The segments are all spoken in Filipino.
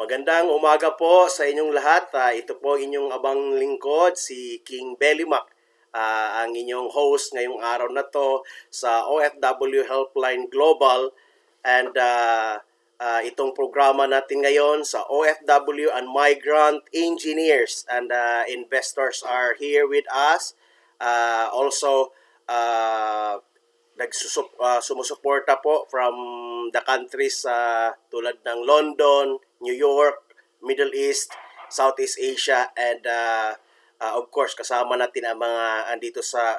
Magandang umaga po sa inyong lahat. Ito po inyong abang lingkod, si King Bellimac, ang inyong host ngayong araw na to sa OFW Helpline Global. And itong programa natin ngayon sa OFW and Migrant Engineers and investors are here with us. Also, sumusuporta po from the countries tulad ng London, New York, Middle East, Southeast Asia, and of course kasama natin ang mga andito sa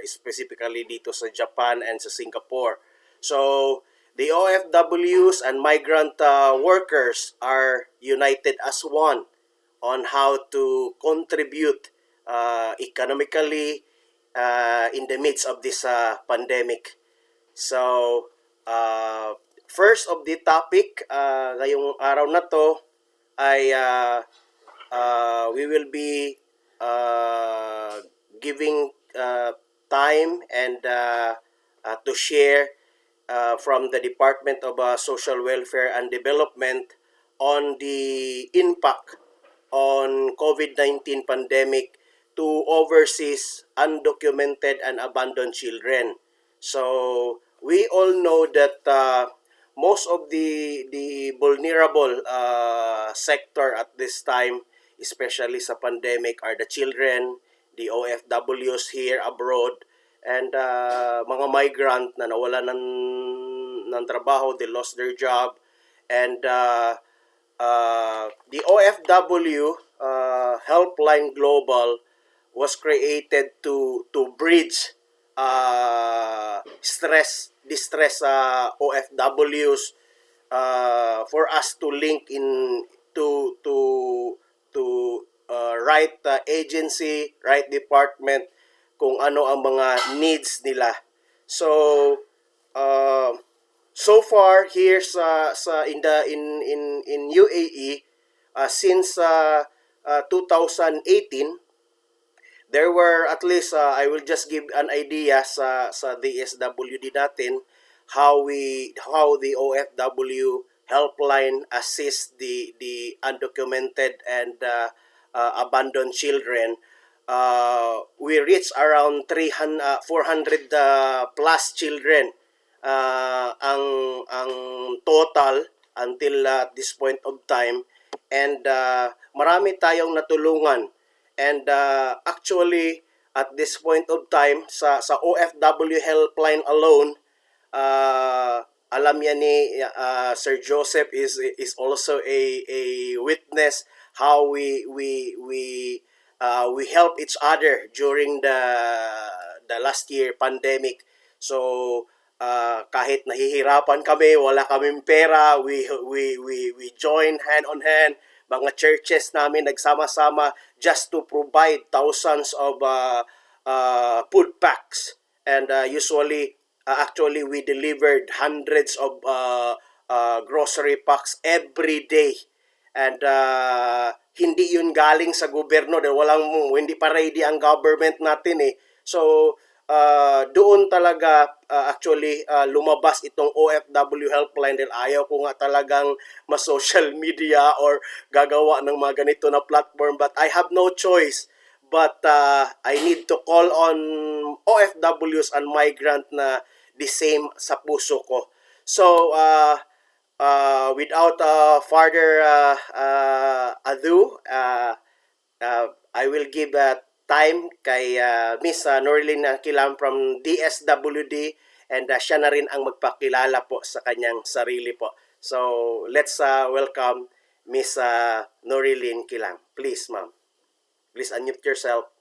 specifically dito sa Japan and sa Singapore. So the OFWs and migrant workers are united as one on how to contribute economically in the midst of this pandemic. So, first of the topic ngayong araw na to ay we will be giving time and to share from the Department of Social Welfare and Development on the impact on COVID-19 pandemic to overseas undocumented and abandoned children. So we all know that most of the vulnerable sector at this time, especially sa pandemic, are the children, the OFWs here abroad, and mga migrant na nawala ng trabaho, they lost their job, and the OFW Helpline Global was created to bridge distress OFWs for us to link in to right agency, right department kung ano ang mga needs nila. So so far here in UAE since 2018, there were at least I will just give an idea sa DSWD natin how the OFW helpline assists the undocumented and abandoned children. We reach around 400 plus children ang total until this point of time, and marami tayong natulungan. And actually, at this point of time, sa OFW helpline alone, alam niya ni Sir Joseph is also a witness how we help each other during the last year pandemic. So kahit nahihirapan kami, wala kaming pera, we join hand on hand. Mga churches namin nagsama-sama just to provide thousands of food packs, and usually actually we delivered hundreds of grocery packs every day, and hindi yun galing sa gobyerno dahil hindi pa ready ang government natin eh. So doon talaga actually lumabas itong OFW helpline dahil ayaw ko nga talagang ma-social media or gagawa ng mga ganito na platform, but I have no choice but I need to call on OFWs and migrant na the same sa puso ko. So without further ado, I will give time kay Miss Norlin Kilam from DSWD, and siya na rin ang magpakilala po sa kanyang sarili po. So let's welcome Miss Norlin Kilam. Please, ma'am. Please unmute yourself.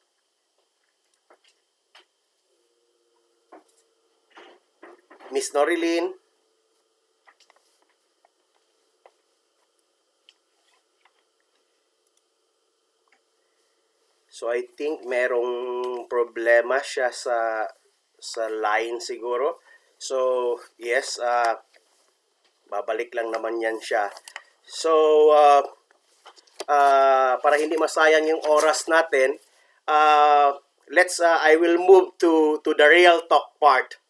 Miss Norlin. So I think merong problema siya sa line siguro. So yes, babalik lang naman yan siya. So para hindi masayang yung oras natin, I will move to the real talk part.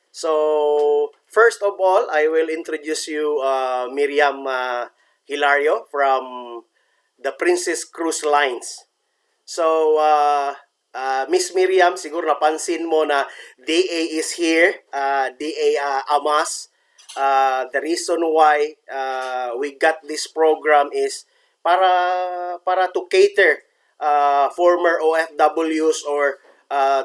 So first of all, I will introduce you Miriam Hilario from the Princess Cruise Lines. So, Miss Miriam, siguro napansin mo na DA is here, DA Amas. The reason why we got this program is para to cater former OFWs or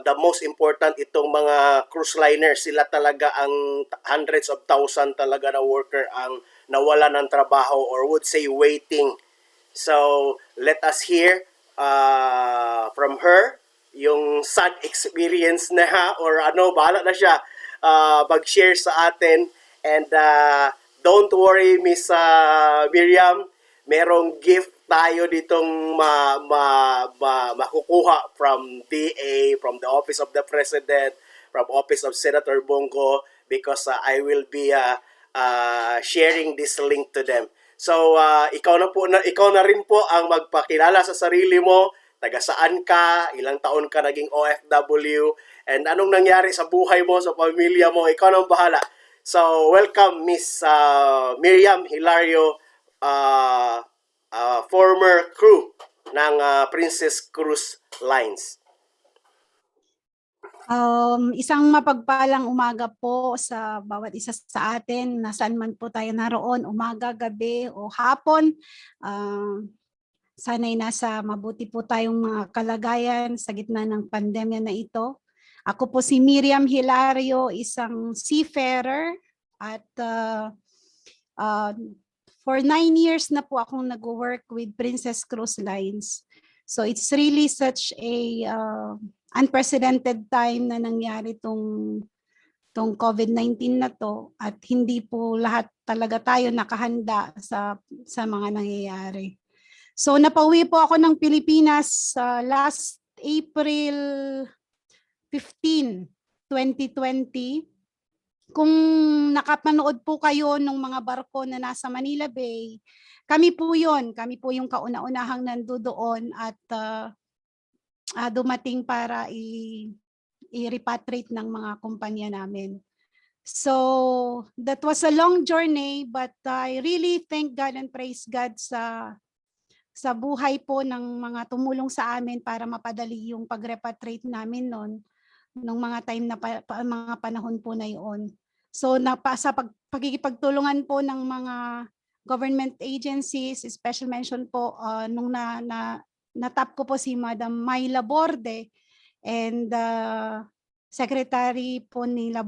the most important itong mga cruise liners. Sila talaga ang hundreds of thousand talaga na worker ang nawala ng trabaho or would say waiting. So, let us hear from her yung sad experience na or ano, bahala na siya mag-share sa atin. And don't worry, Miss Miriam, merong gift tayo ditong makukuha from DA, from the Office of the President, from Office of Senator Bongo, because I will be sharing this link to them. So, ikaw na rin po ang magpakilala sa sarili mo, taga saan ka, ilang taon ka naging OFW, and anong nangyari sa buhay mo, sa pamilya mo, ikaw nang bahala. So, welcome Miss Miriam Hilario, former crew ng Princess Cruise Lines. Isang mapagpalang umaga po sa bawat isa sa atin, nasaan man po tayo naroon, umaga, gabi o hapon. Sana'y nasa mabuti po tayong mga kalagayan sa gitna ng pandemya na ito. Ako po si Miriam Hilario, isang seafarer at for 9 years na po akong nag-work with Princess Cruise Lines. So it's really such a unprecedented time na nangyari tong COVID-19 na to, at hindi po lahat talaga tayo nakahanda sa mga nangyayari. So napauwi po ako ng Pilipinas last April 15, 2020. Kung nakapanood po kayo ng mga barko na nasa Manila Bay, kami po yung kauna-unahang nandoon at dumating para i-repatriate ng mga kumpanya namin. So that was a long journey, but I really thank God and praise God sa buhay po ng mga tumulong sa amin para mapadali yung pag-repatriate namin nung mga time na mga panahon po na yun. So sa pagkikipagtulungan po ng mga government agencies, special mention po nung natap ko po si Madam Myla Borde and Secretary po nila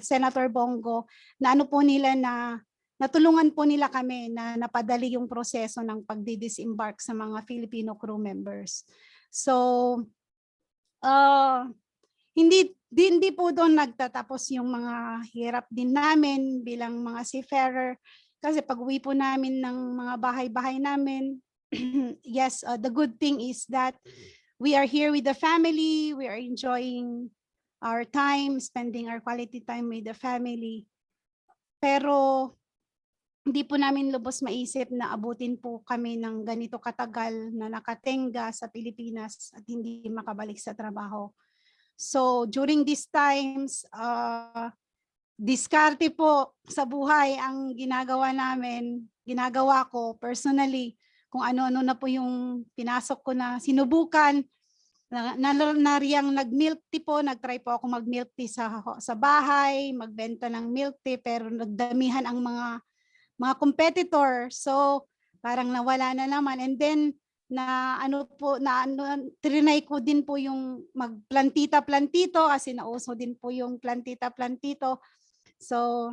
Senator Bongo, na ano po nila na natulungan po nila kami na napadali yung proseso ng pagdi-disembark sa mga Filipino crew members. So hindi po doon nagtatapos yung mga hirap din namin bilang mga seafarer, kasi pag-uwi po namin ng mga bahay-bahay namin, yes, the good thing is that we are here with the family, we are enjoying our time, spending our quality time with the family. Pero hindi po namin lubos maisip na abutin po kami ng ganito katagal na nakatenga sa Pilipinas at hindi makabalik sa trabaho. So during these times, diskarte po sa buhay ang ginagawa ko personally, kung ano-ano na po yung pinasok ko na sinubukan. Nariyang nag-milk tea po, nag-try po ako mag-milk tea sa bahay, magbenta ng milk tea, pero nagdamihan ang mga competitor. So parang nawala na naman. And then trinay ko din po yung magplantita-plantito kasi nauso din po yung plantita-plantito. So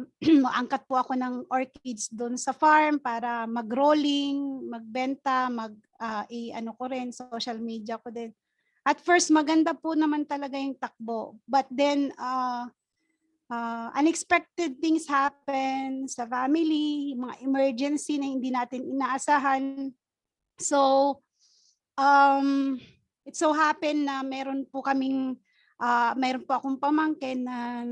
angkat po ako ng orchids doon sa farm para mag-rolling, magbenta, ko rin, social media ko din. At first maganda po naman talaga yung takbo. But then unexpected things happen sa family, mga emergency na hindi natin inaasahan. So it so happened na meron po akong pamangkin na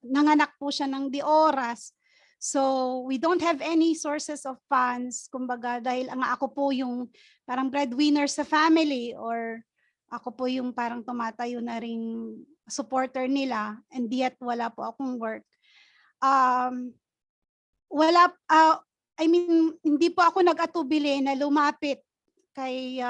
nanganak po siya ng di oras. So we don't have any sources of funds, kumbaga, dahil ako po yung parang breadwinner sa family, or ako po yung parang tumatayo na ring supporter nila, and yet wala po akong work. wala, I mean, hindi po ako nag-atubili na lumapit kay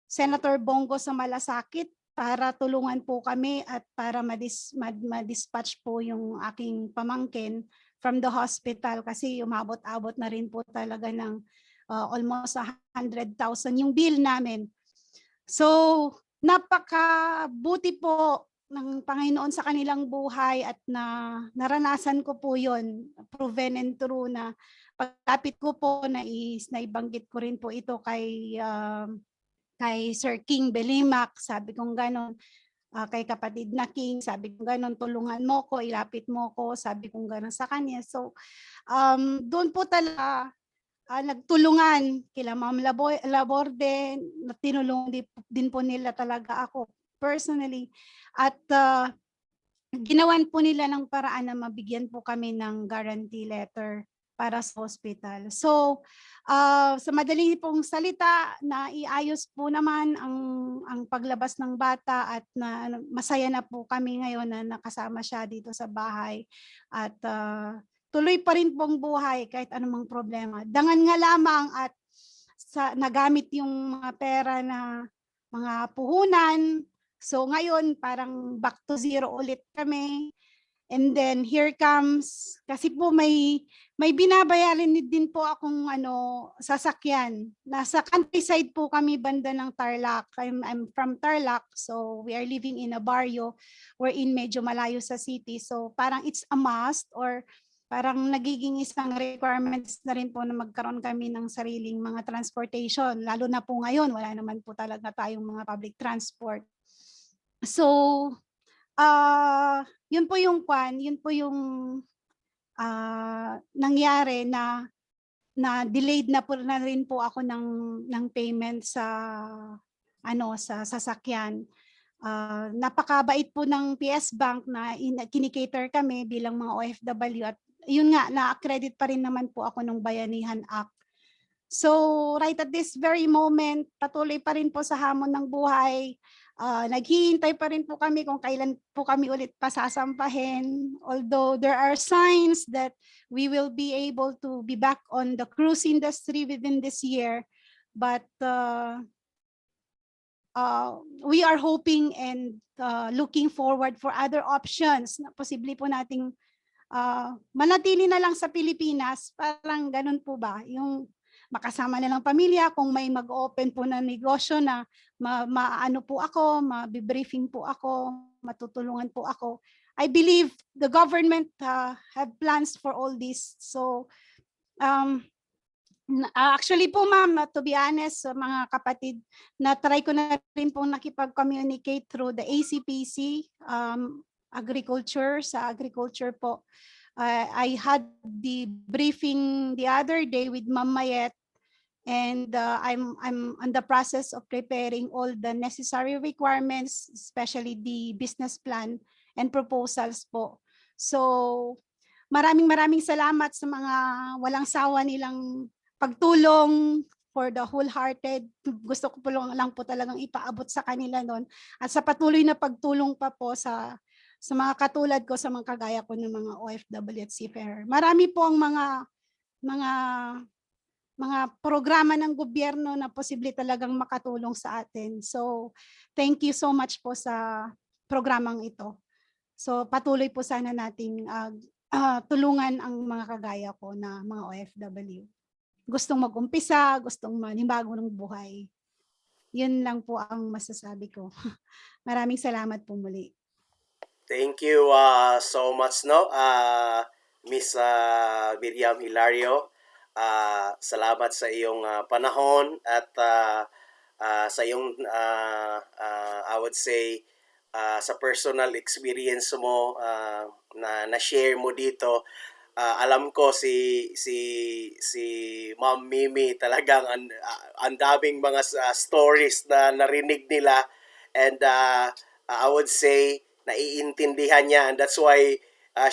Senator Bongo sa Malasakit para tulungan po kami at para ma-dispatch po yung aking pamangkin from the hospital kasi umabot-abot na rin po talaga ng almost 100,000 yung bill namin. So, napakabuti po ng Panginoon sa kanilang buhay at naranasan ko po yon, proven and true, na pagkapit ko po naibanggit ko rin po ito kay Sir King Belimac, sabi kong gano'n, kay kapatid na King, sabi kong gano'n, tulungan mo ko, ilapit mo ko, sabi kong gano'n sa kanya. So, doon po talaga nagtulungan kila Ma'am Laborde, tinulungan din po nila talaga ako personally. At ginawan po nila ng paraan na mabigyan po kami ng guarantee letter para sa hospital. So, sa madali pong salita, na iayos po naman ang paglabas ng bata at masaya na po kami ngayon na nakasama siya dito sa bahay. At tuloy pa rin pong buhay kahit anumang problema. Dangan nga lamang at nagamit yung mga pera na mga puhunan. So ngayon parang back to zero ulit kami. And then here comes, kasi po may binabayaran din po akong sasakyan. Nasa countryside po kami, banda ng Tarlac. I'm from Tarlac, so we are living in a barrio wherein medyo malayo sa city. So parang it's a must, or parang nagiging isang requirements na rin po na magkaroon kami ng sariling mga transportation. Lalo na po ngayon, wala naman po talaga tayong mga public transport. So, yun po yung nangyari na delayed na po na rin po ako ng payment sa sasakyan. Napakabait po ng PS Bank na kinikater kami bilang mga OFW, at yun nga, na-accredit pa rin naman po ako ng Bayanihan Act. So right at this very moment, patuloy pa rin po sa hamon ng buhay. Naghihintay pa rin po kami kung kailan po kami ulit pasasampahin. Although there are signs that we will be able to be back on the cruise industry within this year. But we are hoping and looking forward for other options na posible po nating manatili na lang sa Pilipinas. Parang ganun po ba? Yung makasama na lang pamilya, kung may mag-open po na negosyo na maano po ako, mabibriefing po ako, matutulungan po ako. I believe the government have plans for all this. So, actually po ma'am, to be honest, mga kapatid, na-try ko na rin pong nakipag-communicate through the ACPC, sa agriculture po. I had the briefing the other day with Ma'am Mayet, and I'm on the process of preparing all the necessary requirements, especially the business plan and proposals po. So maraming salamat sa mga walang sawa nilang pagtulong, for the wholehearted. Gusto ko po lang po talagang ipaabot sa kanila noon, at sa patuloy na pagtulong pa po sa mga katulad ko, sa mga kagaya ko ng mga OFW at seafarer. Marami po ang mga programa ng gobyerno na posible talagang makatulong sa atin. So, thank you so much po sa programang ito. So, patuloy po sana nating tulungan ang mga kagaya ko na mga OFW. Gustong mag-umpisa, gustong manibago ng buhay. Yun lang po ang masasabi ko. Maraming salamat po muli. Thank you so much, no, Miss Miriam Hilario. Salamat sa iyong panahon at sa iyong I would say sa personal experience mo na share mo dito. Alam ko si Ma'am Mimi talagang ang daming mga stories na narinig nila, and I would say naiintindihan niya, and that's why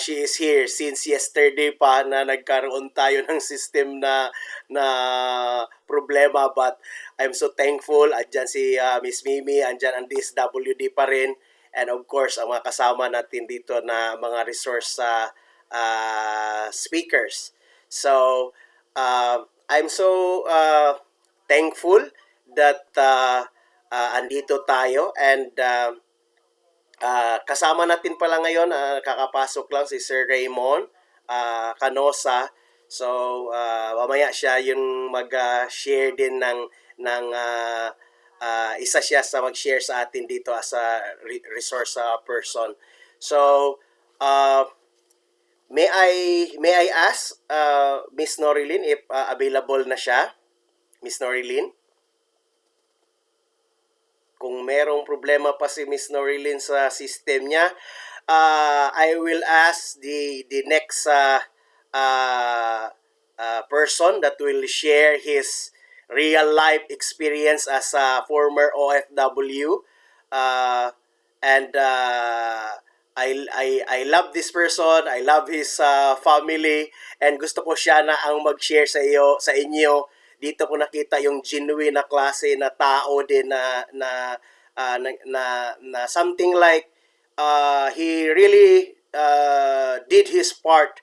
she is here since yesterday pa na nagkaroon tayo ng system na problema, but I'm so thankful. Andyan si Miss Mimi, andyan ang DSWD pa rin, and of course ang mga kasama natin dito na mga resource speakers. So I'm so thankful that andito tayo, and kasama natin pala ngayon, kakapasok lang si Sir Raymond Canosa. So mamaya siya yung mag-share din ng isa siya sa mag-share sa atin dito as a resource person. So may I ask Miss Norilyn if available na siya? Miss Norilyn? Kung merong problema pa si Miss Norilyn sa system niya, I will ask the next person that will share his real life experience as a former OFW. And I love this person, I love his family, and gusto ko siya na ang mag-share sa inyo. Dito ko nakita yung genuine na klase na tao din na something like he really did his part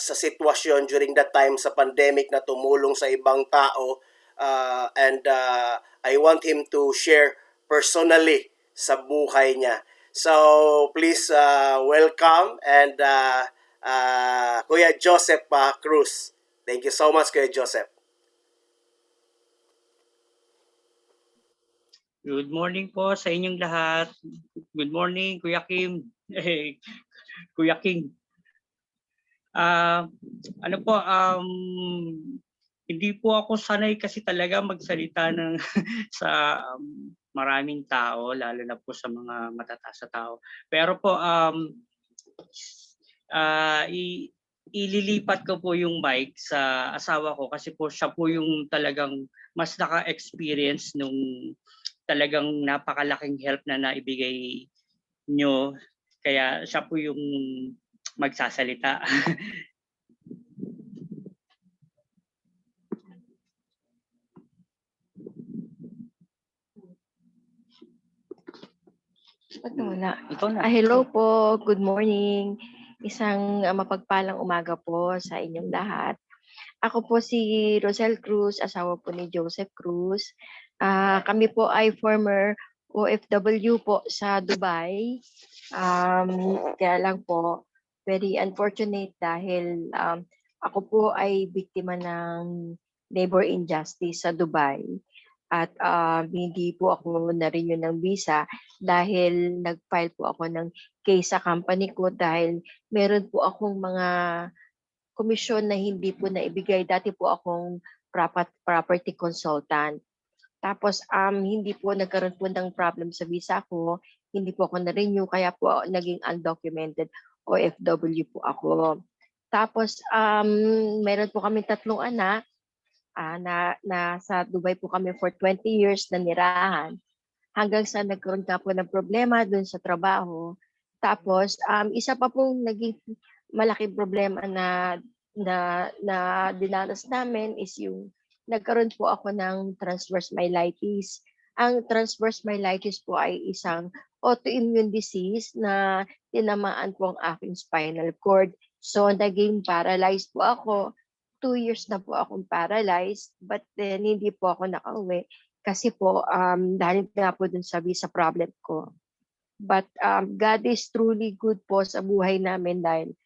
sa sitwasyon during that time sa pandemic, na tumulong sa ibang tao, and I want him to share personally sa buhay niya. So please welcome and Kuya Joseph Cruz. Thank you so much, Kuya Joseph. Good morning po sa inyong lahat. Good morning, Kuya Kim. Kuya King. Ano po, hindi po ako sanay kasi talaga magsalita ng sa maraming tao, lalo na po sa mga matataas na tao. Pero po, ililipat ko po yung mic sa asawa ko kasi po siya po yung talagang mas naka-experience nung talagang napakalaking help na naibigay nyo. Kaya siya po yung magsasalita. Wala. Hello po, good morning. Isang mapagpalang umaga po sa inyong lahat. Ako po si Rosel Cruz, asawa po ni Joseph Cruz. Kami po ay former OFW po sa Dubai. Kaya lang po, very unfortunate dahil ako po ay biktima ng labor injustice sa Dubai. At hindi po ako na-renew ng visa dahil nag-file po ako ng case sa company ko dahil meron po akong mga komisyon na hindi po naibigay. Dati po akong property consultant. Tapos hindi po nagkaroon po ng problem sa visa ko, hindi po ako na-renew kaya po naging undocumented OFW po ako. Tapos meron po kami 3 anak. Sa Dubai po kami for 20 years na nirahan hanggang sa nagkaroon ka po ng problema doon sa trabaho. Tapos isa pa pong naging malaking problema na dinanas namin is yung nagkaroon po ako ng transverse myelitis. Ang transverse myelitis po ay isang autoimmune disease na tinamaan po ang aking spinal cord. So naging paralyzed po ako. 2 years na po akong paralyzed, but then hindi po ako nakauwi kasi po dahil nga po dun sa visa problem ko. But God is truly good po sa buhay namin dahil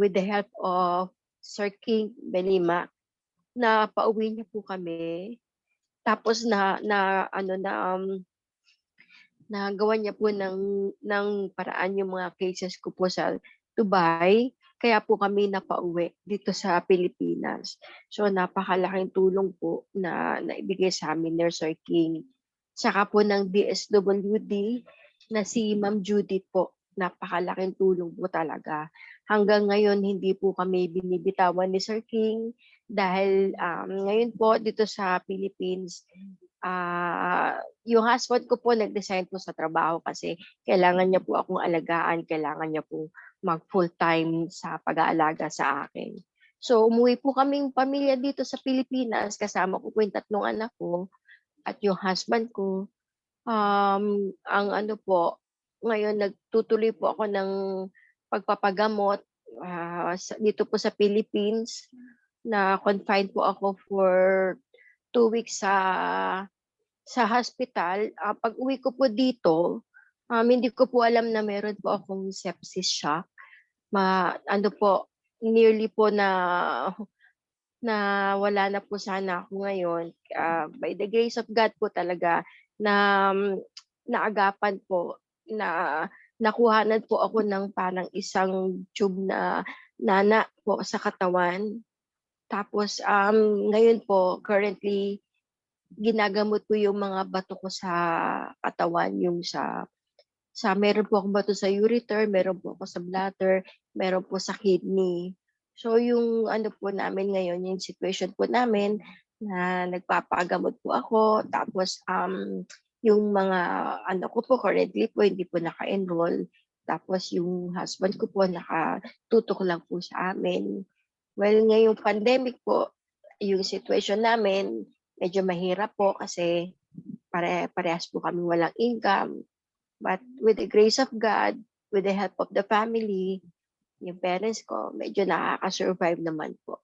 with the help of Sir King Belima, na pauwi niya po kami. Tapos nagawa niya po ng paraan yung mga cases ko po sa Dubai. Kaya po kami napauwi dito sa Pilipinas. So napakalaking tulong po na naibigay sa amin ni Sir King. Saka po ng DSWD na si Ma'am Judith po. Napakalaking tulong po talaga. Hanggang ngayon hindi po kami binibitawan ni Sir King dahil ngayon po dito sa Philippines, yung husband ko po nag-resign po sa trabaho kasi kailangan niya po akong alagaan, kailangan niya po mag full-time sa pag-aalaga sa akin. So umuwi po kaming pamilya dito sa Pilipinas, kasama ko po yung 3 anak ko at yung husband ko. Ang ano po, ngayon nagtutuloy po ako ng pagpapagamot dito po sa Philippines, na confined po ako for 2 weeks sa hospital. Pag-uwi ko po dito, hindi ko po alam na meron po akong sepsis shock. Ano po, nearly po na wala na po sana ako ngayon. By the grace of God po talaga na naagapan po na nakuhanan po ako ng parang isang tube na nana po sa katawan. Tapos ngayon po currently ginagamot ko yung mga bato ko sa katawan, yung meron po akong bato sa ureter, meron po ako sa bladder, meron po sa kidney. So yung ano po namin ngayon, yung situation po namin na nagpapagamot po ako, tapos yung mga ano ko po currently po hindi po naka-enroll, tapos yung husband ko po nakatutok lang po sa amin. Well, ngayong pandemic po, yung situation namin medyo mahirap po kasi parehas po kami walang income. But with the grace of God, with the help of the family, yung parents ko, medyo nakaka-survive naman po.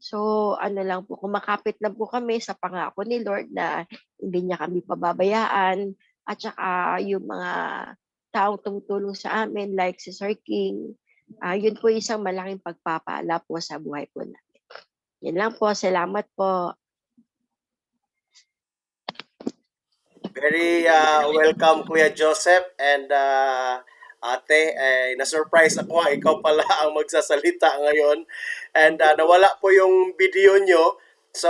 So ano lang po, kumakapit lang po kami sa pangako ni Lord na hindi niya kami pababayaan, at saka yung mga taong tumutulong sa amin like si Sir King, yun po isang malaking pagpapala po sa buhay po namin. Yan lang po, salamat po. Very welcome, Kuya Joseph, and ate, na-surprise ako, ikaw pala ang magsasalita ngayon. And nawala po yung video nyo. So,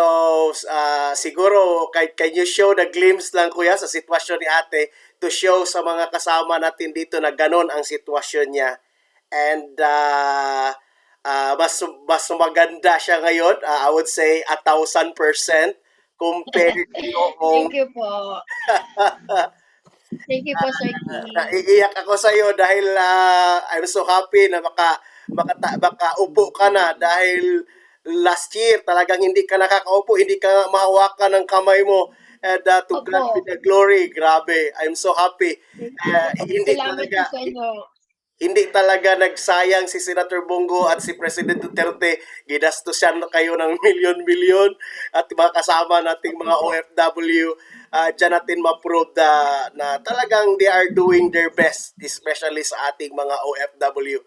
siguro, can you show the glimpse lang, Kuya, sa sitwasyon ni ate to show sa mga kasama natin dito na ganon ang sitwasyon niya. And mas maganda siya ngayon, I would say 1,000% compared noong Thank you po. Thank you po, Sir King. naiiyak ako sa iyo dahil I'm so happy na makaupo ka na dahil last year talagang hindi ka nakakaupo, hindi ka mahawakan ng kamay mo. And to God be Opo. the glory. Grabe. I'm so happy. Thank you po. Salamat po sa inyo. Hindi talaga nagsayang si Senator Bongo at si President Duterte. Ginastosyan na kayo ng milyon-milyon at mga kasama nating mga OFW. Diyan natin ma-prove na talagang they are doing their best, especially sa ating mga OFW.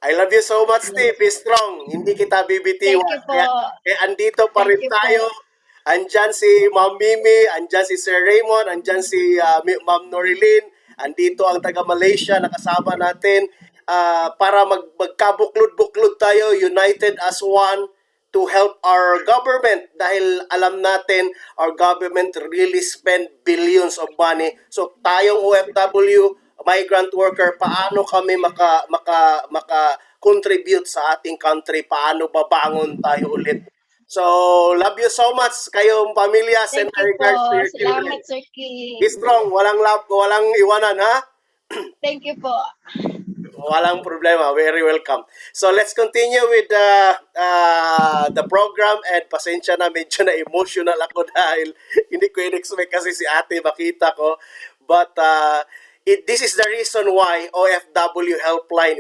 I love you so much, Steve. Be strong. Hindi kita bibitiwan. Thank you po. Kaya andito pa Thank rin you tayo. po. Andyan si Ma'am Mimi, andyan si Sir Raymond, andyan si Ma'am Norilyn, andito ang taga Malaysia na kasama natin para magkabuklod-buklod tayo, united as one to help our government dahil alam natin our government really spend billions of money. So tayong OFW, migrant worker, paano kami maka contribute sa ating country, paano babangon tayo ulit. So, love you so much kayong pamilya. Send Thank my you po. regards to your children. Salamat, Sir King. Be strong. Walang iwanan, ha? Thank you po. Walang problema. Very welcome. So, let's continue with the program. And pasensya na, medyo na emotional ako dahil hindi ko in-expect kasi si ate makita ko. But, this is the reason why OFW Helpline,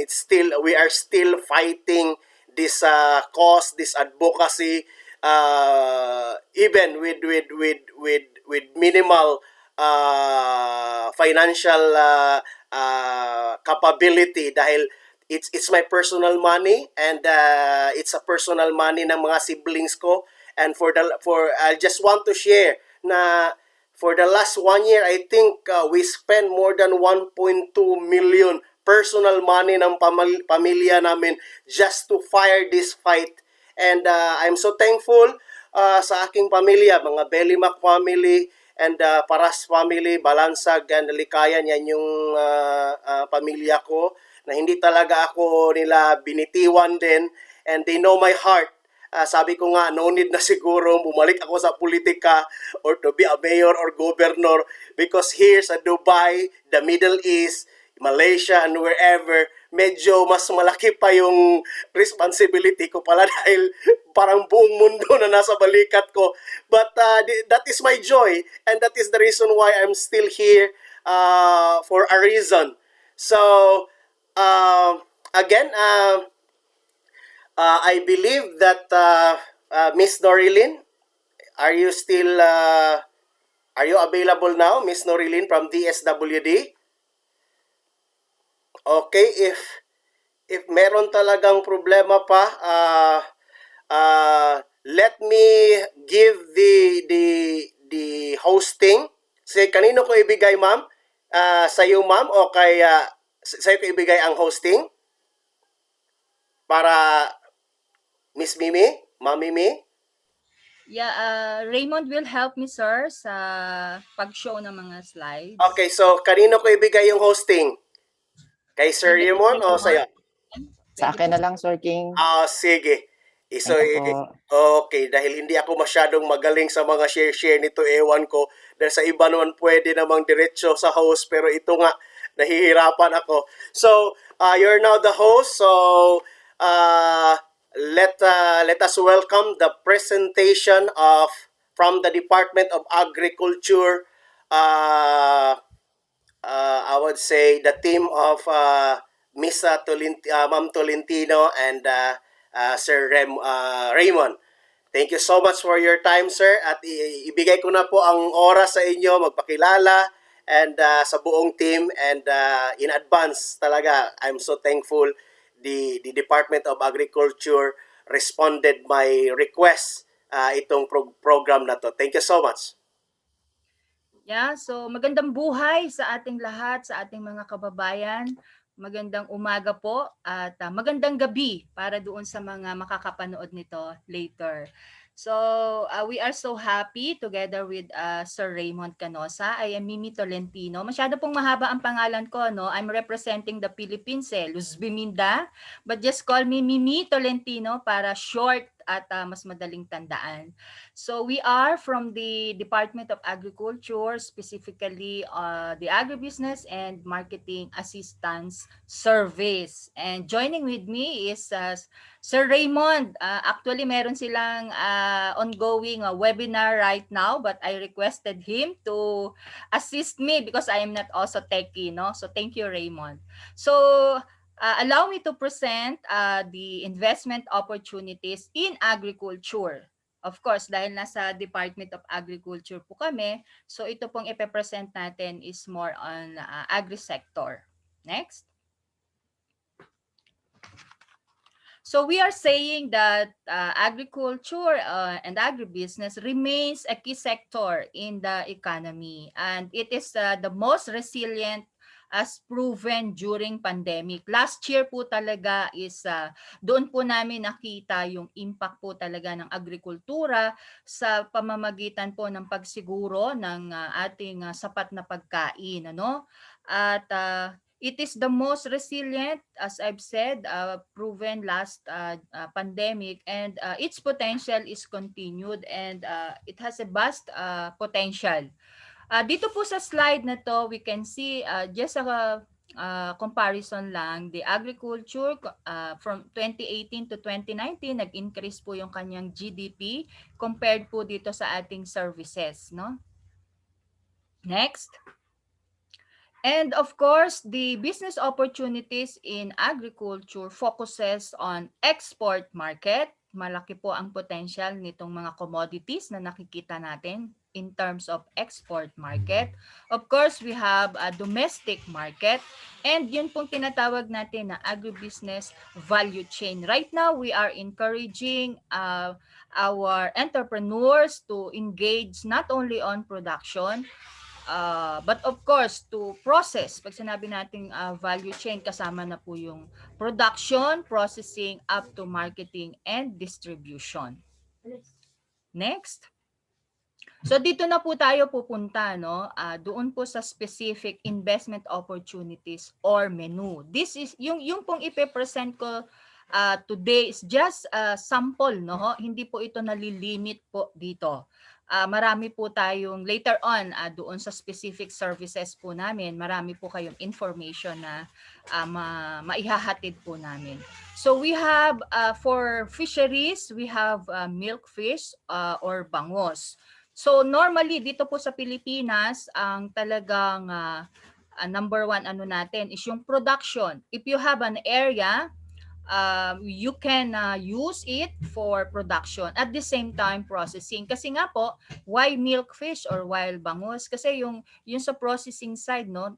we are still fighting this cause, this advocacy, even with minimal financial capability dahil it's my personal money and it's a personal money ng mga siblings ko, and I just want to share na for the last 1 year I think we spent more than 1.2 million personal money ng pamilya namin just to fire this fight. And I'm so thankful sa aking pamilya, mga Belimac family and Paras family, Balansag and Likayan, yan yung pamilya ko na hindi talaga ako nila binitiwan din, and they know my heart. Sabi ko nga, no need na siguro bumalik ako sa politika or to be a mayor or governor, because here sa Dubai, the Middle East, Malaysia and wherever, medyo mas malaki pa yung responsibility ko pala dahil parang buong mundo na nasa balikat ko. But that is my joy, and that is the reason why I'm still here for a reason. So, again, I believe that Miss Norilyn, are you still are you available now, Miss Norilyn from DSWD? Okay, if meron talagang problema pa, let me give the hosting. Kanino ko ibigay, ma'am? Sa iyo, ma'am, o kay sa iyo ko ibigay ang hosting? Para Miss Mimi, Ma'am Mimi? Yeah, Raymond will help me, sir, sa pag-show ng mga slides. Okay, so kanino ko ibigay yung hosting? Kay Sir Bigay kay Raymond o Raymond. sa'yo? Sa Pwede akin po. na lang, Sir King. Sige. So, Thank you po. okay, dahil hindi ako masyadong magaling sa mga share-share nito, ewan ko. Dahil sa iba naman pwede namang diretso sa host, pero ito nga, nahihirapan ako. So, you're now the host, so let us welcome the presentation of from the Department of Agriculture, I would say the team of Miss Ma'am Tolentino and Sir Raymond. Thank you so much for your time, sir. At ibigay ko na po ang oras sa inyo, magpakilala and sa buong team, and in advance talaga, I'm so thankful the Department of Agriculture responded my request itong program na to. Thank you so much. Yeah, so magandang buhay sa ating lahat, sa ating mga kababayan. Magandang umaga po at magandang gabi para doon sa mga makakapanood nito later. So, we are so happy together with Sir Raymond Canosa. I am Mimi Tolentino. Masyado pong mahaba ang pangalan ko, no? I'm representing the Philippines, Luz Biminda. But just call me Mimi Tolentino para short at mas madaling tandaan. So we are from the Department of Agriculture, specifically the Agribusiness and Marketing Assistance Service. And joining with me is Sir Raymond. Actually, meron silang ongoing webinar right now, but I requested him to assist me because I am not also techie, no? So thank you, Raymond. So allow me to present the investment opportunities in agriculture. Of course, dahil nasa Department of Agriculture po kami, so ito pong ipe-present natin is more on agri-sector. Next. So we are saying that agriculture and agribusiness remains a key sector in the economy, and it is the most resilient as proven during pandemic. Last year po talaga is doon po namin nakita yung impact po talaga ng agrikultura sa pamamagitan po ng pagsiguro ng ating sapat na pagkain, ano? At it is the most resilient, as I've said, proven last pandemic, and its potential is continued, and it has a vast potential. Dito po sa slide na to, we can see just a comparison lang, the agriculture from 2018 to 2019, nag-increase po yung kanyang GDP compared po dito sa ating services, no? Next. And of course, the business opportunities in agriculture focuses on export market. Malaki po ang potential nitong mga commodities na nakikita natin in terms of export market. Of course, we have a domestic market, and yun pong tinatawag natin na agribusiness value chain. Right now, we are encouraging our entrepreneurs to engage not only on production, but of course, to process, pag sinabi nating value chain, kasama na po yung production, processing, up to marketing and distribution. Next. So dito na po tayo pupunta, no? Doon po sa specific investment opportunities or menu. This is yung pong ipe-present ko today is just a sample, no? Hindi po ito nalilimit po dito. Marami po tayong later on doon sa specific services po namin, marami po kayong information na maihahatid po namin. So we have for fisheries, we have milkfish or bangos. So normally dito po sa Pilipinas, ang talagang number one ano natin is yung production. If you have an area, you can use it for production at the same time processing. Kasi nga po, why milkfish or wild bangus? Kasi yung sa processing side, no,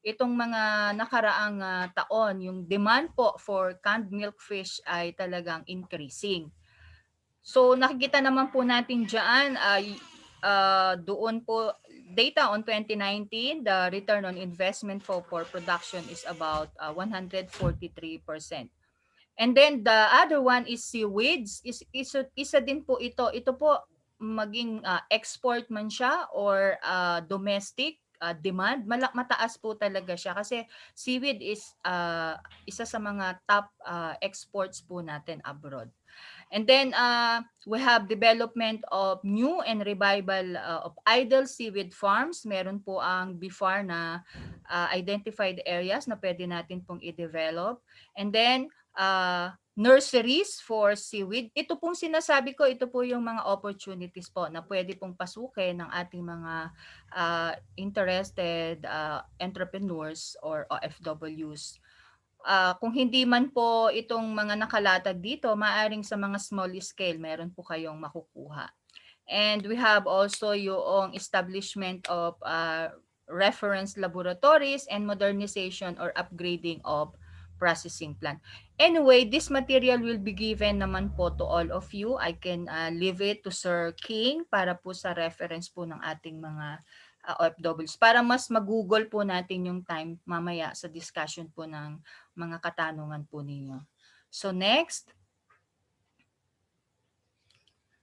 itong mga nakaraang taon, yung demand po for canned milkfish ay talagang increasing. So nakikita naman po natin diyan ay doon po data on 2019, the return on investment for production is about 143%. And then the other one is seaweeds. Isa din po ito. Ito po maging export man siya or domestic demand, mataas po talaga siya kasi seaweed is isa sa mga top exports po natin abroad. And then we have development of new and revival of idle seaweed farms. Meron po ang BIFAR na identified areas na pwede natin pong i-develop. And then nurseries for seaweed. Ito pong sinasabi ko, ito po yung mga opportunities po na pwede pong pasukin ng ating mga interested entrepreneurs or OFWs. Kung hindi man po itong mga nakalatag dito, maaring sa mga small scale, meron po kayong makukuha. And we have also yung establishment of reference laboratories and modernization or upgrading of processing plant. Anyway, this material will be given naman po to all of you. I can leave it to Sir King para po sa reference po ng ating mga OFWs para mas mag-google po natin yung time mamaya sa discussion po ng mga katanungan po ninyo. So next.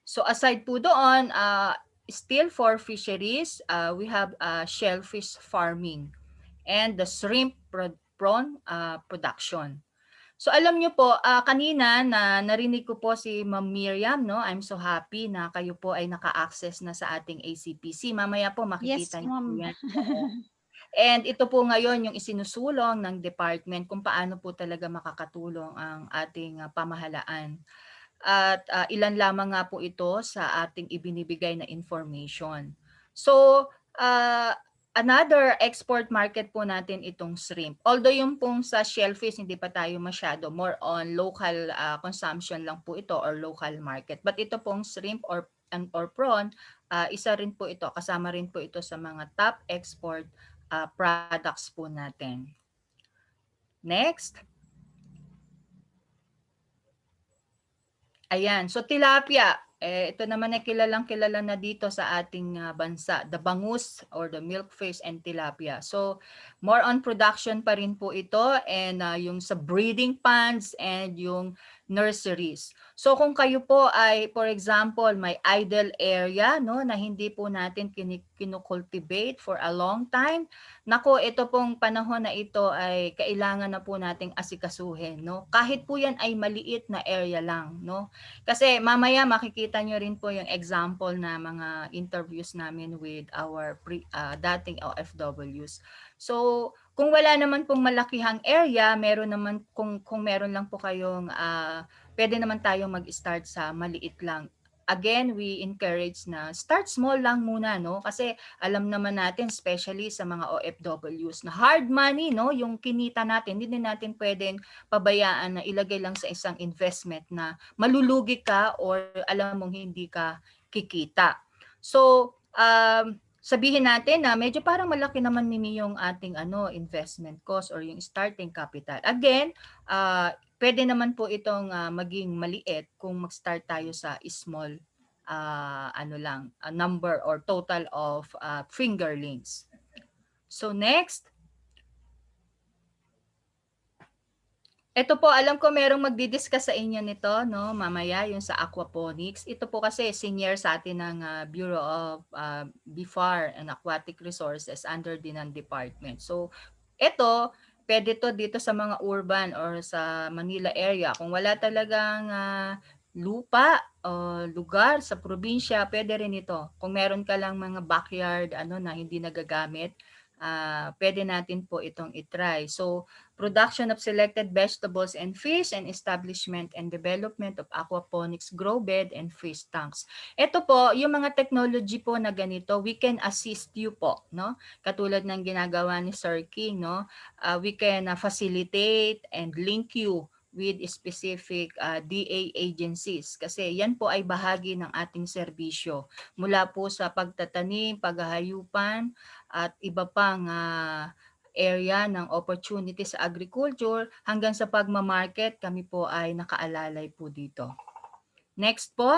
So aside po doon, still for fisheries, we have shellfish farming and the shrimp prawn production. So alam nyo po, kanina na narinig ko po si Ma'am Miriam, no? I'm so happy na kayo po ay naka-access na sa ating ACPC. Mamaya po makikita niyo po yan. And ito po ngayon yung isinusulong ng department kung paano po talaga makakatulong ang ating pamahalaan. At ilan lamang nga po ito sa ating ibinibigay na information. So, another export market po natin itong shrimp. Although yung pong sa shellfish hindi pa tayo masyado, more on local consumption lang po ito or local market. But ito pong shrimp or prawn, isa rin po ito, kasama rin po ito sa mga top export products po natin. Next. Ayan, so tilapia, ito naman ay kilala na dito sa ating bansa, the bangus or the milkfish and tilapia. So more on production pa rin po ito and yung sa breeding ponds and yung nurseries. So kung kayo po ay for example may idle area no na hindi po natin kinocultivate for a long time, nako ito pong panahon na ito ay kailangan na po nating asikasuhin no. Kahit po yan ay maliit na area lang no. Kasi mamaya makikita nyo rin po yung example na mga interviews namin with our dating OFWs. So, kung wala naman pong malakihang area, meron naman kung meron lang po kayong pwede naman tayong mag-start sa maliit lang. Again, we encourage na start small lang muna no kasi alam naman natin especially sa mga OFWs na hard money no yung kinita natin, hindi natin pwedeng pabayaan na ilagay lang sa isang investment na malulugi ka or alam mong hindi ka kikita. So, sabihin natin na medyo parang malaki naman nini yung ating investment cost or yung starting capital. Again, pwede naman po itong maging maliit kung mag-start tayo sa small number or total of fingerlings. So next. Ito po, alam ko merong magdi-discuss sa inyo nito, no, mamaya, yung sa aquaponics. Ito po kasi senior sa atin ng Bureau of BIFAR and Aquatic Resources under din ng department. So, ito, pwede to dito sa mga urban or sa Manila area. Kung wala talagang lupa o lugar sa probinsya, pwede rin ito. Kung meron ka lang mga backyard na hindi nagagamit, pwede natin po itong itry. So, production of selected vegetables and fish and establishment and development of aquaponics grow bed and fish tanks. Ito po, yung mga technology po na ganito, we can assist you po, no? Katulad ng ginagawa ni Sir King, no? We can facilitate and link you with specific DA agencies kasi yan po ay bahagi ng ating serbisyo mula po sa pagtatanim, paghahayupan at iba pang area ng opportunity sa agriculture hanggang sa pagmamarket, kami po ay nakaalalay po dito. Next po,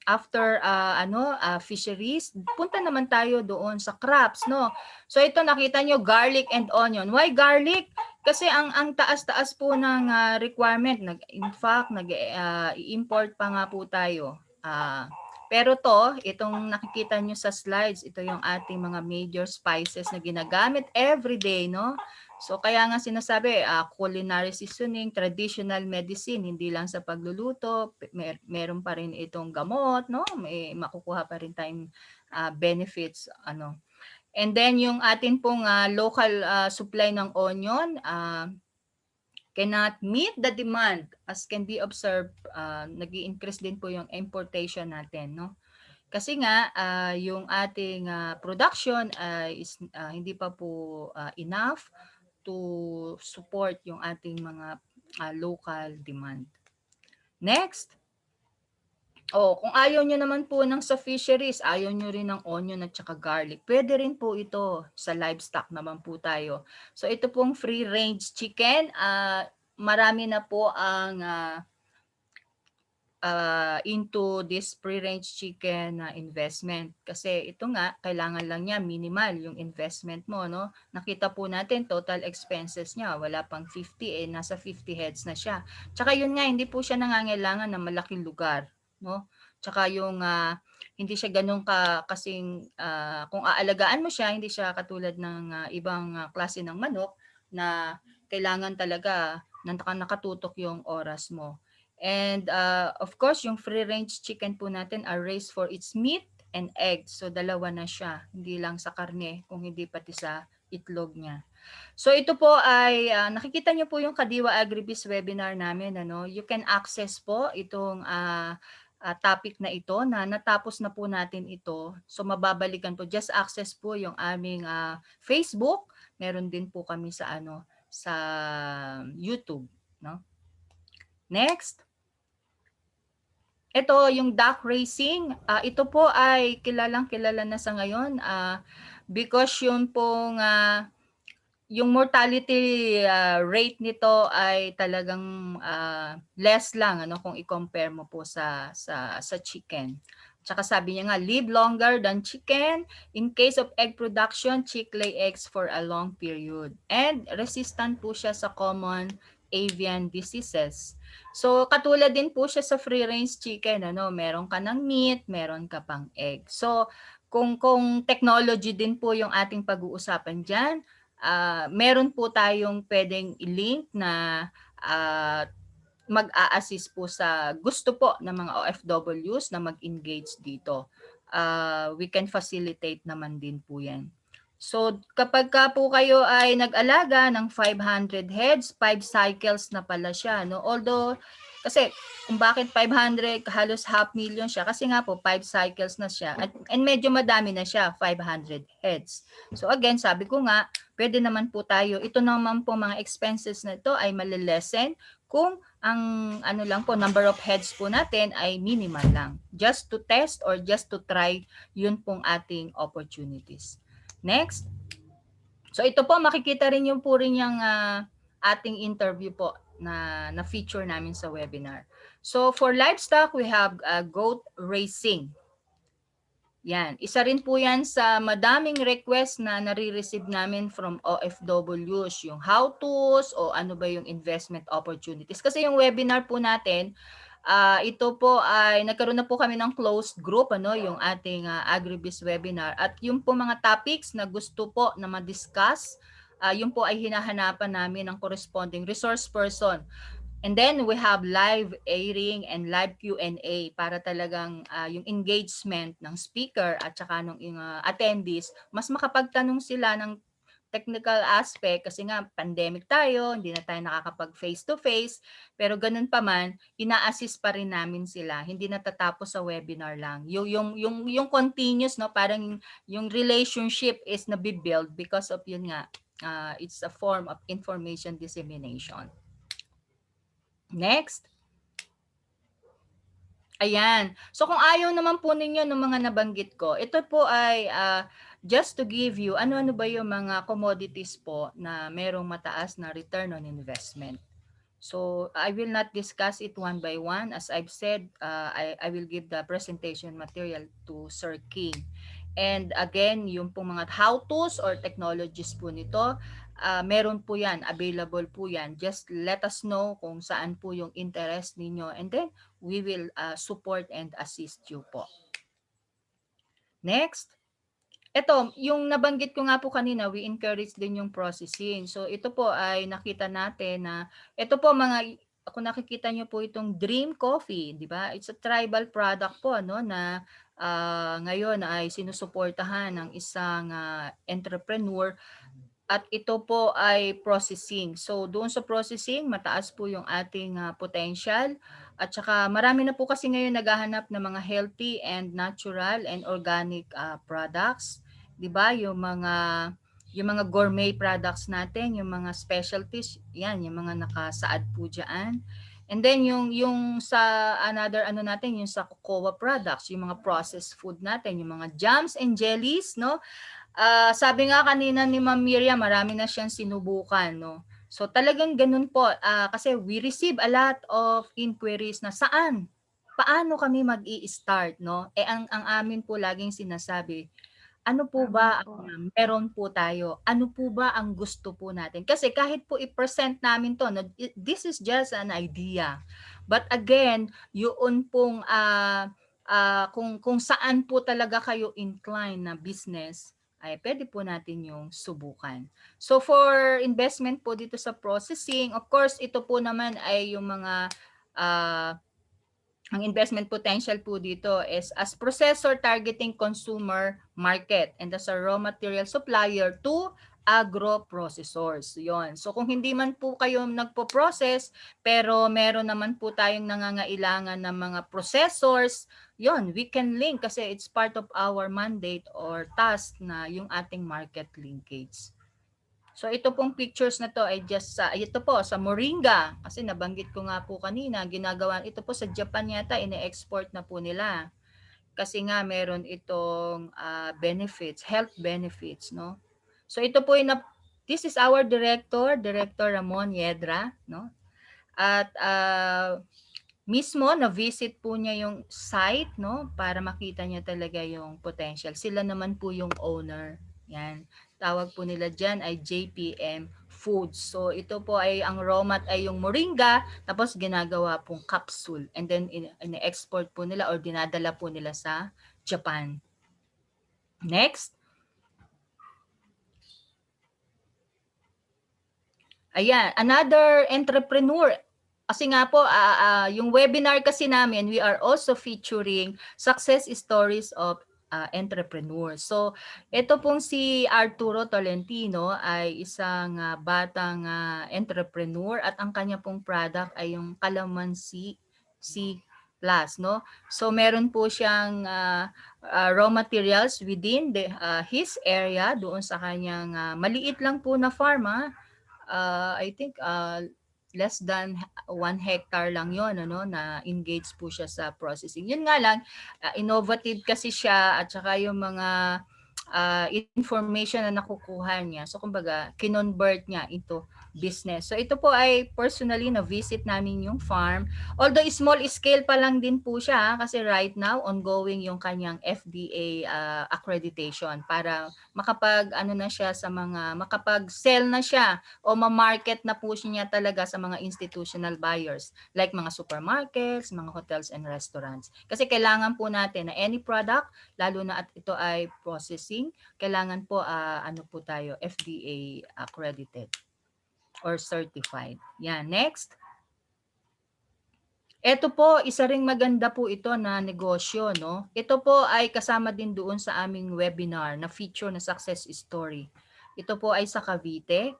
after fisheries, punta naman tayo doon sa crops, no? So ito nakita nyo, garlic and onion. Why garlic? Kasi ang taas-taas po ng requirement. In fact, nag-import pa nga po tayo. Pero itong nakikita nyo sa slides, ito yung ating mga major spices na ginagamit everyday, no? So kaya nga sinasabi, culinary seasoning, traditional medicine, hindi lang sa pagluluto, meron pa rin itong gamot, no? May makukuha pa rin tayong benefits, ano. And then yung atin pong local supply ng onion cannot meet the demand as can be observed, nag-i-increase din po yung importation natin, no? Kasi nga yung ating production is hindi pa po enough to support yung ating mga local demand. Next. Kung ayaw nyo naman po ng sa fisheries, ayaw nyo rin ng onion at saka garlic, pwede rin po ito sa livestock naman po tayo. So ito pong free range chicken, marami na po ang into this free-range chicken investment. Kasi ito nga, kailangan lang niya minimal yung investment mo, no? Nakita po natin, total expenses niya, wala pang 50, nasa 50 heads na siya. Tsaka yun nga, hindi po siya nangangailangan ng malaking lugar, no? Tsaka yung hindi siya ganun kasing, kung aalagaan mo siya, hindi siya katulad ng ibang klase ng manok na kailangan talaga na nakatutok yung oras mo. And of course, yung free-range chicken po natin are raised for its meat and eggs. So dalawa na siya, hindi lang sa karne, kung hindi pati sa itlog niya. So ito po ay nakikita niyo po yung Kadiwa Agribiz webinar namin, ano. You can access po itong topic na ito na natapos na po natin ito. So mababalikan po, just access po yung aming Facebook. Meron din po kami sa sa YouTube, no? Next. Ito yung duck racing. Ito po ay kilala na sa ngayon because yung pong yung mortality rate nito ay talagang less lang kung i-compare mo po sa chicken. Tsaka sabi niya nga, live longer than chicken. In case of egg production, chick lay eggs for a long period. And resistant po siya sa common avian diseases. So katulad din po siya sa free-range chicken, meron ka ng meat, meron ka pang egg. So kung technology din po yung ating pag-uusapan diyan, meron po tayong pwedeng i-link na mag-a-assist po sa gusto po ng mga OFWs na mag-engage dito. We can facilitate naman din po yan. So kapag ka po kayo ay nag-alaga ng 500 heads, 5 cycles na pala siya, no? Although kasi kung bakit 500, halos 500,000 siya kasi nga po 5 cycles na siya and medyo madami na siya, 500 heads. So again, sabi ko nga, pwede naman po tayo, ito naman po mga expenses na ito ay malilesen kung ang lang po, number of heads po natin ay minimal lang. Just to test or just to try, yun pong ating opportunities. Next. So ito po, makikita rin yung po rin yung ating interview po na feature namin sa webinar. So for livestock, we have goat racing. Yan. Isa rin po yan sa madaming request na nare-receive namin from OFWs, yung how-tos o ano ba yung investment opportunities. Kasi yung webinar po natin, ito po ay nagkaroon na po kami ng closed group, yung ating Agribiz webinar. At yung po mga topics na gusto po na ma-discuss, yung po ay hinahanapan namin ng corresponding resource person. And then we have live airing and live Q&A para talagang yung engagement ng speaker at saka ng attendees, mas makapagtanong sila ng technical aspect kasi nga pandemic tayo, hindi na tayo nakakapag face to face, pero ganun pa man, ina-assist pa rin namin sila. Hindi natatapos sa webinar lang. Yung continuous, no, parang yung relationship is nabibuild because of yun nga, it's a form of information dissemination. Next. Ayan. So kung ayaw naman po ninyo ng mga nabanggit ko, ito po ay just to give you ano-ano ba yung mga commodities po na merong mataas na return on investment. So I will not discuss it one by one. As I've said, I will give the presentation material to Sir King. And again, yung pong mga how-tos or technologies po nito, meron po yan, available po yan. Just let us know kung saan po yung interest ninyo and then we will support and assist you po. Next. Ito, yung nabanggit ko nga po kanina, we encourage din yung processing. So ito po ay nakita natin na ito po mga kung nakikita niyo po itong Dream Coffee, di ba? It's a tribal product po no na ngayon ay sinusuportahan ng isang entrepreneur at ito po ay processing. So doon sa processing, mataas po yung ating potential at saka marami na po kasi ngayon naghahanap ng mga healthy and natural and organic products. 'Di ba? Yung mga gourmet products natin, yung mga specialties, yan, yung mga nakasaad po diyan. And then yung sa another ano natin, yung sa cocoa products, yung mga processed food natin, yung mga jams and jellies, no? Sabi nga kanina ni Ma'am Miriam, marami na siyang sinubukan, no? So talagang ganun po, kasi we receive a lot of inquiries na saan, paano kami mag-i-start, no? Ang amin po laging sinasabi, ano po ba po. ang meron po tayo? Ano po ba ang gusto po natin? Kasi kahit po i-present namin to, no, this is just an idea. But again, yun pong kung saan po talaga kayo inclined na business, ay pwede po natin yung subukan. So for investment po dito sa processing, of course, ito po naman ay yung mga ang investment potential po dito is as processor targeting consumer market and as a raw material supplier to agro-processors. Yon. So kung hindi man po kayo nagpo-process pero meron naman po tayong nangangailangan ng mga processors, yon, we can link kasi it's part of our mandate or task na yung ating market linkage. So ito pong pictures na to ay just sa ito po sa moringa kasi nabanggit ko nga po kanina, ginagawa ito po sa Japan yata ine-export na po nila. Kasi nga meron itong benefits, health benefits, no? So ito po yung this is our Director Ramon Yedra, no? At mismo na-visit po niya yung site, no, para makita niya talaga yung potential. Sila naman po yung owner. Yan. Tawag po nila dyan ay JPM Foods. So ito po ay ang raw mat ay yung moringa, tapos ginagawa pong capsule. And then in-export po nila or dinadala po nila sa Japan. Next. Ayan, another entrepreneur. Kasi nga po, yung webinar kasi namin, we are also featuring success stories of entrepreneurs. So, ito pong si Arturo Tolentino ay isang batang entrepreneur at ang kanya pong product ay yung Calamansi C Plus, no? So, meron po siyang raw materials within his area doon sa kanyang maliit lang po na farm, I think less than 1 hectare lang yon, ano, na engaged po siya sa processing. Yun nga lang, innovative kasi siya at saka yung mga information na nakukuha niya. So kumbaga, kinonvert niya into business. So ito po ay personally na-visit namin yung farm. Although small scale pa lang din po siya kasi right now ongoing yung kanyang FDA accreditation para makapag-sell na siya o ma-market na po niya talaga sa mga institutional buyers like mga supermarkets, mga hotels and restaurants. Kasi kailangan po natin na any product, lalo na at ito ay processing, kailangan po po tayo FDA accredited or certified. Yan, next. Ito po, isa ring maganda po ito na negosyo, no? Ito po ay kasama din doon sa aming webinar na feature na success story. Ito po ay sa Cavite,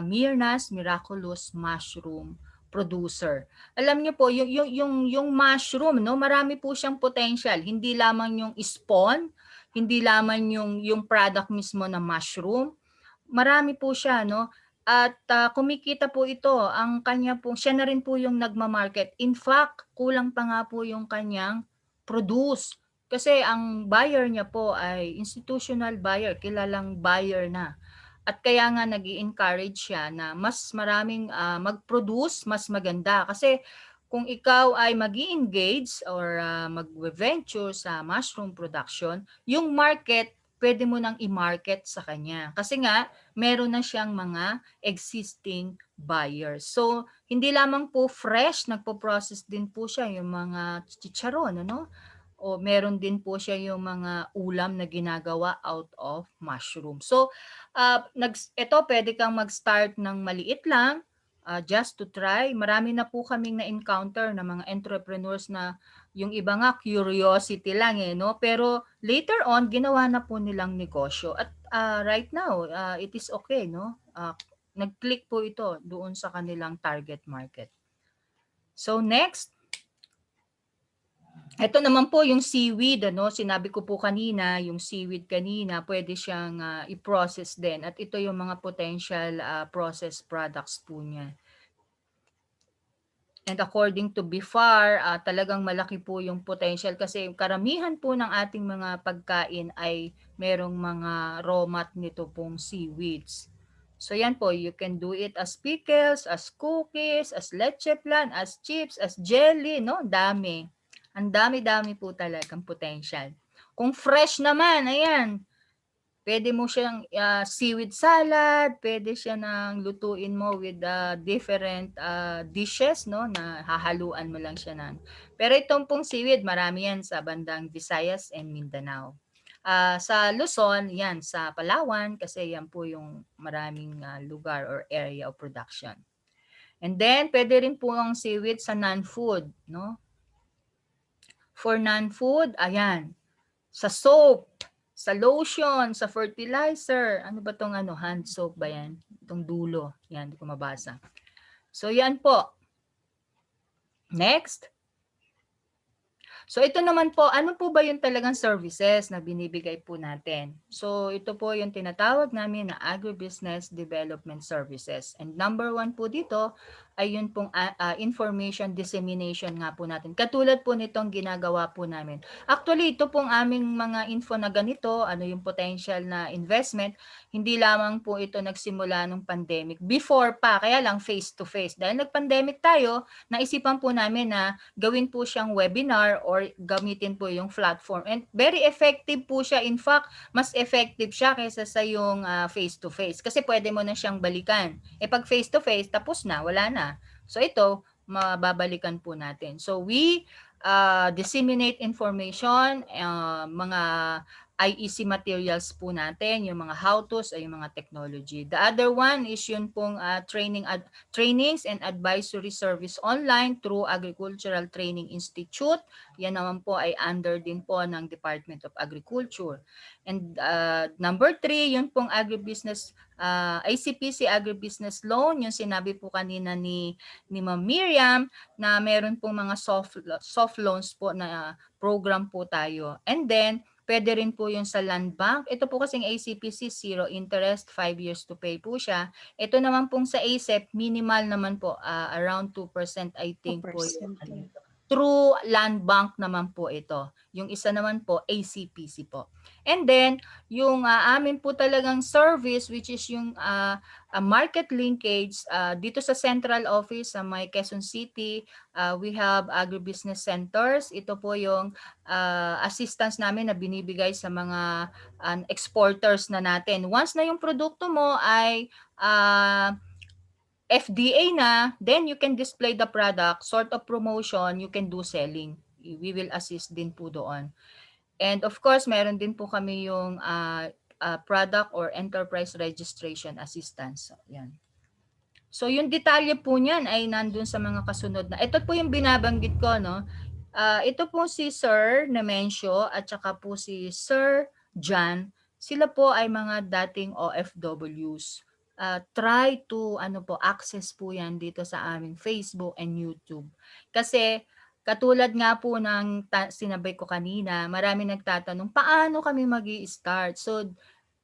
Mirna's Miraculous Mushroom Producer. Alam niyo po, yung mushroom, no, marami po siyang potential. Hindi lamang yung spawn, hindi lamang yung product mismo na mushroom. Marami po siya, no? At kumikita po ito. Ang kanya po, siya na rin po yung nagma-market. In fact, kulang pa nga po yung kanyang produce. Kasi ang buyer niya po ay institutional buyer, kilalang buyer na. At kaya nga nag-i-encourage siya na mas maraming mag-produce, mas maganda. Kasi kung ikaw ay mag-i-engage or mag-venture sa mushroom production, yung market, pwede mo nang i-market sa kanya. Kasi nga, meron na siyang mga existing buyers. So, hindi lamang po fresh, nagpo-process din po siya yung mga chicharon, ano? O meron din po siya yung mga ulam na ginagawa out of mushroom. So, ito pwede kang mag-start ng maliit lang, just to try. Marami na po kaming na-encounter na mga entrepreneurs na yung iba nga curiosity lang no? Pero later on, ginawa na po nilang negosyo. At right now, it is okay, no? Nag-click po ito doon sa kanilang target market. So next, ito naman po yung seaweed, ano, sinabi ko po kanina, yung seaweed kanina, pwede siyang i-process din at ito yung mga potential processed products po niya. And according to BIFAR, talagang malaki po yung potential kasi karamihan po ng ating mga pagkain ay merong mga raw mat nito pong seaweeds. So yan po, you can do it as pickles, as cookies, as leche flan, as chips, as jelly, no? Dami. Ang dami-dami po talagang potential. Kung fresh naman, ayan, pwede mo siyang seaweed salad, pwede siya nang lutuin mo with different dishes, no, na hahaluan mo lang siya nan. Pero itong pong seaweed, marami yan sa bandang Visayas and Mindanao. Sa Luzon, yan, sa Palawan, kasi yan po yung maraming lugar or area of production. And then, pwede rin po ang seaweed sa non-food, no? For non-food, ayan, sa soap, sa lotion, sa fertilizer. Ano ba tong hand soap ba yan? Itong dulo. Yan, hindi ko mabasa. So, yan po. Next. So ito naman po, ano po ba yung talagang services na binibigay po natin? So ito po yung tinatawag namin na Agribusiness Development Services. And number 1 po dito ay yun pong information dissemination nga po natin. Katulad po nitong ginagawa po namin. Actually, ito pong aming mga info na ganito, ano yung potential na investment, hindi lamang po ito nagsimula nung pandemic. Before pa, kaya lang face-to-face. Dahil nag-pandemic tayo, naisipan po namin na gawin po siyang webinar or gamitin po yung platform. And very effective po siya. In fact, mas effective siya kaysa sa yung face-to-face. Kasi pwede mo na siyang balikan. Pag face-to-face, tapos na, wala na. So ito, mababalikan po natin. So we disseminate information, mga IEC materials po natin, yung mga how-tos ay yung mga technology. The other one is yun pong trainings and advisory service online through Agricultural Training Institute. Yan naman po ay under din po ng Department of Agriculture. And number 3, yun pong agribusiness, ICPC Agribusiness Loan, yung sinabi po kanina ni Ma'am Miriam, na meron pong mga soft loans po na program po tayo. And then, pwede rin po yung sa land bank. Ito po kasing ACPC, 0 interest, 5 years to pay po siya. Ito naman pong sa ASEP, minimal naman po, around 2% I think 2%. po yung true land bank naman po ito. Yung isa naman po, ACPC po. And then, yung amin po talagang service, which is yung market linkage, dito sa central office sa may Quezon City, we have agribusiness centers. Ito po yung assistance namin na binibigay sa mga exporters na natin. Once na yung produkto mo ay FDA na, then you can display the product, sort of promotion, you can do selling. We will assist din po doon. And of course, meron din po kami yung product or enterprise registration assistance. Yan. So yung detalye po niyan ay nandun sa mga kasunod na. Ito po yung binabanggit ko, no? Ito po si Sir Nemensio at saka po si Sir John sila po ay mga dating OFWs. Try to access po yan dito sa aming Facebook and YouTube. Kasi katulad nga po ng sinabay ko kanina, marami nagtatanong, paano kami mag-i-start? So,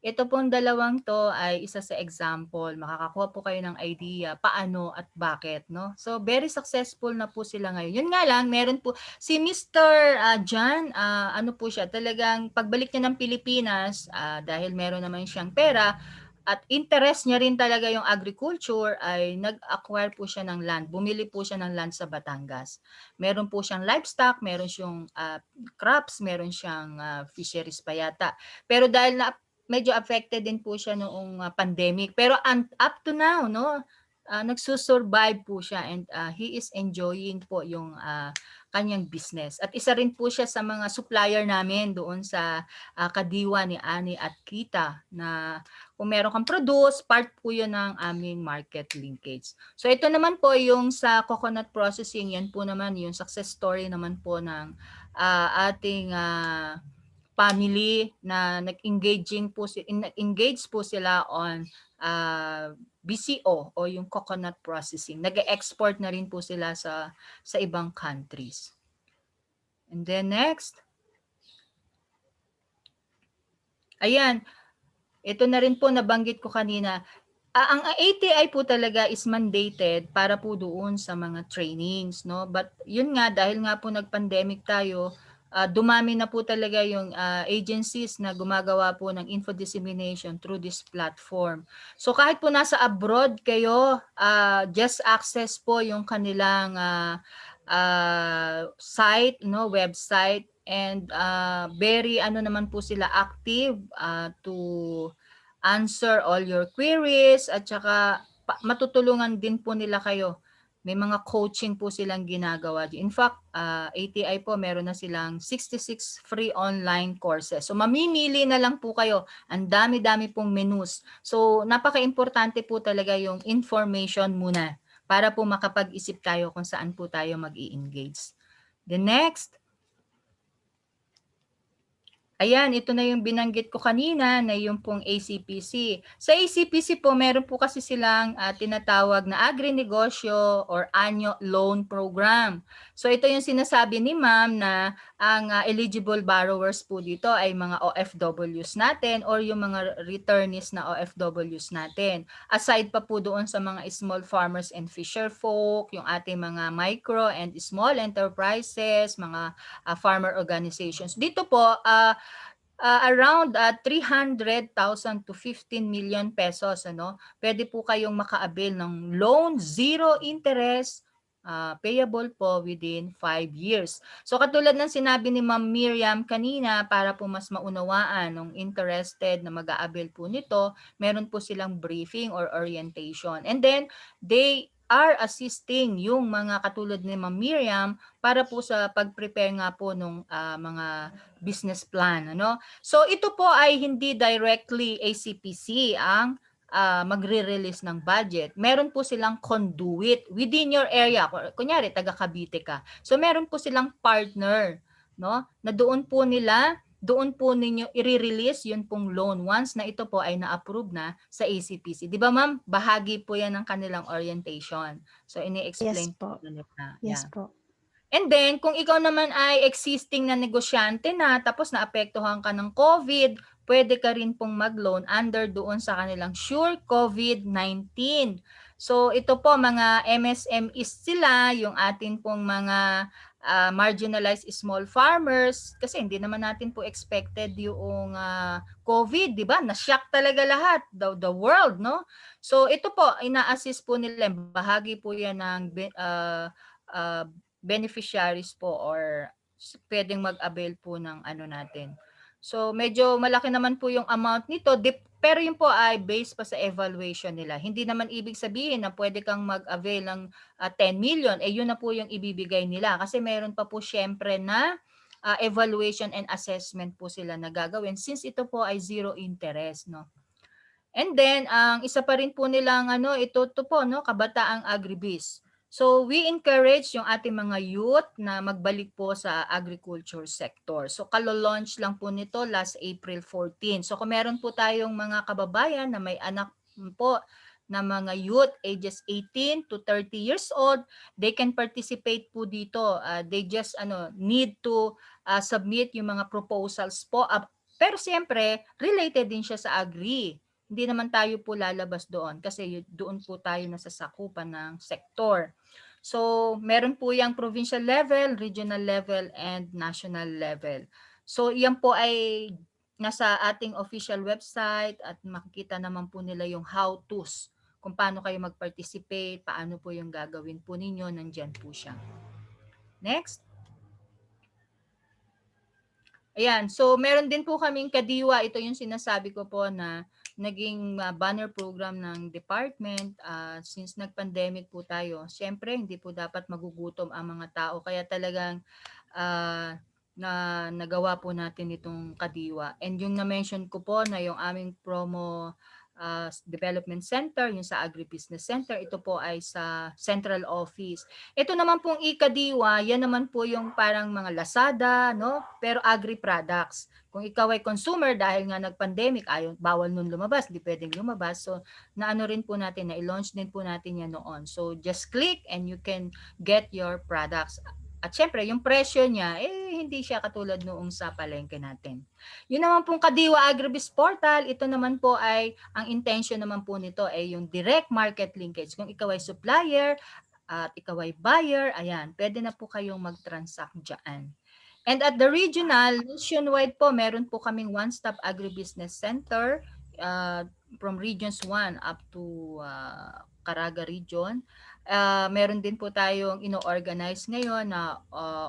ito pong dalawang to ay isa sa example. Makakakuha po kayo ng idea paano at bakit, no? So, very successful na po sila ngayon. Yun nga lang, meron po si Mr. John, ano po siya, talagang pagbalik niya ng Pilipinas, dahil meron naman siyang pera, at interest niya rin talaga yung agriculture, ay nag-acquire po siya ng land. Bumili po siya ng land sa Batangas. Meron po siyang livestock, meron siyang crops, meron siyang fisheries pa yata. Pero dahil na medyo affected din po siya noong pandemic. Pero up to now, no, nagsusurvive po siya, and he is enjoying po yung kanyang business. At isa rin po siya sa mga supplier namin doon sa Kadiwa ni Ani at Kita, na kung meron kang produce, part po yun ng aming market linkage. So ito naman po yung sa coconut processing, yan po naman yung success story naman po ng ating family na nag-engage po sila on BCO o yung coconut processing. Nag-export na rin po sila sa ibang countries. And then next. Ayan, ito na rin po nabanggit ko kanina. Ang ATI po talaga is mandated para po doon sa mga trainings, no? But yun nga, dahil nga po nag-pandemic tayo, dumami na po talaga yung agencies na gumagawa po ng info dissemination through this platform. So kahit po nasa abroad kayo, just access po yung kanilang site, no, website, and very naman po sila active to answer all your queries, at saka matutulungan din po nila kayo. May mga coaching po silang ginagawa. In fact, ATI po meron na silang 66 free online courses. So mamimili na lang po kayo. Ang dami-dami pong menus. So napaka-importante po talaga yung information muna para po makapag-isip tayo kung saan po tayo mag-i-engage. The next. Ayan, ito na yung binanggit ko kanina na yung pong ACPC. Sa ACPC po, meron po kasi silang tinatawag na agri-negosyo or annual loan program. So ito yung sinasabi ni ma'am na ang eligible borrowers po dito ay mga OFWs natin or yung mga returnees na OFWs natin. Aside pa po doon sa mga small farmers and fisher folk, yung ating mga micro and small enterprises, mga farmer organizations. Dito po, around 300,000 to 15 million pesos, pwede po kayong maka-avail ng loan, zero interest, payable po within 5 years. So katulad ng sinabi ni Ma'am Miriam kanina, para po mas maunawaan ng interested na mag-a-avail po nito, meron po silang briefing or orientation. And then they are assisting yung mga katulad ni Ma'am Miriam para po sa pag-prepare nga po ng mga business plan. So ito po ay hindi directly ACPC ang magre-release ng budget. Meron po silang conduit within your area. Kunyari, taga Cavite ka. So meron po silang partner, na doon po ninyo i-release yun pong loan once na ito po ay na-approve na sa ACPC. Di ba ma'am? Bahagi po yan ng kanilang orientation. So ini-explain Yes po. nila. Yes Yeah. po. And then, kung ikaw naman ay existing na negosyante na, tapos naapektuhan ka ng COVID, pwede ka rin pong mag-loan under doon sa kanilang Sure COVID-19. So, ito po, mga MSMEs sila, yung atin pong mga marginalized small farmers, kasi hindi naman natin po expected yung COVID, di ba? Na-shock talaga lahat, the world, no? So, ito po, ina-assist po nila, bahagi po yan ng beneficiaries po or pwedeng mag-avail po ng natin. So medyo malaki naman po yung amount nito, pero yun po ay based pa sa evaluation nila. Hindi naman ibig sabihin na pwede kang mag-avail ng 10 million, yun na po yung ibibigay nila kasi meron pa po syempre na evaluation and assessment po sila na gagawin since ito po ay zero interest, no. And then ang isa pa rin po nilang ito po, no, kabataang agribiz. So we encourage yung ating mga youth na magbalik po sa agriculture sector. So kalo-launch lang po nito last April 14. So kung meron po tayong mga kababayan na may anak po na mga youth ages 18 to 30 years old, they can participate po dito. They just need to submit yung mga proposals po. Pero siyempre, related din siya sa agri. Hindi naman tayo po lalabas doon kasi doon po tayo nasasakupan ng sektor. So, meron po yung provincial level, regional level, and national level. So, yan po ay nasa ating official website at makikita naman po nila yung how-tos kung paano kayo mag-participate, paano po yung gagawin po ninyo, nandyan po siya. Next. Ayan, so meron din po kaming Kadiwa. Ito yung sinasabi ko po na naging banner program ng department since nag-pandemic po tayo. Siyempre, hindi po dapat magugutom ang mga tao. Kaya talagang na nagawa po natin itong Kadiwa. And yung na-mention ko po na yung aming promo development center, yung sa agribusiness center, ito po ay sa central office. Ito naman pong ikadiwa, yan naman po yung parang mga Lazada, no? Pero agri-products. Kung ikaw ay consumer dahil nga nag-pandemic, bawal nun lumabas, di pwedeng lumabas. So, naano rin po natin, na-launch din po natin yan noon. So, just click and you can get your products. At syempre, yung presyo niya, hindi siya katulad noong sa palengke natin. Yun naman pong Kadiwa Agribiz Portal, ito naman po ay, ang intention naman po nito ay yung direct market linkage. Kung ikaw ay supplier, at ikaw ay buyer, ayan, pwede na po kayong mag-transact dyan. And at the regional, nationwide po, meron po kaming one-stop agribusiness center from regions 1 up to Caraga region. Meron din po tayong ino-organize ngayon na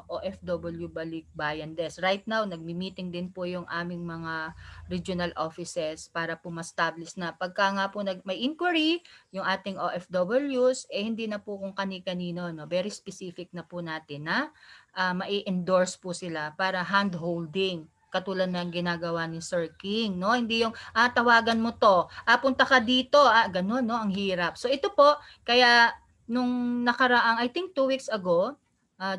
OFW Balikbayan Desk. Right now, nagmi-meeting din po yung aming mga regional offices para po ma-establish na pagka nga po may inquiry, yung ating OFWs, hindi na po kung kani-kanino, no? Very specific na po natin na mai-endorse po sila para hand-holding katulad ng ginagawa ni Sir King, no? Hindi yung tawagan mo to, punta ka dito, ganun, no? Ang hirap. So ito po, kaya nung nakaraang I think 2 weeks ago,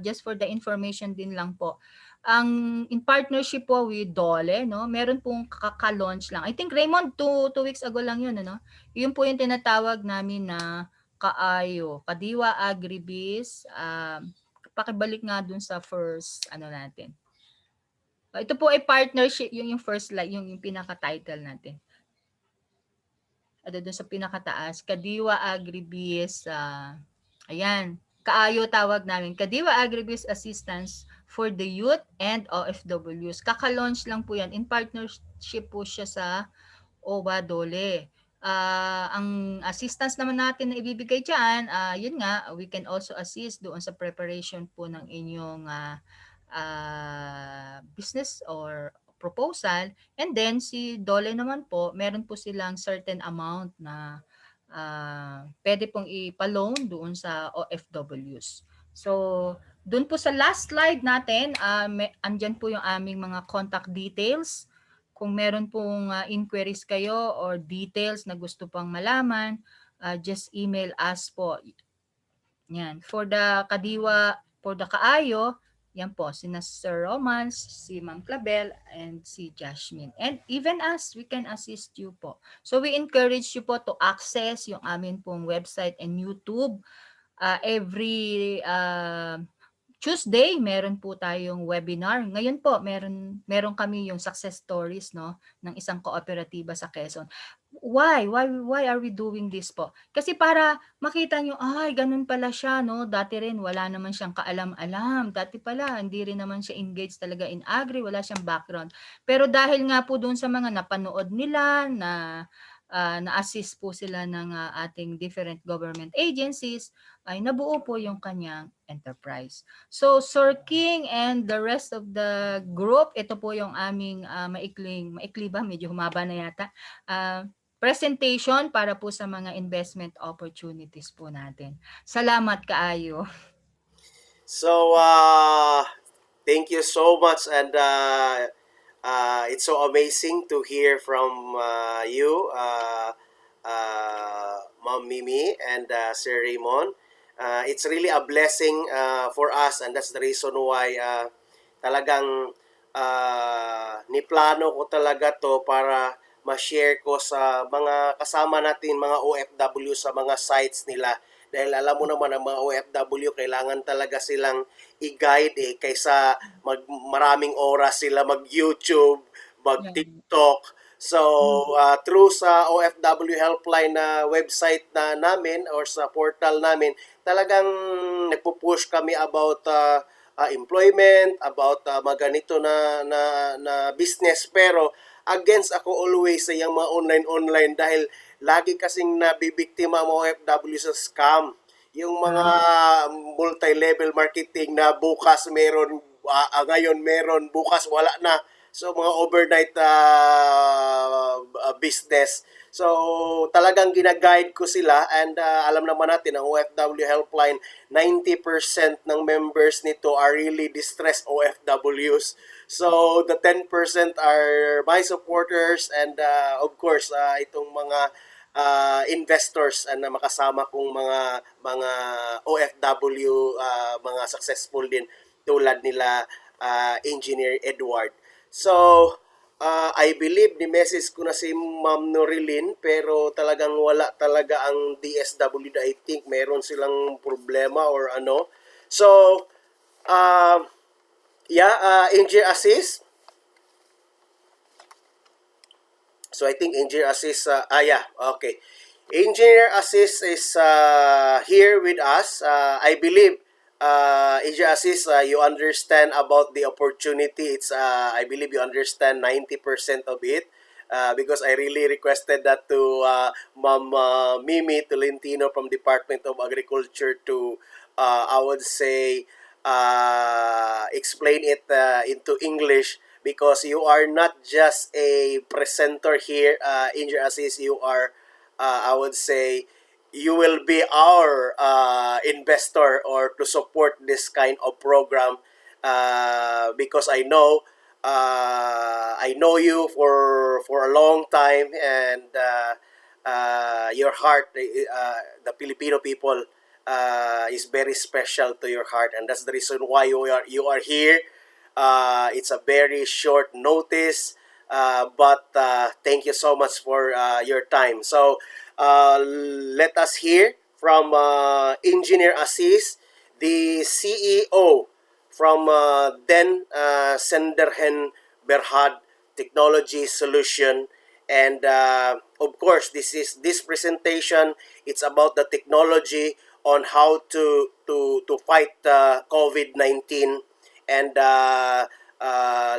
just for the information din lang po, ang in partnership po with Dole, no? Meron pong kaka-launch lang. I think Raymond 2 weeks ago lang 'yun, ano? Yun po yung tinatawag namin na Kaayo, Kadiwa Agribiz, pakibalik nga dun sa first natin. Ito po ay partnership, yung first slide, yung pinaka-title natin. Dun sa pinakataas, Kadiwa Agribiz, ayan, Kaayo tawag namin, Kadiwa Agribiz Assistance for the Youth and OFWs. Kaka-launch lang po yan. In partnership po siya sa OWA Dole. Ang assistance naman natin na ibibigay dyan, yun nga, we can also assist doon sa preparation po ng inyong business or proposal. And then si Dole naman po, meron po silang certain amount na pwede pong ipa-loan doon sa OFWs. So, doon po sa last slide natin, andyan po yung aming mga contact details. Kung meron pong inquiries kayo or details na gusto pang malaman, just email us po. Yan. For the Kadiwa, for the Kaayo, yan po, sina Sir Romans, si Ma'am Clabel, and si Jasmine. And even us, we can assist you po. So we encourage you po to access yung amin pong website and YouTube. Every Tuesday, meron po tayong webinar. Ngayon po, meron kami yung success stories, no, ng isang kooperatiba sa Quezon. Why are we doing this po? Kasi para makita nyo, ay, ganun pala siya, no? Dati rin, wala naman siyang kaalam-alam. Dati pala, hindi rin naman siya engaged talaga in agri, wala siyang background. Pero dahil nga po doon sa mga napanood nila, na-assist po sila ng ating different government agencies, ay nabuo po yung kanyang enterprise. So, Sir King and the rest of the group, ito po yung aming maikli ba? Medyo humaba na yata. Presentation para po sa mga investment opportunities po natin. Salamat kaayo. So, thank you so much, and it's so amazing to hear from you, Ma'am Mimi and Sir Raymond. It's really a blessing for us, and that's the reason why talagang niplano ko talaga to para ma-share ko sa mga kasama natin, mga OFW sa mga sites nila. Dahil alam mo naman ang mga OFW, kailangan talaga silang i-guide kaysa maraming oras sila mag-YouTube, mag-TikTok. So, through sa OFW helpline na website na namin or sa portal namin, talagang nagpo-push kami about employment, about mga ganito na business. Pero against ako always sa yung mga online dahil lagi kasing nabibiktima ang mga OFW sa scam. Yung mga multi-level marketing na bukas meron, ngayon meron, bukas wala na. So mga overnight business. So talagang gina-guide ko sila, and alam naman natin ang OFW helpline, 90% ng members nito are really distressed OFWs. So the 10% are my supporters, and of course itong mga investors na makasama kong mga OFW, mga successful din tulad nila Engineer Edward. So, I believe ni-message ko na si Ma'am Norilyn, pero talagang wala talaga ang DSWD. I think meron silang problema or ano. So, Engineer Assist. So I think Engineer Assist, okay. Engineer Assist is here with us. I believe, Engineer Assist, you understand about the opportunity. It's, I believe you understand 90% of it. Because I really requested that to Ma'am Mimi Tolentino from Department of Agriculture to, I would say, explain it into English, because you are not just a presenter here, Engineer Assis, you are, I would say, you will be our investor or to support this kind of program, because I know you for a long time, and your heart, the Filipino people, is very special to your heart, and that's the reason why you are here. It's a very short notice, but thank you so much for your time. So let us hear from Engineer Assis, the CEO from Den Senderhen Berhad Technology Solution. And of course, this presentation. It's about the technology on how to fight COVID-19, and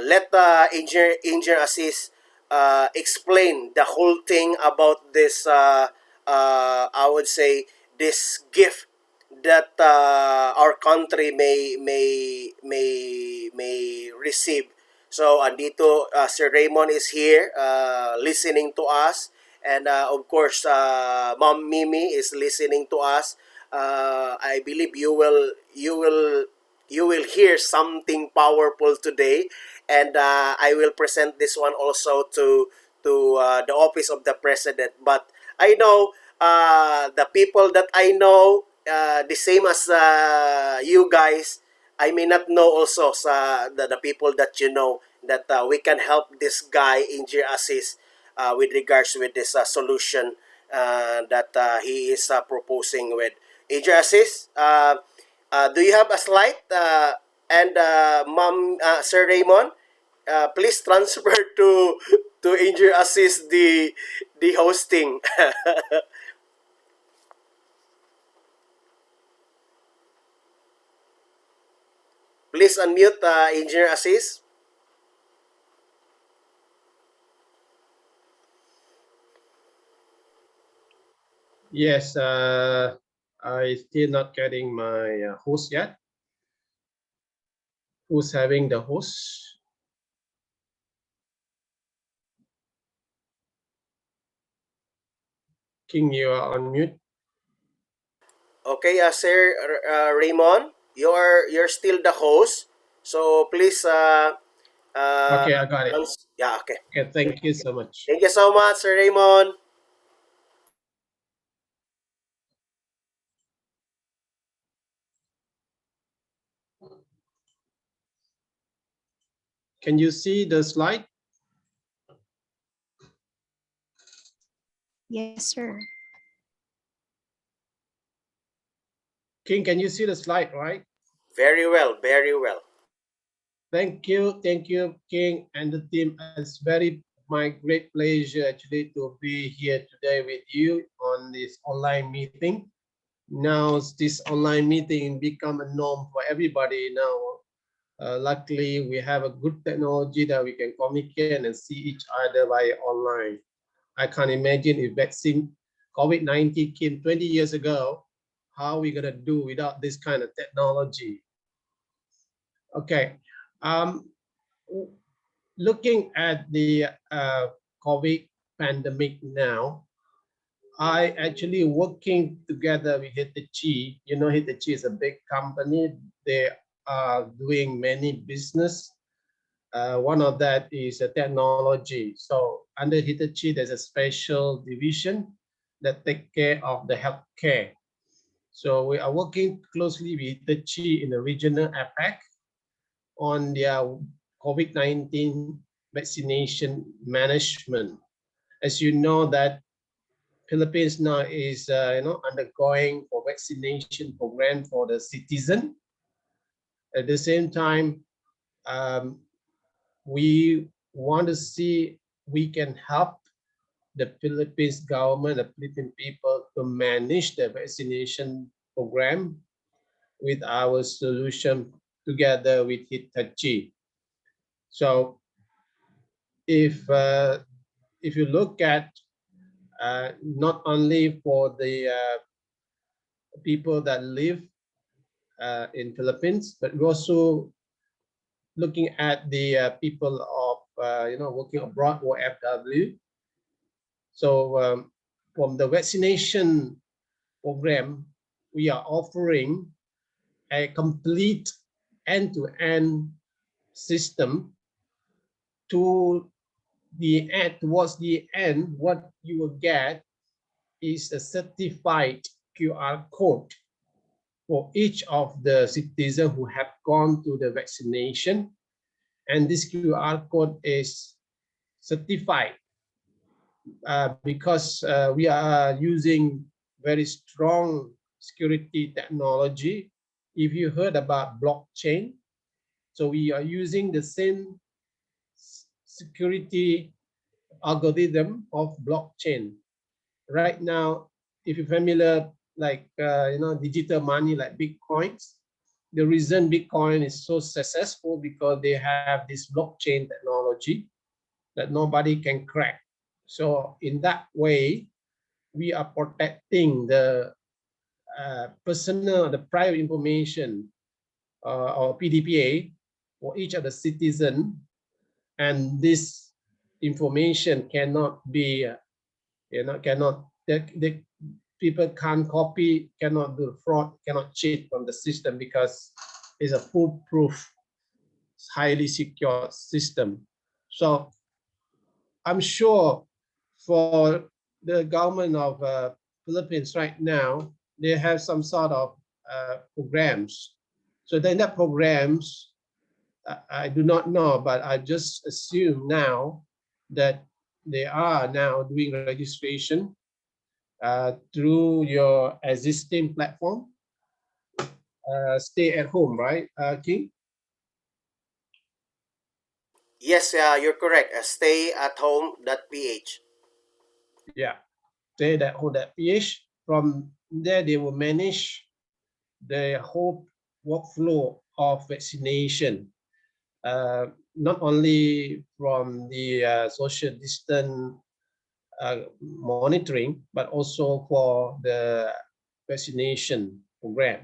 let Engineer Assis explain the whole thing about this. I would say this gift that our country may receive. So andito Sir Raymond is here listening to us, and of course Mom Mimi is listening to us. I believe you will hear something powerful today, and I will present this one also to the office of the president. But I know the people that I know, the same as you guys, I may not know also sa the people that you know, that we can help this guy Engineer Assis with regards with this solution that he is proposing with. Engineer Assis, do you have a slide? And Ma'am, Sir Raymond, please transfer to Engineer Assis the hosting. Please unmute Engineer Assis. Yes, I still not getting my host yet. Who's having the host? King, you are on mute. Okay, Sir Raymond, you're still the host. So please Okay, I got it. yeah, okay. Okay, thank you so much. Thank you so much, Sir Raymond. Can you see the slide? Yes, sir. King, can you see the slide, right? Very well, very well. Thank you, King and the team. It's very my great pleasure actually to be here today with you on this online meeting. Now this online meeting become a norm for everybody now. Luckily, we have a good technology that we can communicate and see each other via online. I can't imagine if vaccine COVID-19 came 20 years ago, how we gonna do without this kind of technology? Okay, looking at the COVID pandemic now, I actually working together with Hitachi. You know, Hitachi is a big company. They are doing many business. One of that is a technology. So under Hitachi, there's a special division that take care of the healthcare. So we are working closely with Hitachi in the regional APAC on their COVID-19 vaccination management. As you know that Philippines now is undergoing a vaccination program for the citizen. At the same time, we want to see we can help the Philippines government, the Philippine people to manage the vaccination program with our solution together with Hitachi. So if you look at not only for the people that live in Philippines, but we're also looking at the people of working abroad or FW. So from the vaccination program, we are offering a complete end-to-end system. To the end, towards the end, what you will get is a certified QR code for each of the citizens who have gone to the vaccination. And this QR code is certified because we are using very strong security technology. If you heard about blockchain, so we are using the same security algorithm of blockchain. Right now, if you're familiar, like digital money like Bitcoins, the reason Bitcoin is so successful because they have this blockchain technology that nobody can crack. So in that way, we are protecting the personal, the private information or PDPA for each of the citizen, and this information cannot be, the people can't copy, cannot do fraud, cannot cheat from the system because it's a foolproof, highly secure system. So I'm sure for the government of Philippines right now, they have some sort of programs. So then that programs, I do not know, but I just assume now that they are now doing registration through your existing platform. Stay at home, right, King? Yes, you're correct. Stayathome.ph. Yeah, stay at home.ph. From there, they will manage the whole workflow of vaccination, not only from the social distance monitoring, but also for the vaccination program.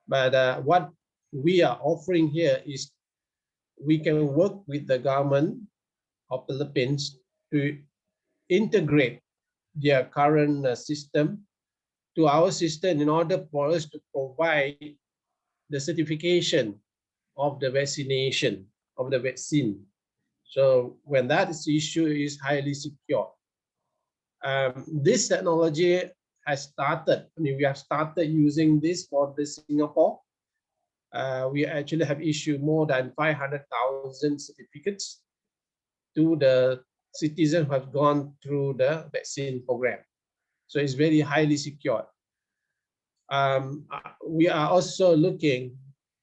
But what we are offering here is we can work with the government of Philippines to integrate their current system to our system in order for us to provide the certification of the vaccination, of the vaccine. So when that issue is highly secure. This technology has started. I mean, we have started using this for the Singapore, we actually have issued more than 500,000 certificates to the citizens who have gone through the vaccine program. So it's very highly secured. We are also looking,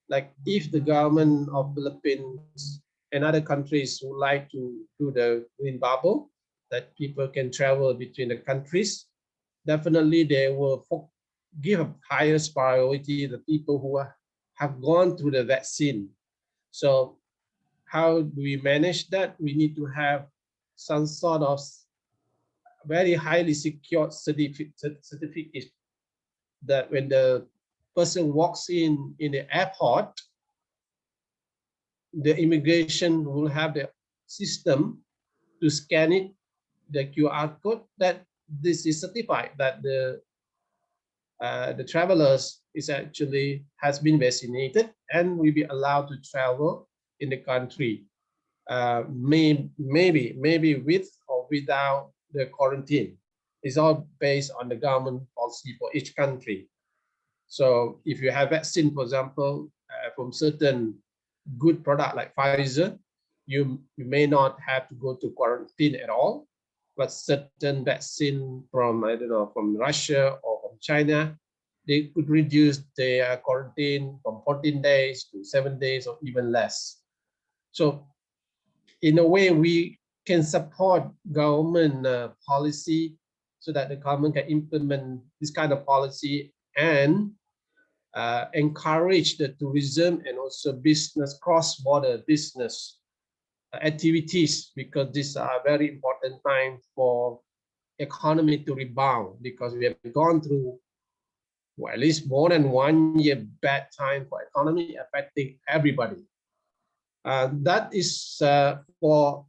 like, if the government of Philippines and other countries would like to do the green bubble, that people can travel between the countries, definitely they will give a highest priority to the people who have gone through the vaccine. So how do we manage that? We need to have some sort of very highly secured certificate that when the person walks in the airport, the immigration will have the system to scan it, the QR code, that this is certified that the travelers is actually has been vaccinated and will be allowed to travel in the country, maybe with or without the quarantine. It's all based on the government policy for each country. So if you have vaccine, for example, from certain good product like Pfizer, you may not have to go to quarantine at all. But certain vaccine from, I don't know, from Russia or from China, they could reduce their quarantine from 14 days to 7 days or even less. So in a way, we can support government policy so that the government can implement this kind of policy and encourage the tourism and also business, cross-border business activities, because these are very important time for economy to rebound, because we have gone through, well, at least more than 1 year bad time for economy, affecting everybody. That is for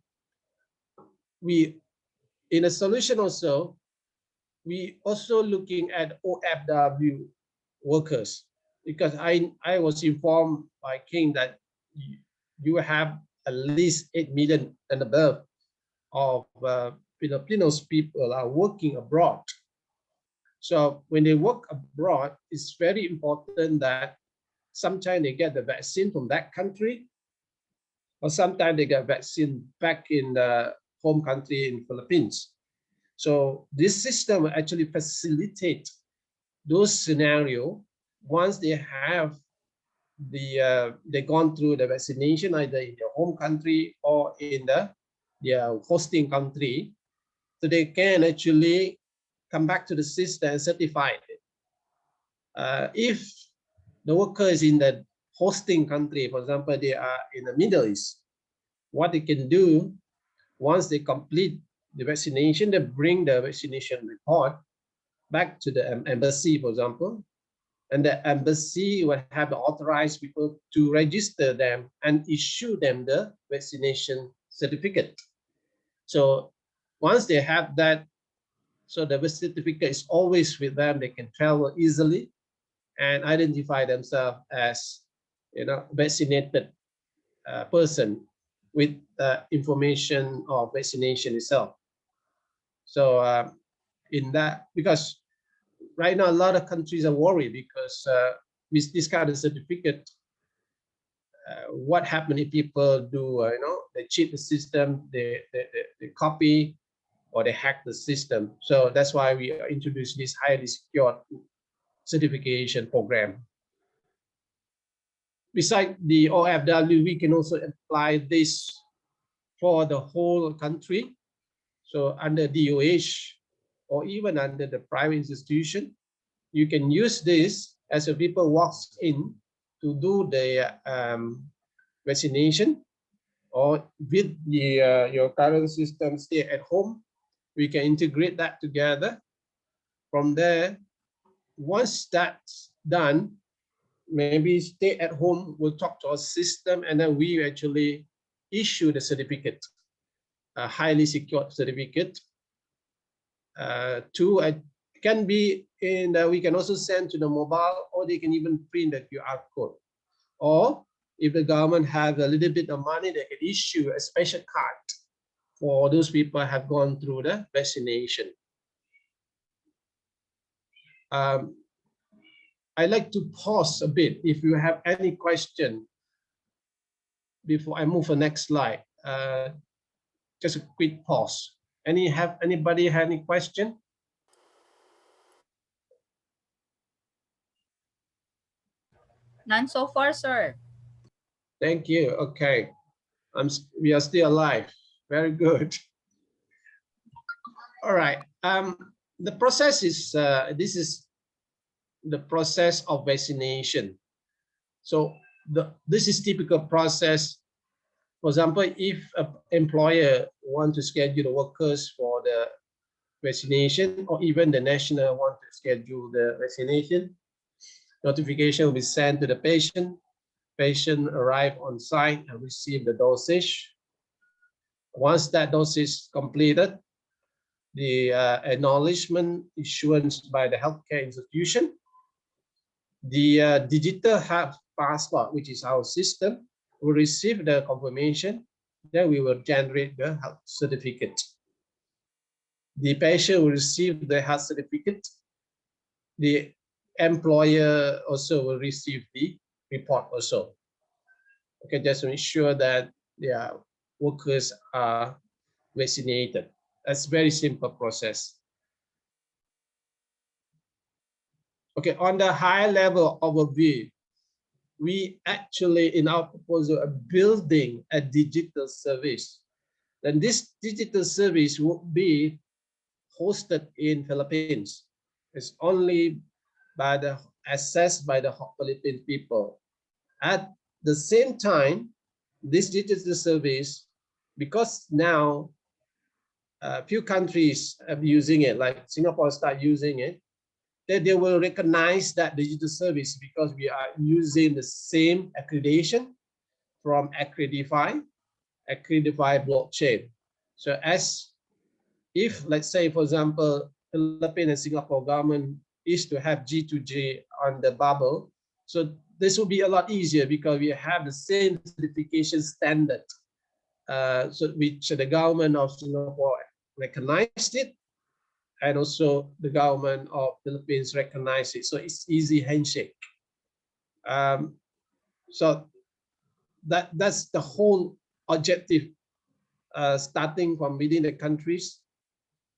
we in a solution also. We also looking at OFW workers, because I was informed by King that you have at least 8 million and above of Filipinos people are working abroad. So when they work abroad, it's very important that sometimes they get the vaccine from that country, or sometimes they get vaccine back in the home country in Philippines. So this system will actually facilitate those scenarios once they have they gone through the vaccination either in their home country or in their hosting country, so they can actually come back to the system and certify it. If the worker is in the hosting country, for example, they are in the Middle East, what they can do once they complete the vaccination, they bring the vaccination report back to the embassy, for example, and the embassy will have the authorized people to register them and issue them the vaccination certificate. So once they have that, so the certificate is always with them, they can travel easily and identify themselves as, vaccinated person with information of vaccination itself. So in that, because right now a lot of countries are worried because with this kind of certificate, what happens if people do, they cheat the system, they copy or they hack the system. So that's why we introduced this highly secured certification program. Besides the OFW, we can also apply this for the whole country. So under DOH or even under the private institution, you can use this as a people walks in to do the vaccination, or with the your current system stay at home, we can integrate that together. From there, once that's done, maybe stay at home will talk to our system, and then we actually issue the certificate, a highly secured certificate. Can be in we can also send to the mobile, or they can even print the QR code. Or if the government have a little bit of money, they can issue a special card for those people have gone through the vaccination. I'd like to pause a bit if you have any question before I move to the next slide. Just a quick pause. Anybody have any question? None so far, sir. Thank you. Okay, we are still alive. Very good. All right. The process is this is the process of vaccination. So this is typical process. For example, if an employer want to schedule the workers for the vaccination, or even the national want to schedule the vaccination, notification will be sent to the patient. Patient arrive on site and receive the dosage. Once that dosage is completed, the acknowledgement issuance by the healthcare institution, the digital health passport, which is our system, will receive the confirmation. Then we will generate the health certificate. The patient will receive the health certificate. The employer also will receive the report also. Okay, just to make sure that their workers are vaccinated. That's a very simple process. Okay, on the high level overview, we actually in our proposal are building a digital service. Then this digital service will be hosted in Philippines. It's only accessed by the Philippine people. At the same time, this digital service, because now a few countries are using it, like Singapore start using it, that they will recognize that digital service because we are using the same accreditation from accredited blockchain. So as if, let's say, for example, Philippines and Singapore government is to have G2G on the bubble, so this will be a lot easier because we have the same certification standard, so which the government of Singapore recognized it, and also the government of Philippines recognized it. So it's easy handshake. So that's the whole objective, starting from within the countries,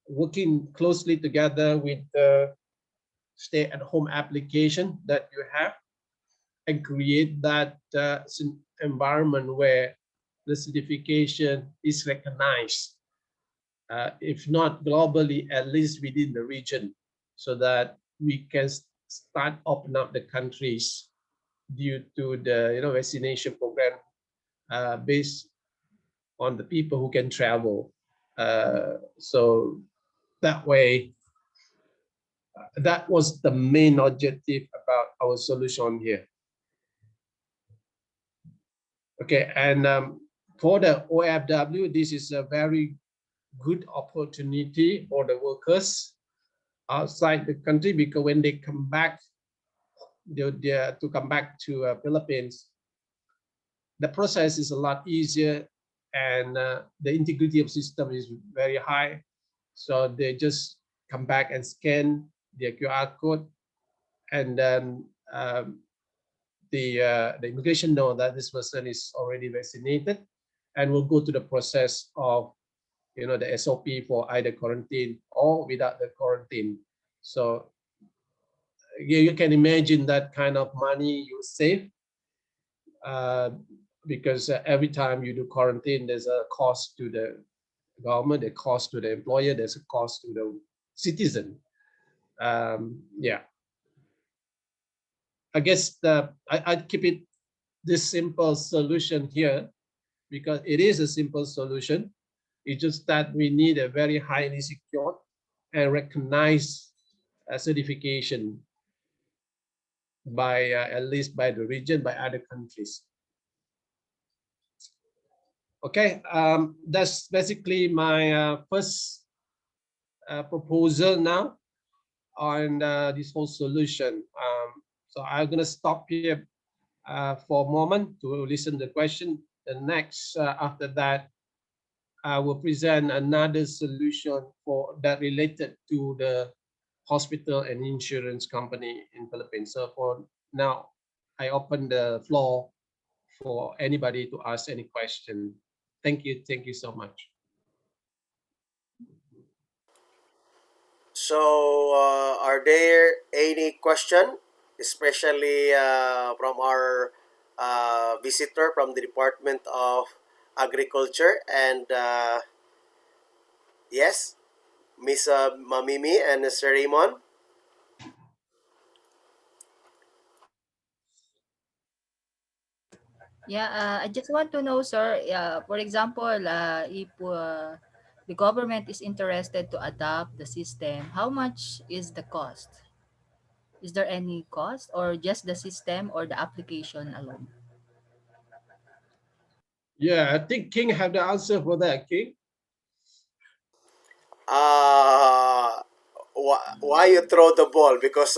working closely together with the stay-at-home application that you have, and create that environment where the certification is recognized, if not globally, at least within the region, so that we can start open up the countries due to the vaccination program based on the people who can travel. So that way, that was the main objective about our solution here. Okay, and for the OFW, this is a very good opportunity for the workers outside the country, because when they come back, they're to come back to Philippines, the process is a lot easier, and the integrity of system is very high. So they just come back and scan their QR code, and then the immigration know that this person is already vaccinated, and will go to the process of the SOP for either quarantine or without the quarantine. So you can imagine that kind of money you save, because every time you do quarantine, there's a cost to the government, a cost to the employer, there's a cost to the citizen. Yeah, I guess I'd keep it this simple solution here, because it is a simple solution. It's just that we need a very highly secured and recognized certification by at least by the region, by other countries. Okay, that's basically my first proposal now on this whole solution. So I'm gonna stop here for a moment to listen to the question. The next, after that, I will present another solution for that related to the hospital and insurance company in Philippines. So for now, I open the floor for anybody to ask any question. Thank you so much. So, are there any question, especially from our visitor from the Department of Agriculture? And yes, Miss Mamimi and Mr. Raymond. Yeah, I just want to know, sir, for example, if the government is interested to adopt the system, how much is the cost? Is there any cost or just the system or the application alone? Yeah, I think King have the answer for that. King. Why you throw the ball? Because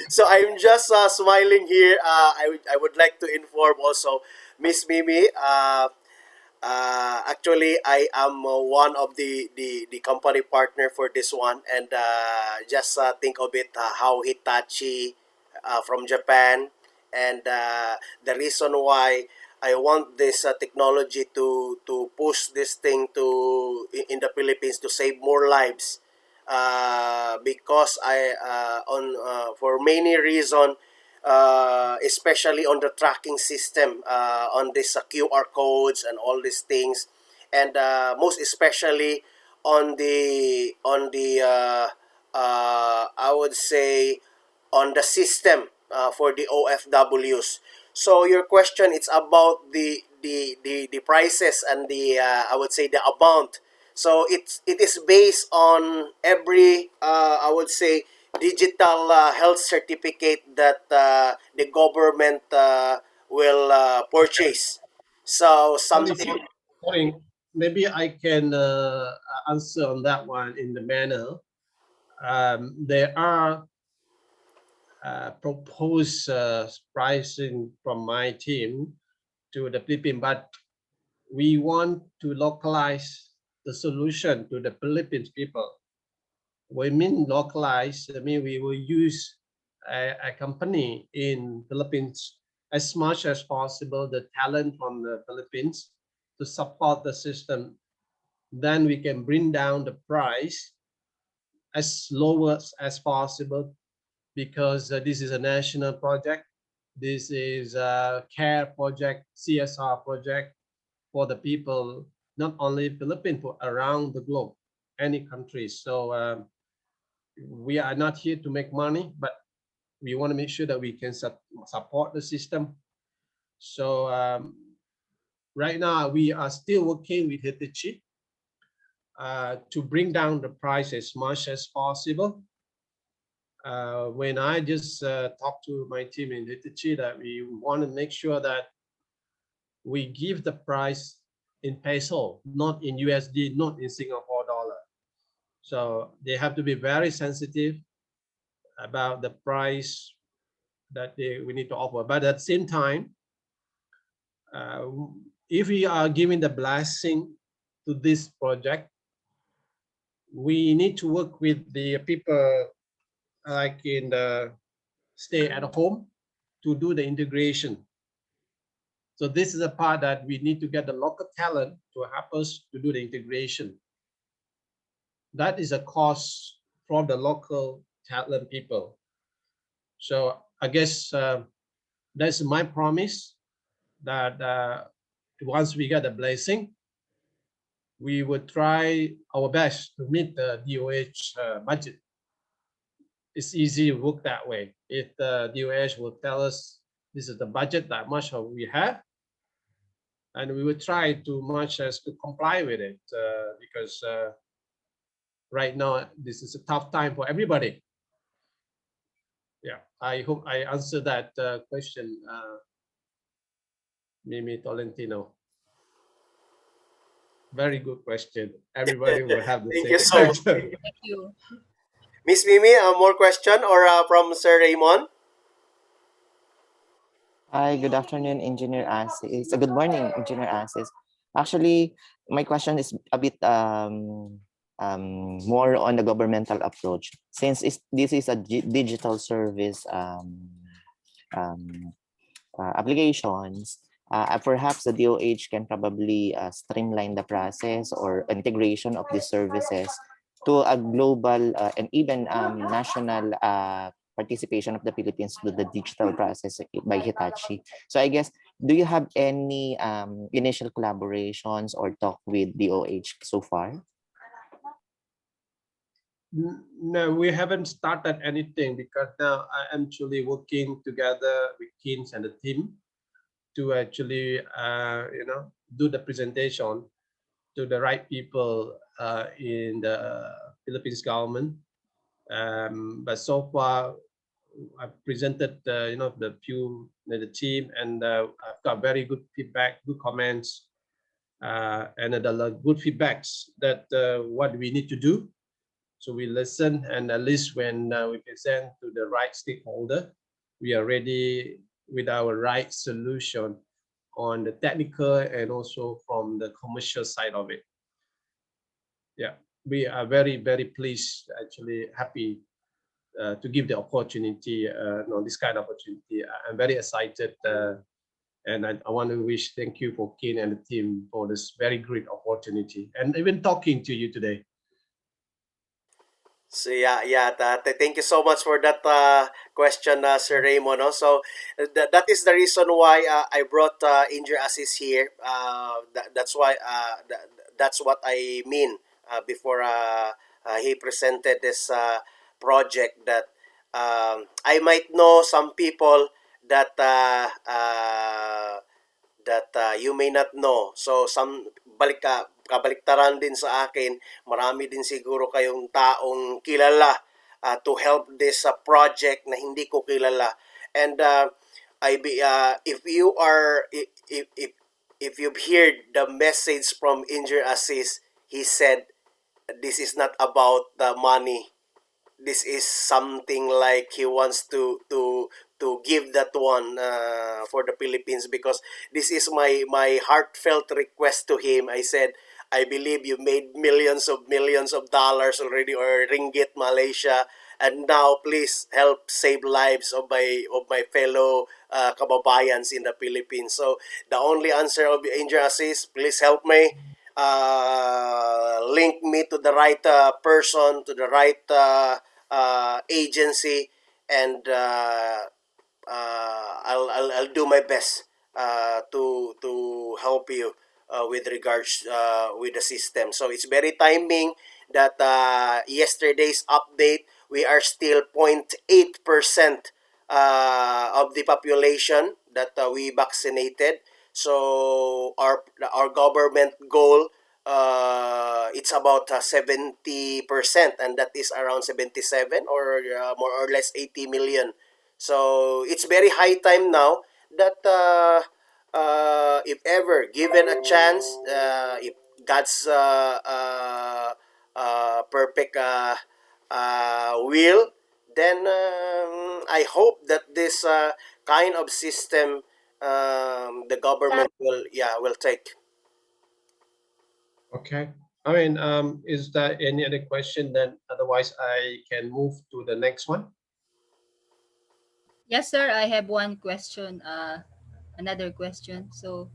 so I'm just smiling here. I would like to inform also Miss Mimi. Actually, I am one of the company partner for this one, and just think of it how Hitachi from Japan, and the reason why I want this technology to push this thing in the Philippines to save more lives, because I on for many reason, especially on the tracking system, on this QR codes and all these things, and most especially on the I would say on the system for the OFWs. So your question, it's about the prices and the I would say the amount. So it is based on every I would say digital health certificate that the government will purchase. So Sorry, something. sorry. Maybe I can answer on that one in the manner. There are proposed pricing from my team to the Philippines, but we want to localize the solution to the Philippines people. We mean localize, I mean we will use a company in Philippines as much as possible, the talent from the Philippines to support the system. Then we can bring down the price as low as possible, because this is a national project. This is a care project, CSR project for the people, not only Philippines, but around the globe, any country. So we are not here to make money, but we want to make sure that we can support the system. So right now we are still working with Hitachi to bring down the price as much as possible. When I just talked to my team in Hitachi, that we want to make sure that we give the price in peso, not in USD, not in Singapore dollar. So they have to be very sensitive about the price that we need to offer. But at the same time, if we are giving the blessing to this project, we need to work with the people like in the stay at home to do the integration. So this is a part that we need to get the local talent to help us to do the integration. That is a cost from the local talent people. So I guess that's my promise, that once we get the blessing, we would try our best to meet the DOH budget. It's easy to work that way. If the DOH will tell us this is the budget that much we have, and we will try to much as to comply with it, because right now this is a tough time for everybody. Yeah, I hope I answered that question, Mimi Tolentino. Very good question. Everybody will have the Thank same you so much. answer. Thank you. Miss Mimi, more question or from Sir Raymond? Hi, good afternoon, Engineer Asis. Good morning, Engineer Asis. Actually, my question is a bit more on the governmental approach. Since this is a digital service applications, perhaps the DOH can probably streamline the process or integration of these services to a global and even national participation of the Philippines to the digital process by Hitachi. So I guess, do you have any initial collaborations or talk with DOH so far? No, we haven't started anything because now I am actually working together with Kins and the team to actually, do the presentation to the right people in the Philippines government. But so far, I've presented, the team, and I've got very good feedback, good comments, and good feedbacks that what we need to do. So we listen, and at least when we present to the right stakeholder, we are ready with our right solution on the technical and also from the commercial side of it. Yeah, we are very, very pleased, actually happy to give the opportunity, this kind of opportunity. I'm very excited, and I want to thank you for Kin and the team for this very great opportunity, and even talking to you today. So thank you so much for that question, Sir Raymond. Also, that is the reason why I brought Injury Assist here. That's why that's what I mean before he presented this project. That I might know some people that you may not know. So kabaliktaran din sa akin, marami din siguro kayong taong kilala to help this project na hindi ko kilala. And if you are if you've heard the message from Injury Assist, he said this is not about the money. This is something like he wants to give that one for the Philippines, because this is my heartfelt request to him. I said, I believe you made millions of dollars already, or ringgit Malaysia, and now please help save lives of my fellow kababayans in the Philippines. So the only answer of Angel Assist, please help me. Link me to the right person, to the right agency, and I'll do my best to help you with regards with the system. So it's very timing that yesterday's update, we are still 0.8% of the population that we vaccinated. So our government goal, it's about 70%, and that is around 77 or more or less 80 million. So it's very high time now that if ever given a chance, if God's perfect will, then I hope that this kind of system the government will take. Okay. I mean, is there any other question? Then otherwise, I can move to the next one. Yes, sir. I have one question. Another question. So,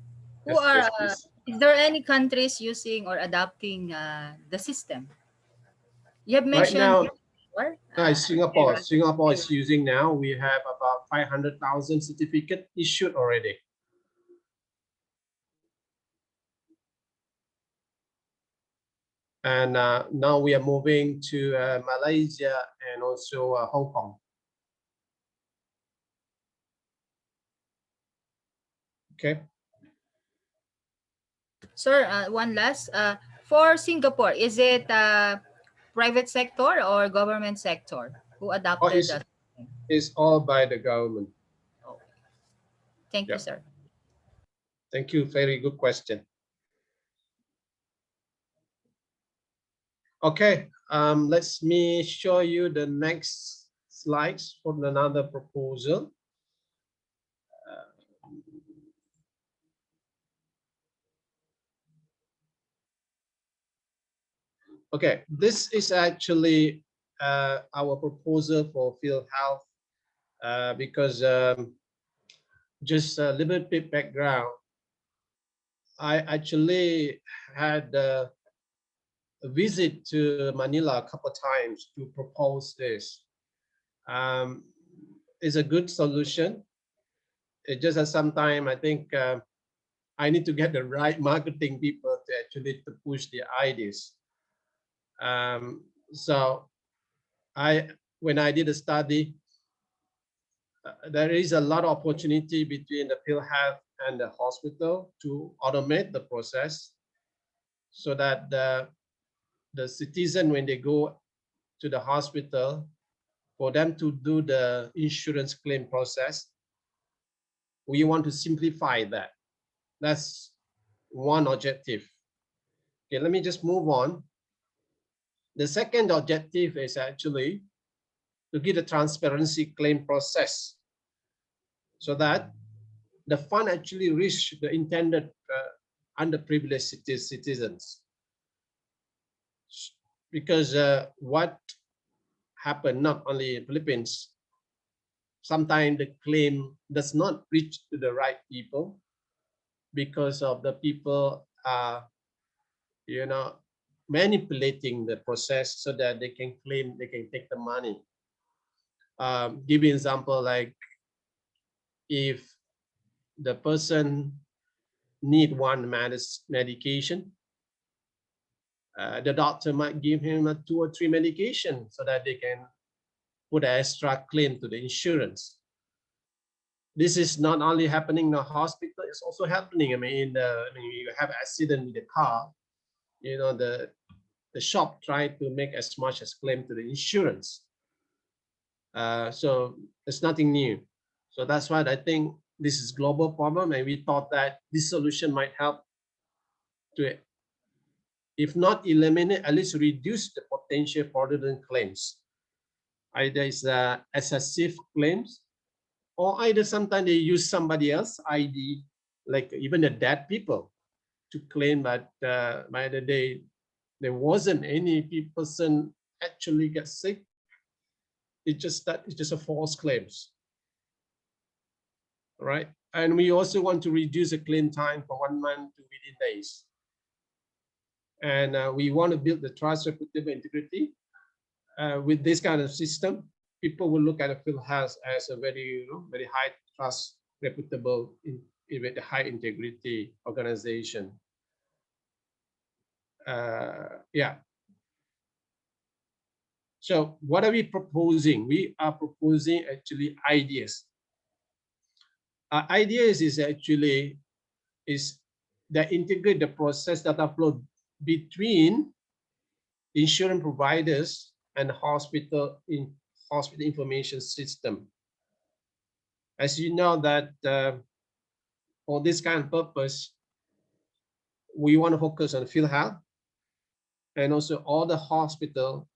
Yes, please. is there any countries using or adopting the system? You have Right mentioned now, before. Singapore. Singapore is using now. We have about 500,000 certificate issued already. And now we are moving to Malaysia and also Hong Kong. Okay. Sir, one last. For Singapore, is it private sector or government sector who adopted that? It's all by the government. Oh. Thank you, sir. Thank you. Very good question. Okay, let me show you the next slides for another proposal. Okay, this is actually our proposal for field health because just a little bit background. I actually had a visit to Manila a couple of times to propose this. It's a good solution. It just at some time, I think I need to get the right marketing people to actually to push the ideas. So when I did a study, there is a lot of opportunity between the field health and the hospital to automate the process so that the citizen, when they go to the hospital, for them to do the insurance claim process, we want to simplify that. That's one objective. Okay, let me just move on. The second objective is actually to give a transparency claim process so that the fund actually reach the intended underprivileged citizens. Because what happened not only in Philippines, sometimes the claim does not reach to the right people because of the people manipulating the process so that they can claim, they can take the money. Give you an example, like if the person need one medication, the doctor might give him a 2 or 3 medication so that they can put an extra claim to the insurance. This is not only happening in the hospital, it's also happening. I mean, you have accident with the car, the shop try to make as much as claim to the insurance. So it's nothing new. So that's why I think this is global problem, and we thought that this solution might help to, if not eliminate, at least reduce the potential fraudulent claims. Either it's excessive claims, or either sometimes they use somebody else's ID, like even the dead people, to claim that by the day there wasn't any person actually get sick. It's just a false claims, right? And we also want to reduce the claim time from 1 month to within days. And we want to build the trust, reputable integrity. With this kind of system, people will look at a field health as a very, very high trust, reputable, with a high integrity organization. Yeah. So what are we proposing? We are proposing actually ideas. Our ideas is actually that integrate the process that upload between insurance providers and hospital information system. As you know that for this kind of purpose, we want to focus on field health and also all the hospital,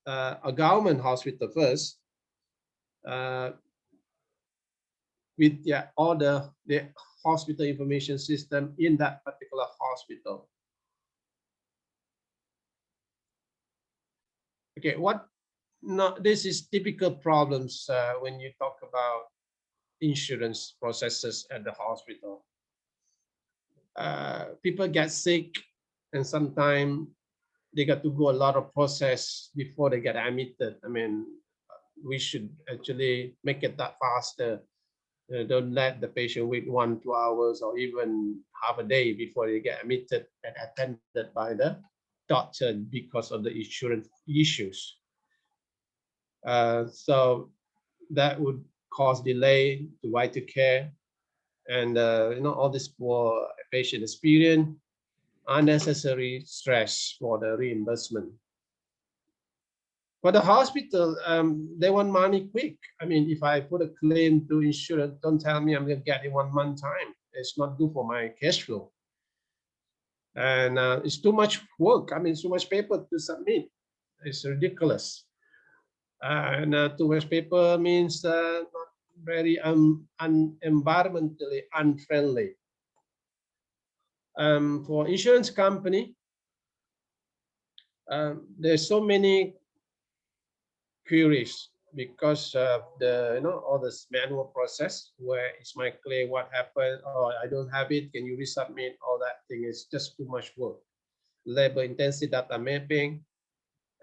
a government hospital first, with all the hospital information system in that particular hospital. Okay, this is typical problems when you talk about insurance processes at the hospital. People get sick, and sometimes they got to go a lot of process before they get admitted. I mean, we should actually make it that faster. Don't let the patient wait 1-2 hours or even half a day before they get admitted and attended by the doctor because of the insurance issues. So that would cause delay to vital care, and all this poor patient experience, unnecessary stress for the reimbursement. For the hospital, they want money quick. I mean, if I put a claim to insurance, don't tell me I'm going to get it 1 month time. It's not good for my cash flow. And it's too much work. I mean, so much paper to submit. It's ridiculous. And too much paper means not very environmentally unfriendly. For insurance company, There's so many queries because of the all this manual process. Where is my claim? What happened? Oh, I don't have it. Can you resubmit? All that thing is just too much work. Labor intensive data mapping,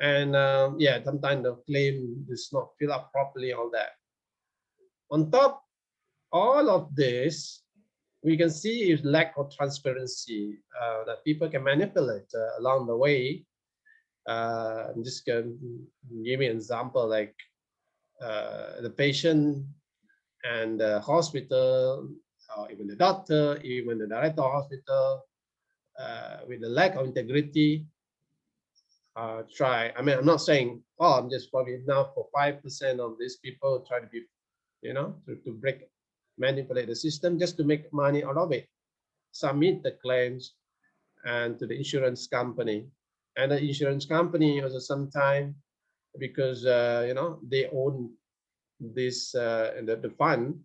and yeah, sometimes the claim is not filled up properly. All that. On top all of this, we can see is lack of transparency that people can manipulate along the way. I'm just going to give me an example, like the patient and the hospital, or even the doctor, even the director of hospital, with the lack of integrity, I mean, I'm not saying, oh, I'm just probably now for 5% of these people try to be, to manipulate the system just to make money out of it. Submit the claims and to the insurance company, and the insurance company also sometimes, because they own this the fund,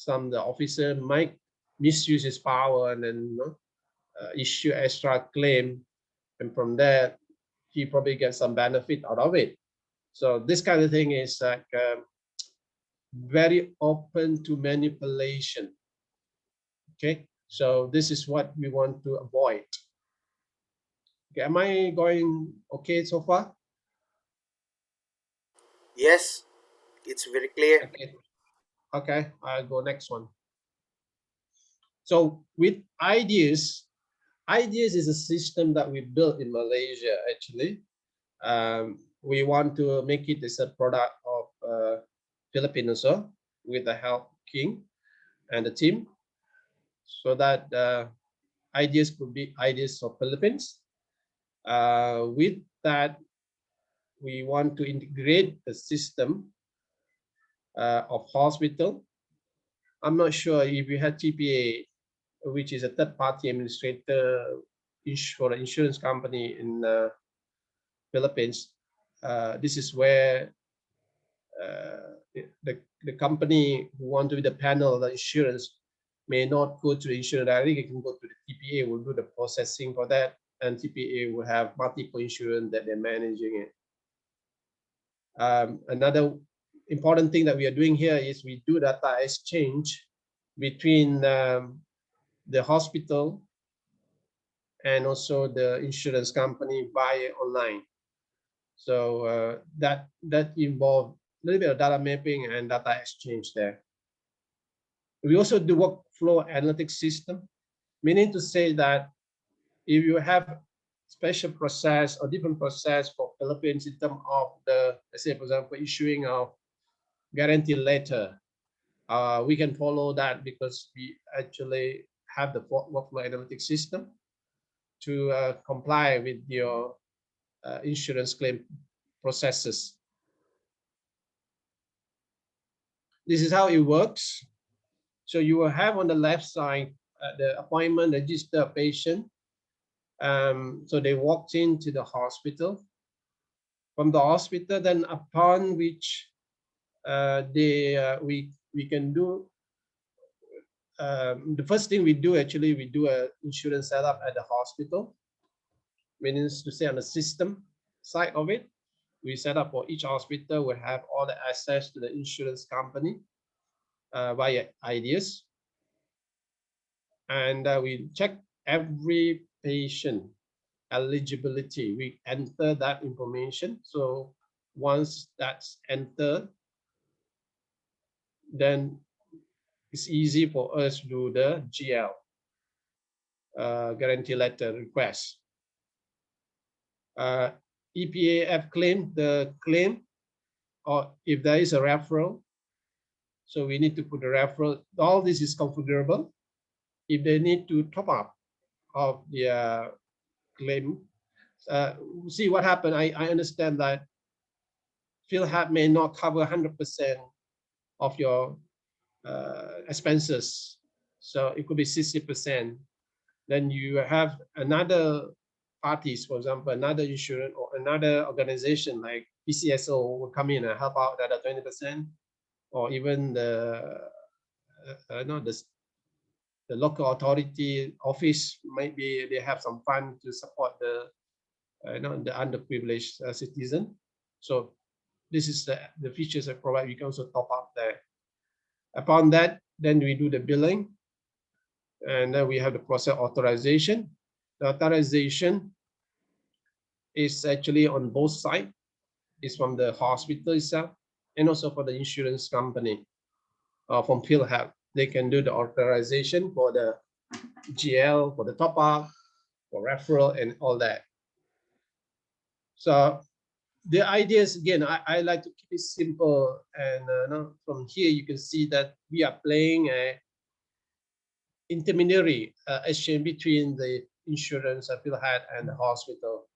the officer might misuse his power and then issue extra claim, and from that he probably gets some benefit out of it. So this kind of thing is like very open to manipulation. Okay, so this is what we want to avoid. Okay, am I going okay so far? Yes, it's very clear. Okay, okay, I'll go next one. So with ideas is a system that we built in Malaysia. Actually, we want to make it as a product of Philippines also, with the help King and the team, so that ideas could be ideas of Philippines. With that, we want to integrate the system of hospital. I'm not sure if you had TPA, which is a third-party administrator for an insurance company in Philippines. This is where the company who want to be the panel of the insurance may not go to the insurance directly, can go to the TPA, will do the processing for that, and TPA will have multiple insurance that they're managing it. Another important thing that we are doing here is we do data exchange between the hospital and also the insurance company via online. So that involves a little bit of data mapping and data exchange there. We also do workflow analytics system, meaning to say that if you have special process or different process for Philippines in terms of the, let's say, for example, issuing of guarantee letter, we can follow that because we actually have the workflow analytics system to comply with your insurance claim processes. This is how it works. So you will have on the left side the appointment register patient. So they walked into the hospital. From the hospital, then upon which we can do the first thing we do, actually, we do a insurance setup at the hospital, meaning to say on the system side of it. We set up for each hospital, we have all the access to the insurance company via ideas. And we check every patient eligibility. We enter that information. So once that's entered, then it's easy for us to do the GL, guarantee letter request. EPAF claim, the claim, or if there is a referral, so we need to put a referral. All this is configurable. If they need to top up of the claim, see what happened. I understand that PhilHealth may not cover 100% of your expenses, so it could be 60%. Then you have another parties, for example, another insurance or another organization like PCSO will come in and help out that 20%, or even the local authority office, might be they have some fund to support the the underprivileged citizen. So this is the features I provide. You can also top up there. Upon that, then we do the billing, and then we have the process authorization. The authorization is actually on both sides. It's from the hospital itself and also for the insurance company from PhilHealth. They can do the authorization for the GL, for the top up, for referral, and all that. So the idea is, again, I like to keep it simple. And from here, you can see that we are playing a intermediary exchange between the insurance PhilHealth and the hospital.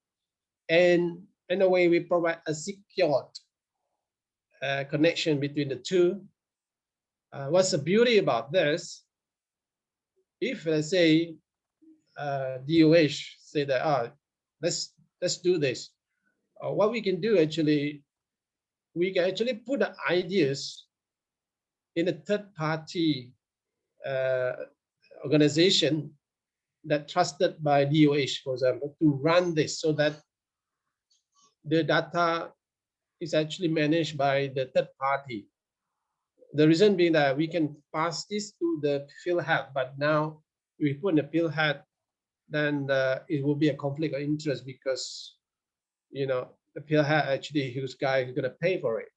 And in a way, we provide a secured connection between the two. What's the beauty about this? If let's say DOH say that let's do this, what we can do actually, we can actually put the ideas in a third party organization that trusted by DOH, for example, to run this so that the data is actually managed by the third party. The reason being that we can pass this to the PhilHealth, but now we put in the PhilHealth, then it will be a conflict of interest because, you know, the PhilHealth actually who's guy who's going to pay for it.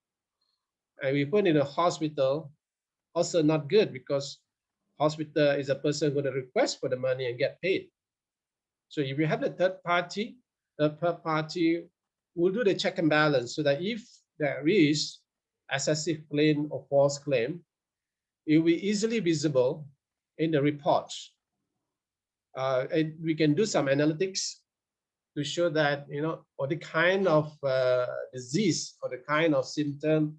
And we put in a hospital, also not good because hospital is a person going to request for the money and get paid. So if you have the third party will do the check and balance so that if there is excessive claim or false claim, it will be easily visible in the reports. And we can do some analytics to show that, you know, or the kind of disease or the kind of symptom,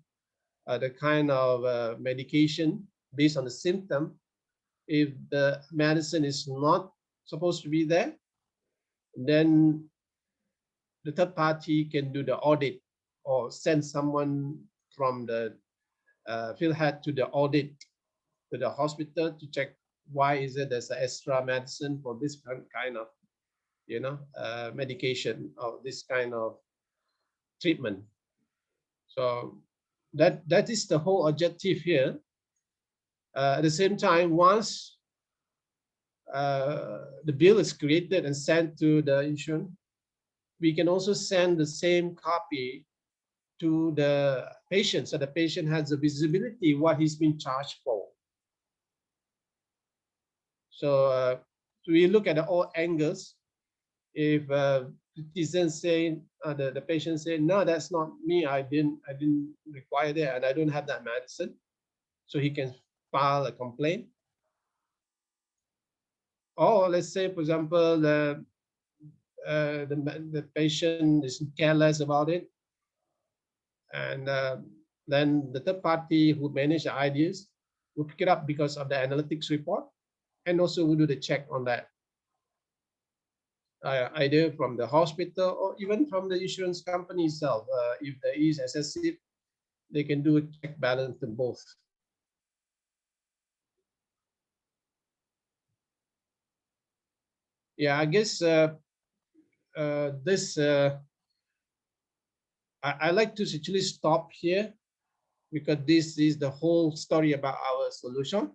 the kind of medication based on the symptom. If the medicine is not supposed to be there, then the third party can do the audit or send someone from the PhilHealth to the audit to the hospital to check why is it there's an extra medicine for this kind of, you know, medication or this kind of treatment. So that is the whole objective here. At the same time, once the bill is created and sent to the insurance, we can also send the same copy to the patient, so the patient has the visibility what he's been charged for. So we look at all angles. If citizen say the patient say no, that's not me, I didn't require that and I don't have that medicine, so he can file a complaint. Or let's say, for example, the patient is careless about it, and then the third party who manage the ideas will pick it up because of the analytics report, and also will do the check on that. Either from the hospital or even from the insurance company itself. If there is excessive, they can do a check balance to both. Yeah, I guess this, I like to actually stop here because this is the whole story about our solution.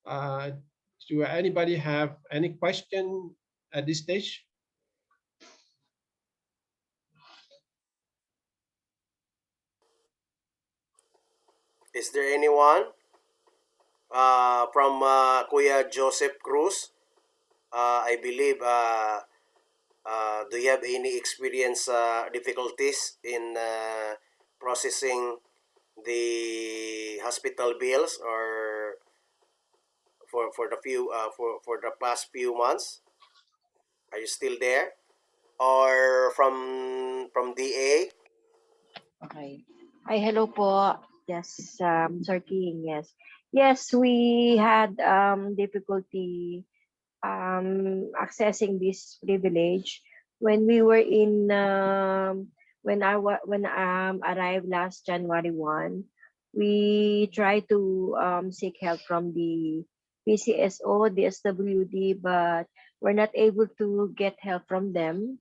Do anybody have any question at this stage? Is there anyone from Kuya Joseph Cruz? I believe, do you have any experience difficulties in processing the hospital bills, or for the past few months? Are you still there? Or from DA? Okay. Hi, hello po. Yes, Sir King, yes. Yes, we had difficulty accessing this privilege when we were in when arrived last January 1. We tried to seek help from the PCSO, the SWD, but we're not able to get help from them.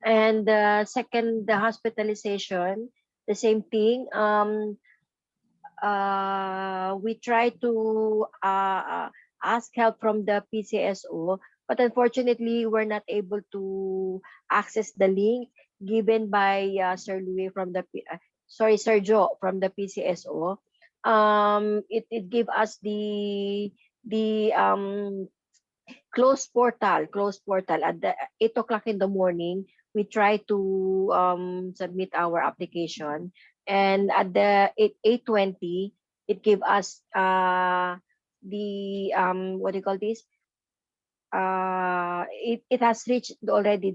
And the second, the hospitalization, the same thing. We try to ask help from the PCSO, but unfortunately, we're not able to access the link given by Sir Louis from the Sir Joe from the PCSO. It gave us the closed portal at the 8 o'clock in the morning. We try to submit our application, and at the 8:20, it gave us the what do you call this? It has reached already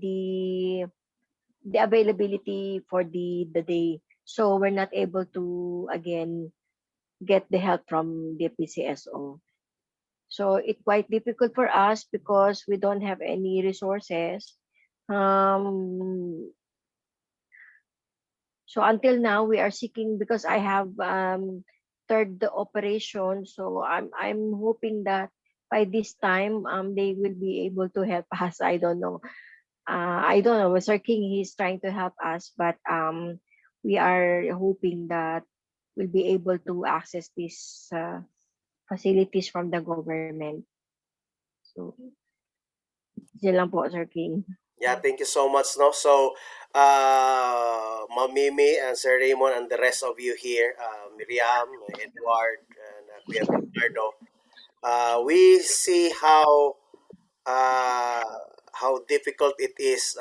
the availability for the day, so we're not able to again get the help from the PCSO. So it's quite difficult for us because we don't have any resources. Um, so until now, we are seeking, because I have third the operation. So I'm hoping that by this time they will be able to help us. I don't know. I don't know. Sir King, he's trying to help us, but we are hoping that we'll be able to access these facilities from the government. So yun lang po, Sir King. Yeah, thank you so much. No, so Ma'am Mimi and Sir Raymond and the rest of you here, Miriam, Edward, and Kuya Bernardo, we see uh, how difficult it is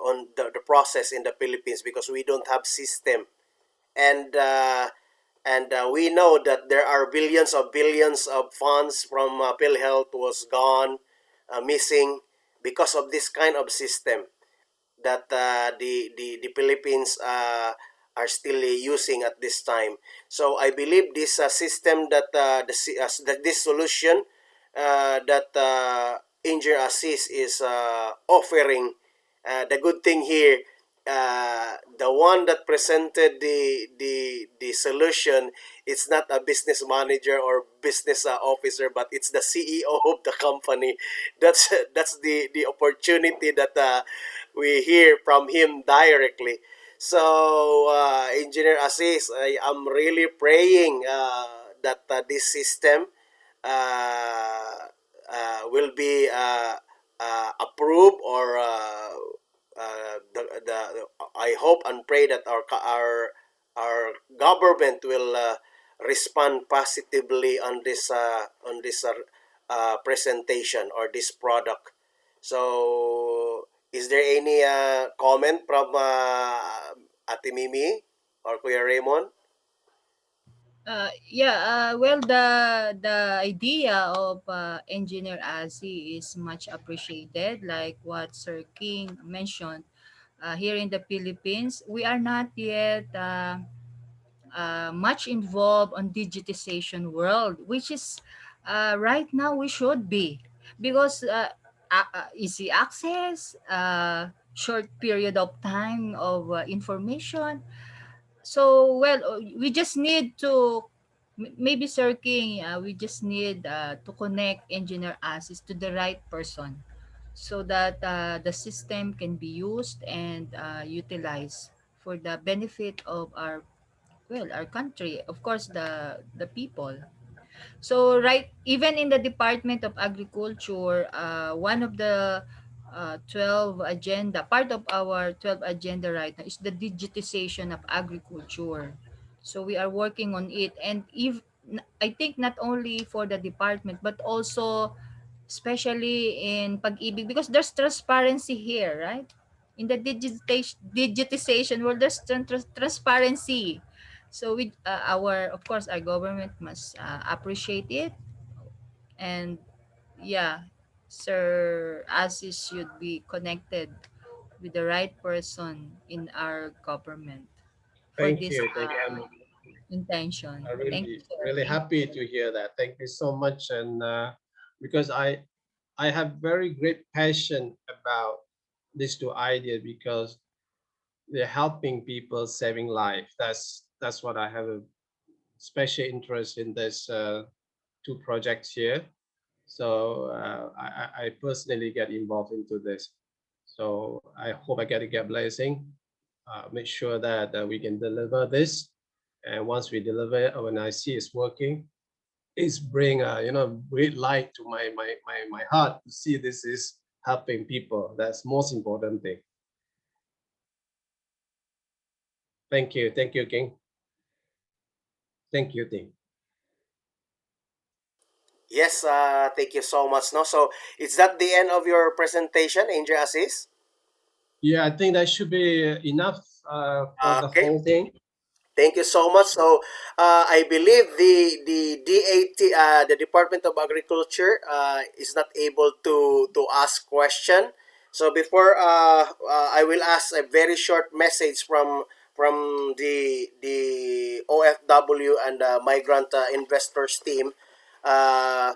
on the process in the Philippines because we don't have system, and we know that there are billions of funds from PhilHealth was gone, missing because of this kind of system that the Philippines are still using at this time. So I believe this system that that this solution that Injure Assist is offering. The good thing here, the one that presented the solution, it's not a business manager or business officer, but it's the CEO of the company. That's the opportunity that we hear from him directly. So, Engineer Assis, I am really praying that this system will be approved or I hope and pray that our government will respond positively on this presentation or this product. So, is there any comment from Ate Mimi or Kuya Raymond? Well, the idea of Engineer Azi is much appreciated. Like what Sir King mentioned, here in the Philippines, we are not yet much involved on digitization world, which is right now we should be, because easy access, short period of time of information. So, well, we just need to, maybe Sir King, we just need to connect engineer access to the right person so that the system can be used and utilized for the benefit of our, well, our country, of course, the people. So right, even in the Department of Agriculture, one of the 12 agenda, part of our 12 agenda right now is the digitization of agriculture. So we are working on it, and if I think not only for the department but also especially in pag-ibig, because there's transparency here, right? In the digitization world, there's transparency. So with our, of course, our government must appreciate it, and yeah, Sir Asis should be connected with the right person in our government for Thank this you. Thank you. intention. I'm Thank you, sir. really happy to hear that. Thank you so much. And because I have very great passion about these two ideas because they're helping people saving life. That's what I have a special interest in this two projects here. So I personally get involved into this. So I hope I get a blessing. Make sure that we can deliver this. And once we deliver it, when I see it's working, it's bring great light to my heart to see this is helping people. That's most important thing. Thank you, King. Thank you, Ting. Yes, thank you so much. No, so is that the end of your presentation, Angel Assis? Yeah, I think that should be enough for the Okay. whole thing. Thank you so much. So, I believe the DAT, the Department of Agriculture, is not able to ask question. So before, I will ask a very short message from the OFW and migrant investors team. Uh,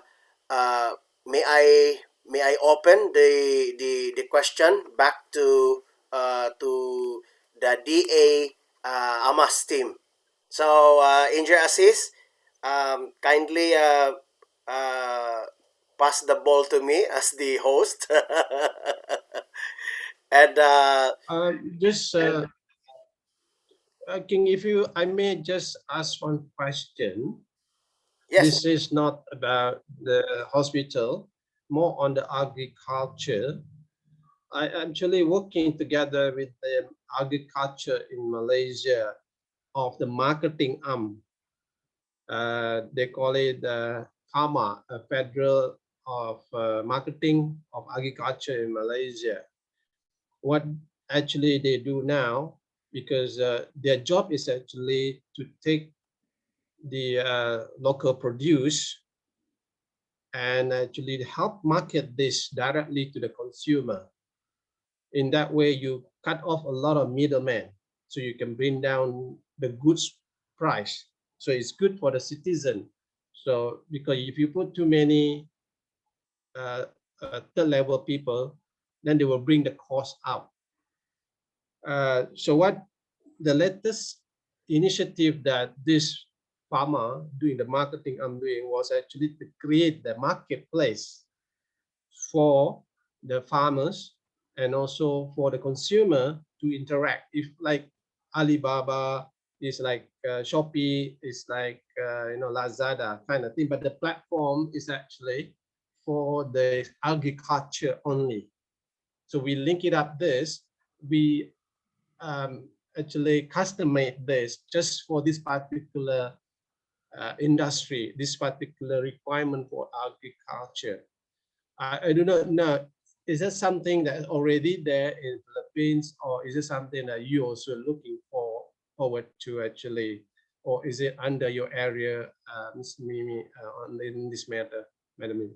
uh, may I open the question back to the DA Amas team. So, Indra Assis, kindly uh, pass the ball to me as the host. and Just King, if I may just ask one question. yes, This is not about the hospital, more on the agriculture. I actually working together with the agriculture in Malaysia of the marketing arm. They call it FAMA, a Federal of Marketing of Agriculture in Malaysia. What actually they do now, because their job is actually to take the local produce and actually help market this directly to the consumer. In that way, you cut off a lot of middlemen, so you can bring down the goods price. So it's good for the citizen. So because if you put too many third level people, then they will bring the cost out. So what the latest initiative that this farmer doing the marketing I'm doing was actually to create the marketplace for the farmers and also for the consumer to interact. If like Alibaba is like Shopee is like Lazada kind of thing, but the platform is actually for the agriculture only. So we link it up this, we actually custom made this just for this particular industry, this particular requirement for agriculture. I do not know, is that something that is already there in Philippines, or is it something that you also looking forward to actually, or is it under your area, Ms. Mimi, in this matter, Madam Mimi?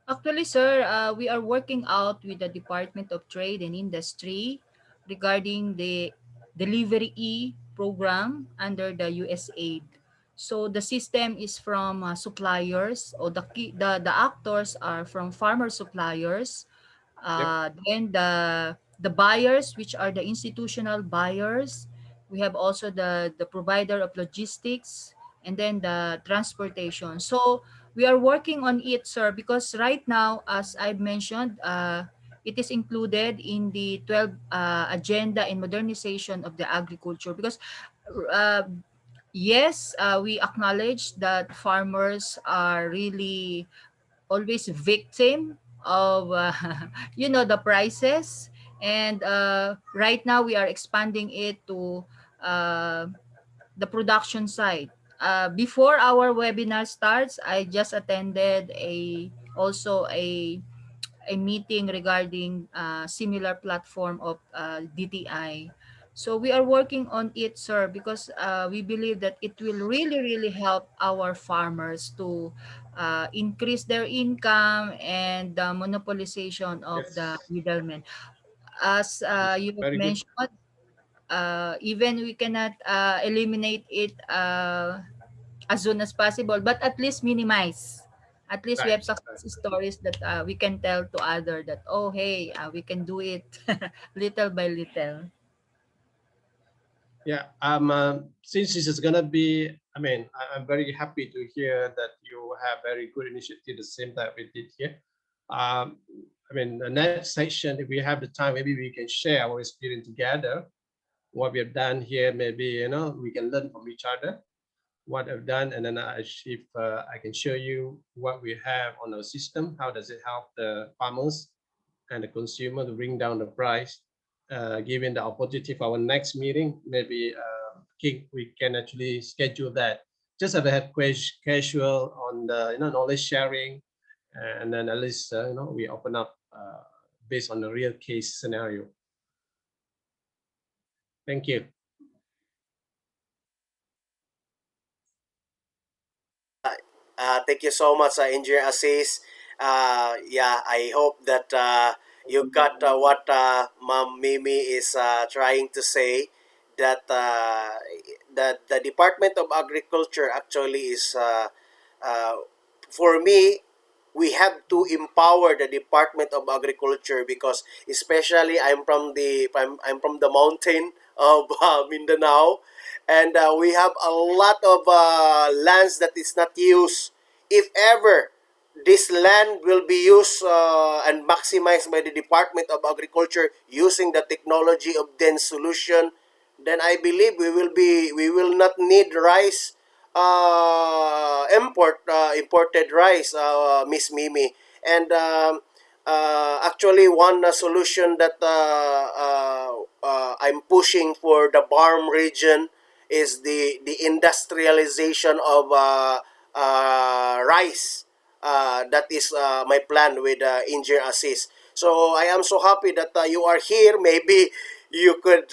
Actually, sir, we are working out with the Department of Trade and Industry regarding the Delivery E program under the USAID. So the system is from suppliers, or the actors are from farmer suppliers. Yep. Then the buyers, which are the institutional buyers. We have also the provider of logistics, and then the transportation. So we are working on it, sir, because right now, as I've mentioned, it is included in the 12 agenda in modernization of the agriculture. Because uh, yes, we acknowledge that farmers are really always victim of the prices. And right now we are expanding it to uh, the production side. Before our webinar starts, I just attended a meeting regarding similar platform of DTI. So we are working on it, sir, because we believe that it will really, really help our farmers to increase their income and the monopolization of the Yes. middlemen. As Yes. you have Very good. mentioned, even we cannot eliminate it as soon as possible, but at least minimize. At least we Right. have success stories that we can tell to other that, oh hey, we can do it little by little. Yeah. Since this is gonna be, I mean, I'm very happy to hear that you have very good initiative, the same that we did here. Um, I mean, the next section, if we have the time, maybe we can share our experience together. What we have done here, maybe, we can learn from each other what I've done, and then if I can show you what we have on our system, how does it help the farmers and the consumer to bring down the price. Given the opportunity for our next meeting, maybe we can actually schedule that. Just have a casual on the knowledge sharing, and then at least we open up based on the real case scenario. Thank you. Thank you so much, Engineer Assis. Yeah, I hope that you got what Ma'am Mimi is trying to say. That the Department of Agriculture actually is, uh, for me, we have to empower the Department of Agriculture, because especially I'm from the mountain of Mindanao, and we have a lot of lands that is not used. If ever this land will be used and maximized by the Department of Agriculture using the technology of dense solution, then I believe we will not need rice, imported rice, Miss Mimi. And actually, one solution that I'm pushing for the Barm region is the industrialization of rice. That is my plan with Engineer Assist. So I am so happy that you are here. Maybe you could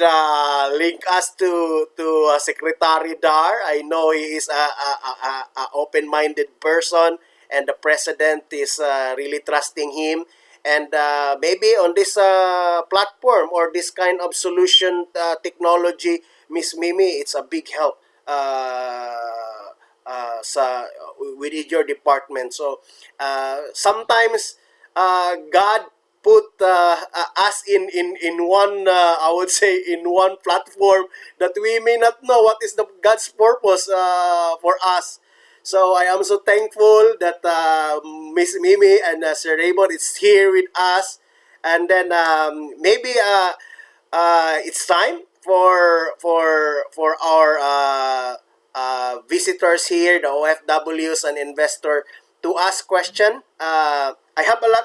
link us to Secretary Dar. I know he is a open-minded person, and the president is really trusting him. And maybe on this platform or this kind of solution technology, Miss Mimi, it's a big help within your department. So sometimes God put us in one, I would say, in one platform that we may not know what is the God's purpose for us. So I am so thankful that Miss Mimi and Sir Raymond is here with us. And then maybe it's time for our visitors here, the OFWs and investor, to ask question. I have a lot.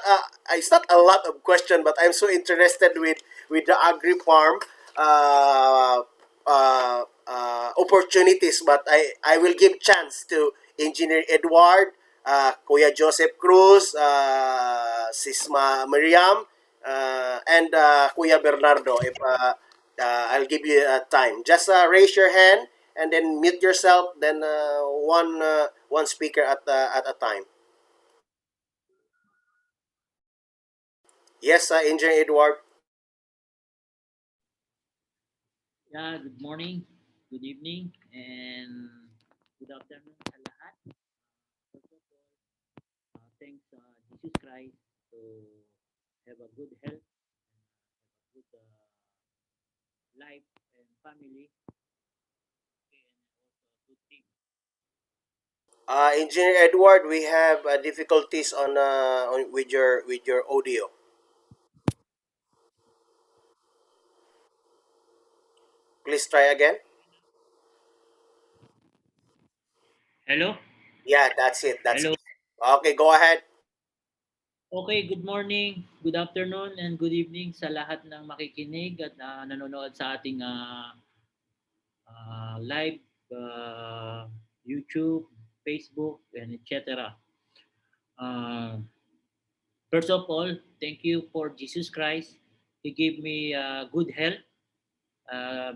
It's not a lot of question, but I'm so interested with the agri farm opportunities. But I will give chance to Engineer Edward, Kuya Joseph Cruz, Sisma Miriam, and Kuya Bernardo. If I'll give you time, just raise your hand and then mute yourself. Then one speaker at a time. Yes, Engineer Edward. Yeah, good morning, good evening, and good afternoon sa lahat. First of all, thanks Jesus Christ to have a good health, good life and family, and also a good team. Engineer Edward, we have difficulties on with your audio. Please try again. Hello? Yeah, that's it. That's Hello? it. Okay, go ahead. Okay, good morning, good afternoon, and good evening sa lahat ng makikinig at nanonood sa ating live YouTube, Facebook, and etc. Uh, First of all, thank you for Jesus Christ. He gave me good health,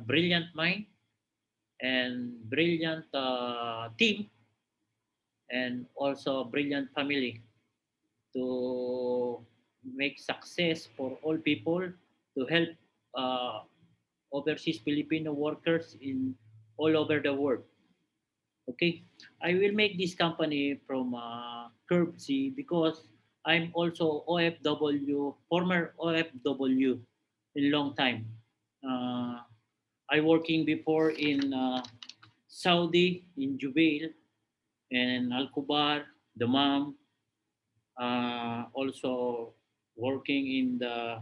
brilliant mind, and brilliant team, and also brilliant family to make success for all people, to help uh, overseas Filipino workers in all over the world. Okay, I will make this company from Curve C because I'm also OFW, former OFW in long time. Uh, I working before in Saudi, in Jubail, and Al Kubar, Damam, also working in the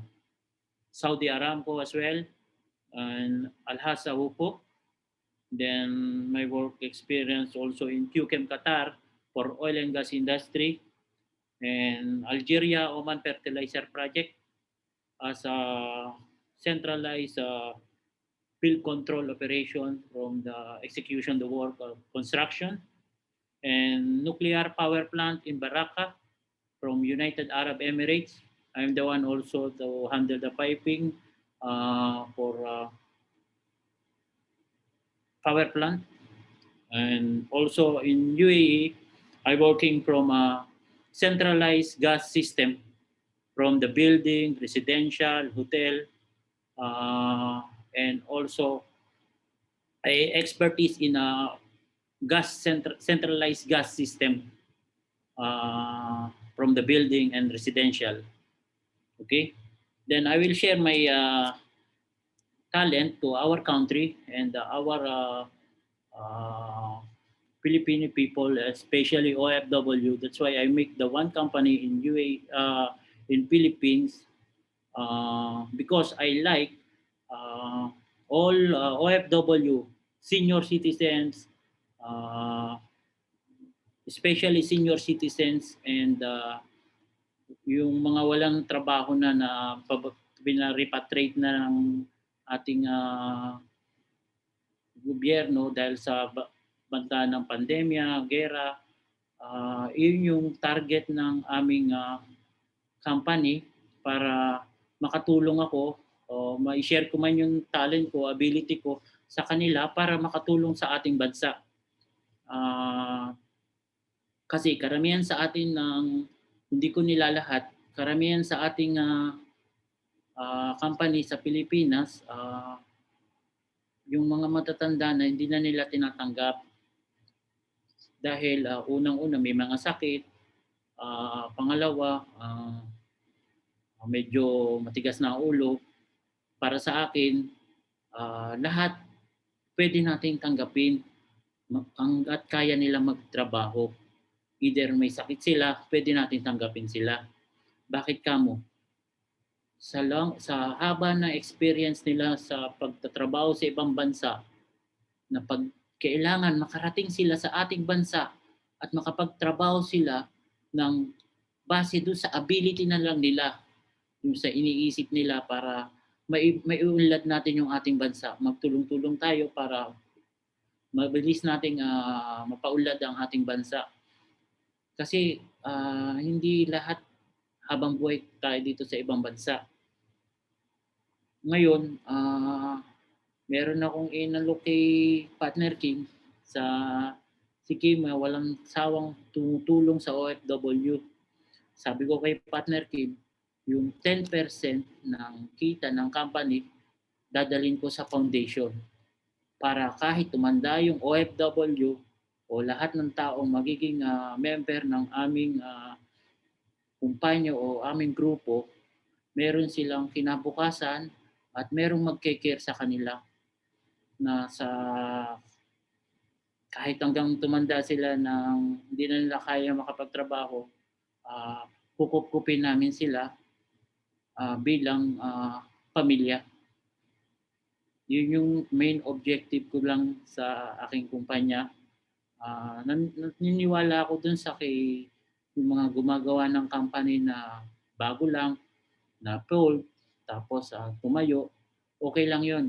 Saudi Aramco as well, and Al-Hasa Hupo. Then my work experience also in QChem Qatar for oil and gas industry, and Algeria Oman Fertilizer Project as a centralized field control operation from the execution the work of construction, and nuclear power plant in Baraka from United Arab Emirates. I'm the one also to handle the piping for power plant. And also in UAE, I working from a centralized gas system from the building, residential, hotel, and also I expertise in a centralized gas system from the building and residential. Okay, then I will share my talent to our country and our Filipino people, especially OFW. That's why I make the one company in in Philippines, because I like all OFW, senior citizens, uh, especially senior citizens, and yung mga walang trabaho na repatriate na ng ating gobyerno dahil sa banta ng pandemya, gera. Yun yung target ng aming company para makatulong ako o ma-share ko man yung talent ko, ability ko sa kanila para makatulong sa ating bansa. Kasi karamihan sa atin ng hindi ko nilalahat, karamihan sa ating company sa Pilipinas, yung mga matatanda na hindi na nila tinatanggap dahil unang-una may mga sakit, pangalawa medyo matigas na ulo. Para sa akin, lahat pwede nating tanggapin hanggat kaya nila magtrabaho. Either may sakit sila, pwede natin tanggapin sila. Bakit kamo? Sa haba na experience nila sa pagtatrabaho sa ibang bansa, na pag kailangan makarating sila sa ating bansa at makapagtrabaho sila ng base doon sa ability na lang nila, yung sa iniisip nila para maiunlad natin yung ating bansa. Magtulong-tulong tayo para mabilis nating mapaunlad ang ating bansa. Kasi hindi lahat habang buhay tayo dito sa ibang bansa. Ngayon, meron akong inalok kay Partner Kim si Kim, walang sawang tumutulong sa OFW. Sabi ko kay Partner Kim, yung 10% ng kita ng company, dadalhin ko sa foundation para kahit tumanda yung OFW o lahat ng taong magiging member ng aming kumpanya o aming grupo, meron silang kinabukasan at merong magke-care sa kanila na kahit hanggang tumanda sila nang hindi na nila kaya makapagtrabaho, kukupkupin namin sila bilang pamilya. Yun yung main objective ko lang sa aking kumpanya. Naniniwala ako dun sa yung mga gumagawa ng company na bago lang, na pool, tapos tumayo, okay lang yun.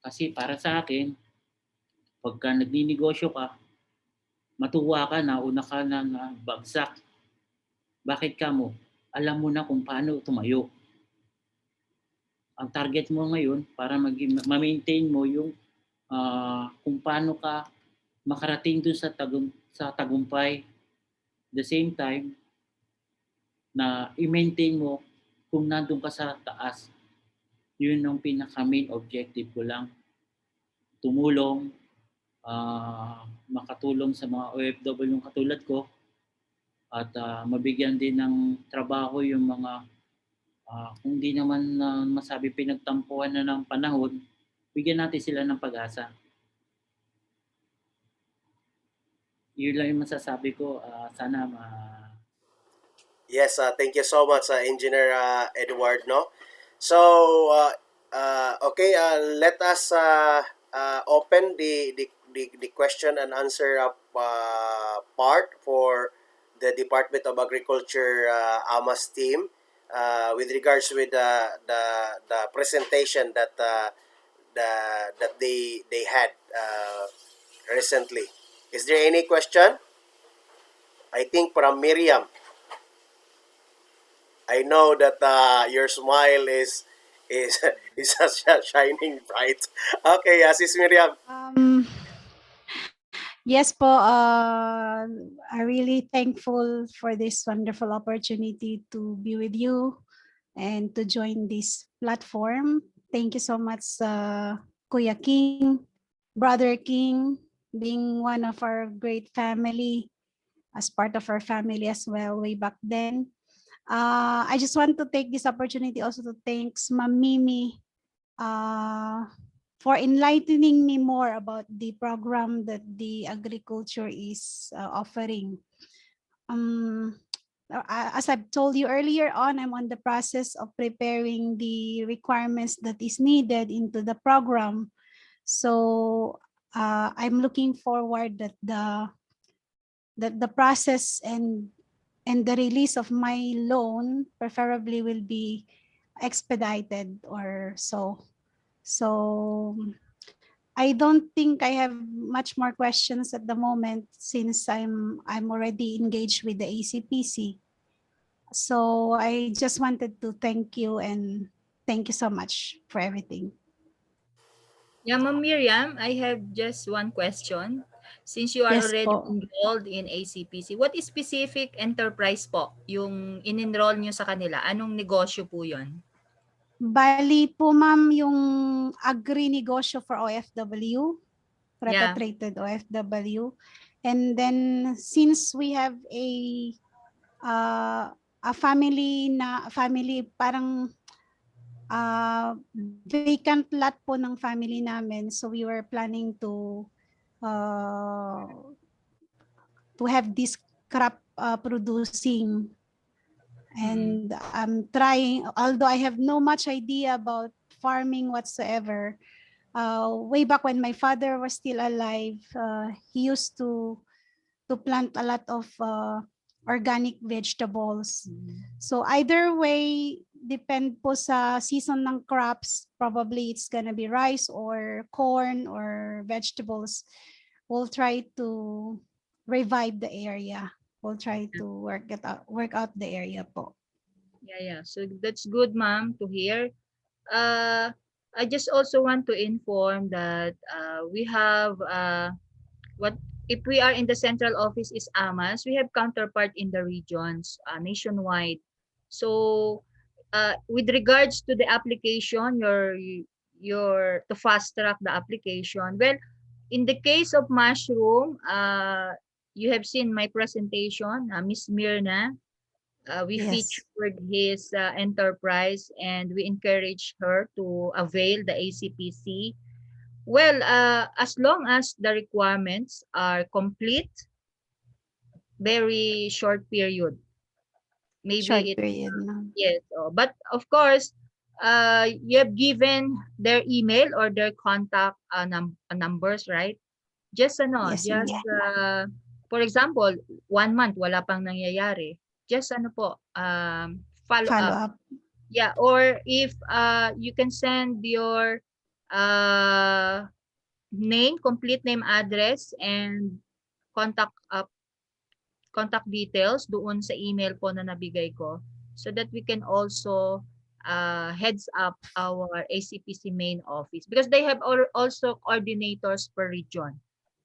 Kasi para sa akin, pagka nagninegosyo ka, matuwa ka na, una ka na bagsak. Bakit ka mo? Alam mo na kung paano tumayo. Ang target mo ngayon para ma-maintain mo yung kung paano ka makarating dun sa tagumpay. The same time, na i-maintain mo kung nandun ka sa taas. Yun ang pinaka-main objective ko lang. Tumulong, makatulong sa mga OFW yung katulad ko, at mabigyan din ng trabaho yung mga kung di naman masabi pinagtampuan na ng panahon, bigyan natin sila ng pag-asa. Yun lang yung masasabi ko. Sana Yes, thank you so much, Engineer Edward. No, so okay, let us open the question and answer part for the Department of Agriculture AMAS team with regards with the presentation that that they had recently. Is there any question? I think from Miriam. I know that your smile is is shining bright. Okay, Sis Miriam. Yes po, I'm really thankful for this wonderful opportunity to be with you and to join this platform. Thank you so much, Kuya King, Brother King, being one of our great family, as part of our family as well way back then. I just want to take this opportunity also to thank Ma'am Mimi for enlightening me more about the program that the agriculture is offering. As I've told you earlier on, I'm on the process of preparing the requirements that is needed into the program. So I'm looking forward that the process and the release of my loan preferably will be expedited or so. So I don't think I have much more questions at the moment since I'm already engaged with the ACPC. So I just wanted to thank you and thank you so much for everything. Yeah, Ma'am Miriam, I have just one question. Since you are Yes already po. enrolled in ACPC, what is specific enterprise po yung in-enroll nyo sa kanila? Anong negosyo po yun? Bali po ma'am yung agri-negosyo for OFW, Yeah. repatriated OFW. And then since we have a family parang vacant lot po ng family namin, so we were planning to have this crop producing, and I'm trying, although I have no much idea about farming whatsoever. Way back when my father was still alive, he used to plant a lot of organic vegetables. So either way, depend po sa season ng crops, probably it's gonna be rice or corn or vegetables. We'll try to revive the area. We'll try to work out the area po. Yeah. So that's good, ma'am, to hear. I just also want to inform that we have what if we are in the central office is AMAS, we have counterpart in the regions nationwide. So with regards to the application, your to fast track the application. Well, in the case of mushroom, you have seen my presentation, Miss Mirna. We Yes. featured his enterprise and we encourage her to avail the ACPC. Well, as long as the requirements are complete, very short period. Maybe Short it, period na. yes. But of course, you have given their email or their contact numbers, right? Just Yes, ma'am. for example, 1 month wala pang nangyayari. Just follow Follow up. up. Yeah, or if you can send your name, complete name, address, and contact contact details doon sa email po na nabigay ko so that we can also heads up our ACPC main office because they have also coordinators per region.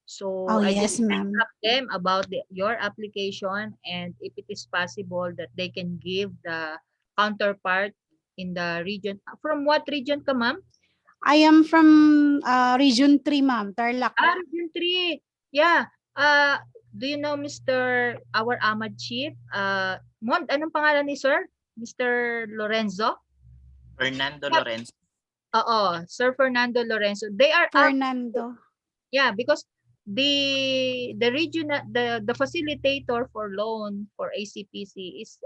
So Oh, I yes, just heads ma'am. up them about your application and if it is possible that they can give the counterpart in the region. From what region ka, ma'am? I am from Region 3, ma'am, Tarlac. Region 3. Yeah. Do you know Mr. our Ahmad Chief? Anong pangalan ni Sir? Mr. Lorenzo? Fernando Yeah. Lorenzo. Oo, Sir Fernando Lorenzo. They are Fernando. yeah, because the regional the facilitator for loan for ACPC is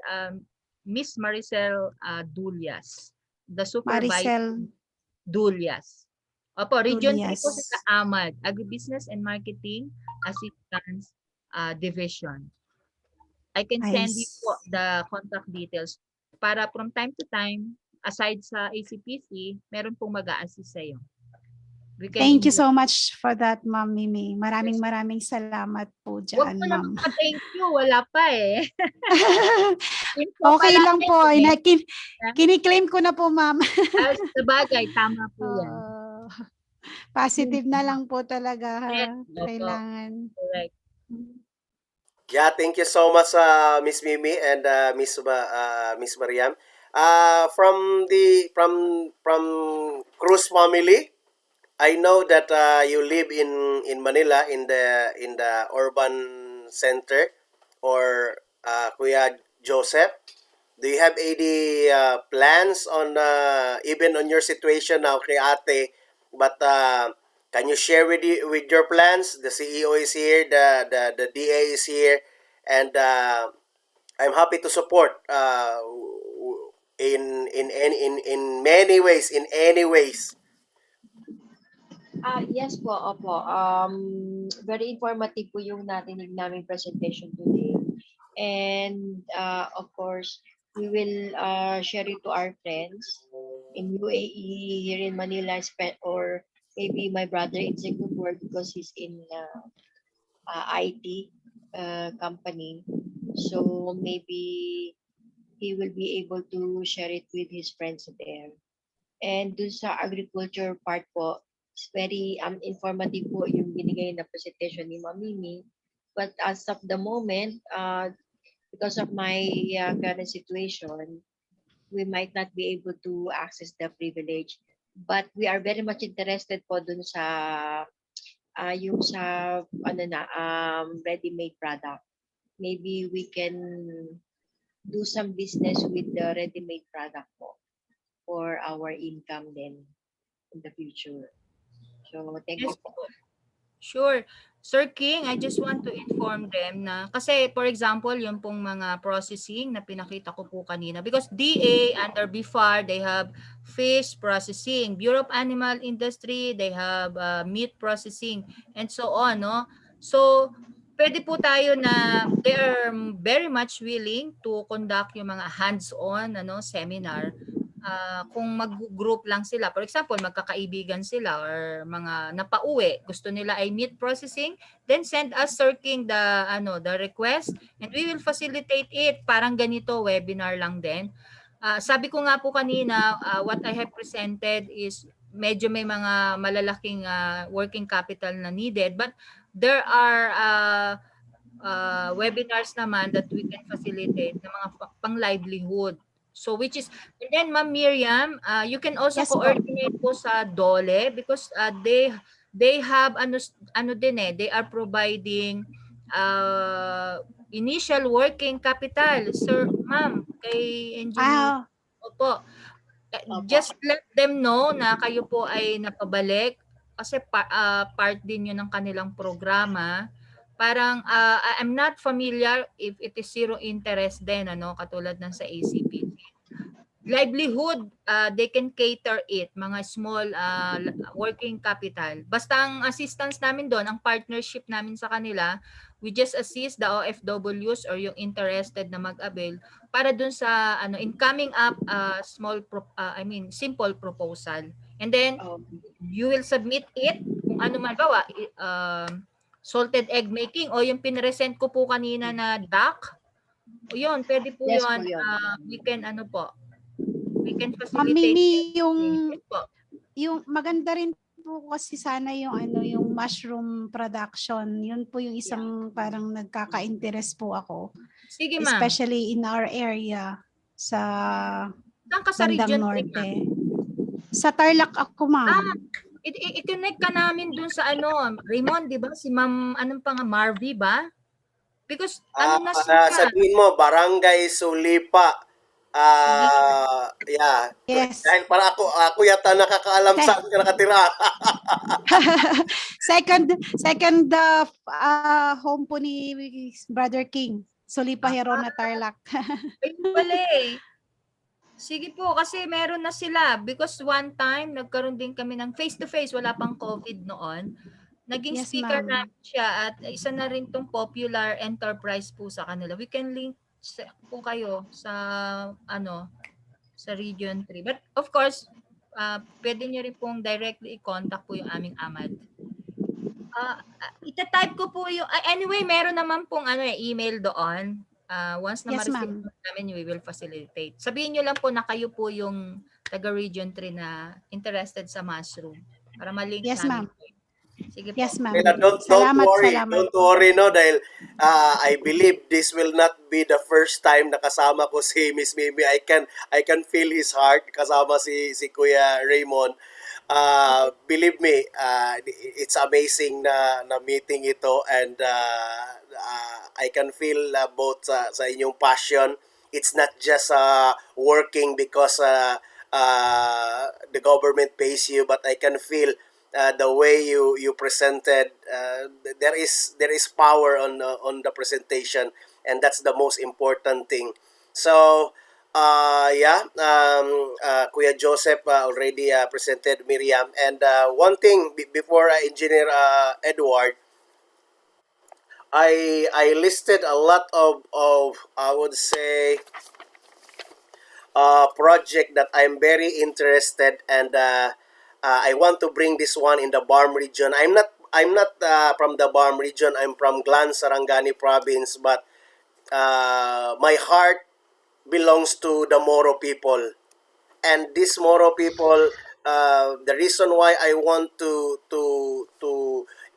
Miss Maricel Dulias, the supervisor Maricel Dulias. Opo, Region 3 po sila Dulias. AMAD, Agribusiness and Marketing Assistance Division. I can send you po the contact details para from time to time, aside sa ACPC, meron pong mag-a-assist sa'yo. We can Thank you invite. so much for that, Ma'am Mimi. Maraming salamat po Huwag dyan, mo ma'am. naman thank you, wala pa eh. Info pa Okay lang po. eh. Kiniklaim ko na po, ma'am. Sabagay, tama po yan. Positive na lang po talaga. Yes, opo. Kailangan. Correct. Yeah, thank you so much, Miss Mimi and Miss Mariam. From Cruz family, I know that you live in Manila in the urban center, or Kuya Joseph. Do you have any plans on even on your situation now, kay ate? But can you share with your plans? The CEO is here, the DA is here, and I'm happy to support in many ways, in any ways. Yes po, opo. Very informative po yung narinig naming presentation today. And of course, we will share it to our friends in UAE, here in Manila, or maybe my brother in Singapore because he's in IT company. So maybe he will be able to share it with his friends there. And dun sa agriculture part po, it's very informative po yung binigay na presentation ni Ma'am Mimi. But as of the moment, because of my current situation, we might not be able to access the privilege. But we are very much interested po dun sa yung sa ready-made product. Maybe we can do some business with the ready-made product po for our income then in the future. So thank you Yes po. po. Sure. Sir King, I just want to inform them na, kasi for example, yung pong mga processing na pinakita ko po kanina, because DA under BFAR, they have fish processing, Bureau of Animal Industry, they have meat processing, and so on, no? So, pwede po tayo na they are very much willing to conduct yung mga hands-on seminar. Kung mag-group lang sila, for example, magkakaibigan sila or mga napauwi, gusto nila ay meat processing, then send us, Sir King, the request, and we will facilitate it. Parang ganito, webinar lang din. Sabi ko nga po kanina, what I have presented is medyo may mga malalaking working capital na needed, but there are webinars naman that we can facilitate ng mga pang-livelihood. So which is, and then Ma'am Miriam, you can also Yes po. coordinate po sa DOLE because they have they are providing initial working capital. Sir, Ma'am, kay Engineer. Opo. Just let them know na kayo po ay napabalik kasi part din yun ng kanilang programa. Parang I'm not familiar if it is zero interest din, katulad ng sa ACPC. Livelihood, they can cater it, mga small working capital. Basta ang assistance namin doon, ang partnership namin sa kanila, we just assist the OFWs or yung interested na mag-avail para doon sa in coming up simple proposal. And then you will submit it kung ano man bawa, salted egg making o yung pinresent ko po kanina na duck. O yun, pwede po Yes yun. po yun. We can Ma'am facilitate Mimi, it. yung maganda rin po kasi sana yung mushroom production. Yun po yung isang parang nagkaka-interest po ako. Sige, ma'am. Especially in our area sa Saan ka sa bandang region 3, norte. Sa Tarlac ako, ma'am. I-connect ka namin dun sa Raymond, di ba? Si Ma'am, Marvy ba? Because Sabihin mo, Barangay Sulipa, Sige. Yeah. Yes. Dahil para ako yata nakakaalam Se- saan ka nakatira. second home po ni Brother King. Solipa Herona Tarlac. Ayun pala eh. Sige po, kasi meron na sila. Because one time, nagkaroon din kami ng face-to-face, wala pang COVID noon. Naging Yes, speaker ma'am. namin siya at isa na rin tong popular enterprise po sa kanila. We can link po kayo sa sa Region 3. But of course, pwede niyo rin pong directly i-contact po yung aming AMAD. Ita-type ko po yung anyway, meron naman pong email doon. Once na Yes, ma-receive ma'am. namin, we will facilitate. Sabihin niyo lang po na kayo po yung taga Region 3 na interested sa mushroom para ma-link Yes, namin. ma'am. Sige po. Yes, ma'am. Kaya don't Salamat. worry no dahil I believe this will not be the first time na kasama ko si Miss Mimi. I can feel his heart kasama si Kuya Raymond. Believe me, it's amazing na meeting ito and I can feel both sa inyong passion. It's not just working because the government pays you, but I can feel the way you presented. There is power on the presentation, and that's the most important thing. So Kuya Joseph already presented Miriam. And one thing before Engineer Edward, I listed a lot of I would say project that I'm very interested, and I want to bring this one in the Barm region. I'm not from the Barm region. I'm from Glan Sarangani province, but my heart belongs to the Moro people. And these Moro people, the reason why I want to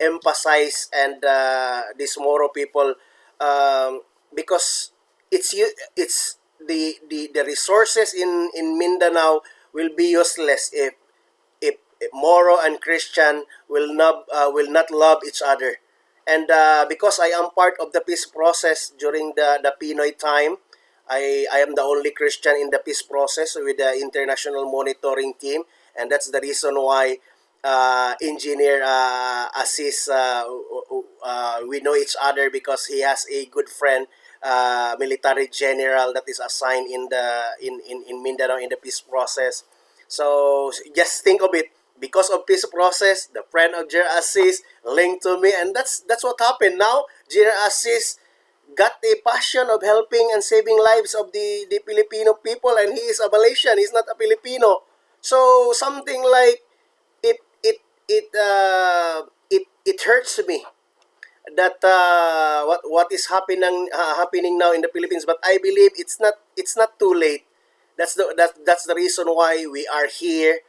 emphasize and these Moro people, because it's the resources in Mindanao will be useless if Moro and Christian will not love each other. And because I am part of the peace process during the Pinoy time, I am the only Christian in the peace process with the international monitoring team, and that's the reason why Engineer Assis, we know each other because he has a good friend, military general that is assigned in Mindanao in the peace process. So just think of it. Because of peace process, the friend of Jer Assis linked to me, and that's what happened. Now, Jer Assis got a passion of helping and saving lives of the Filipino people, and he is a Malaysian. He's not a Filipino. So something like it it it hurts me that what is happening now in the Philippines. But I believe it's not too late. That's the reason why we are here,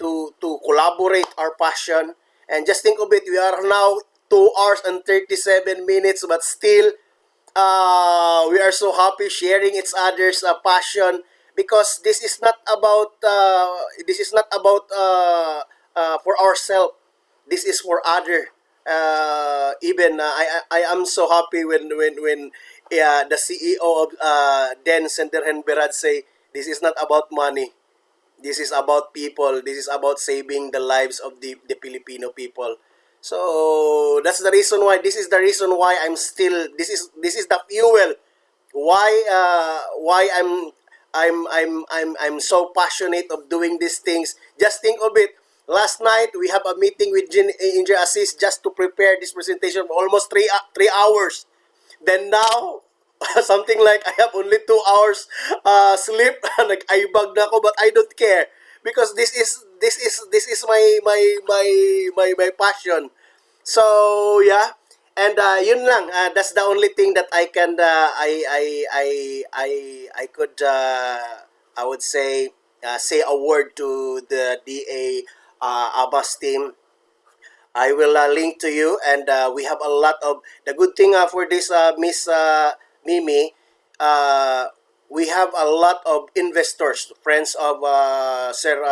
to collaborate our passion. And just think of it, we are now 2 hours and 37 minutes, but still we are so happy sharing each other's passion, because this is not about for ourselves. This is for other. Even I am so happy when the CEO of Den Senderhen Berad say this is not about money. This is about people. This is about saving the lives of the Filipino people. So that's the reason why. This is the reason why I'm still. This is the fuel. Why I'm so passionate of doing these things. Just think of it. Last night we have a meeting with Ginger Assis just to prepare this presentation for almost 3 hours. Then now, something like I have only 2 hours sleep. Nag-aibag na ako, but I don't care because this is my passion. So yeah, and yun lang. That's the only thing that I can I could I would say a word to the DA Abbas team. I will link to you, and we have a lot of the good thing for this Miss Mimi. We have a lot of investors, friends of Sir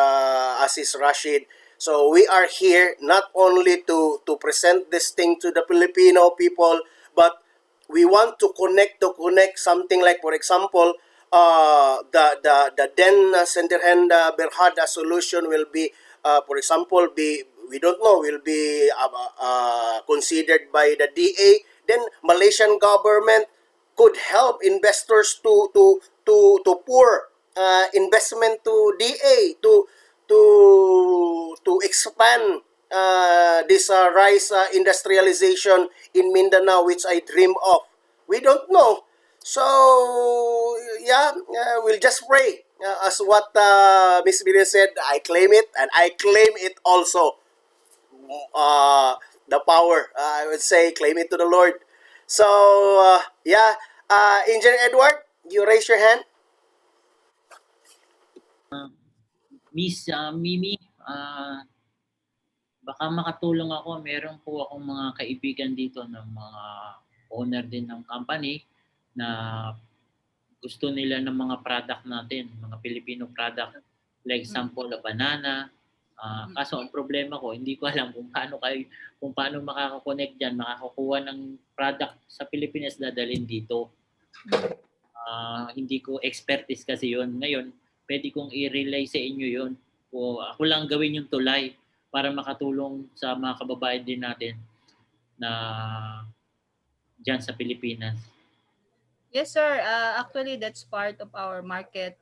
Asis Rashid. So we are here not only to present this thing to the Filipino people, but we want to connect something like, for example, the Den Senderhand Berhada solution will be, for example, we don't know, will be considered by the DA. Then Malaysian government could help investors to pour investment to DA to expand this rice industrialization in Mindanao, which I dream of. We don't know. So, yeah, we'll just pray. As what Miss Miriam said, I claim it, and I claim it also. The power, I would say, claim it to the Lord. So, yeah, Engineer Edward, you raise your hand. Miss Mimi, baka makatulong ako. Meron po akong mga kaibigan dito ng mga owner din ng company na gusto nila ng mga product natin, mga Filipino product. Like example, banana. Kaso ang problema ko, hindi ko alam kung paano makaka-connect diyan, makakakuha ng product sa Pilipinas dadalhin dito. Hindi ko expertise kasi 'yon. Ngayon, pwede kong i-relay sa inyo 'yon. O ako lang gawin yung tulay para makatulong sa mga kababayan din natin na diyan sa Pilipinas. Yes, sir. Actually, that's part of our market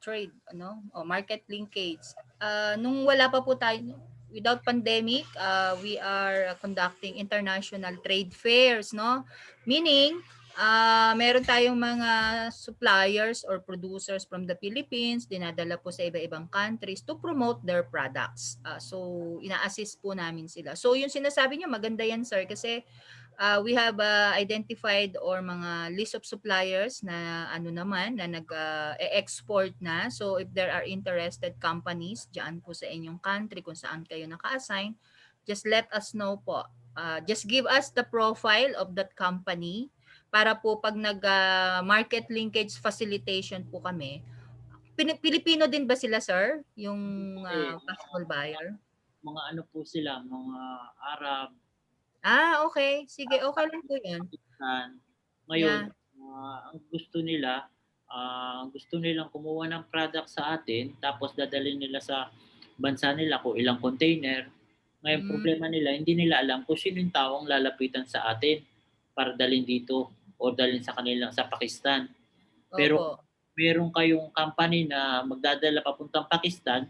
trade, o market linkage. Nung wala pa po tayo, without pandemic, we are conducting international trade fairs, no? Meaning, meron tayong mga suppliers or producers from the Philippines, dinadala po sa iba-ibang countries to promote their products. So, ina-assist po namin sila. So, yung sinasabi niyo, maganda yan, sir, kasi we have identified or mga list of suppliers na na nag-export na. So if there are interested companies diyan po sa inyong country kung saan kayo naka-assign, just let us know po. Just give us the profile of that company para po pag nag-market linkage facilitation po kami. Pilipino din ba sila, sir? Yung possible buyer? Mga ano po sila, mga Arab. Okay. Sige, okay lang po yan. Ngayon, ang gusto nilang kumuha ng product sa atin, tapos dadalhin nila sa bansa nila kung ilang container. Ngayon, problema nila, hindi nila alam kung sino yung taong lalapitan sa atin para dalhin dito o dalhin sa kanila sa Pakistan. Pero meron kayong company na magdadala papuntang Pakistan,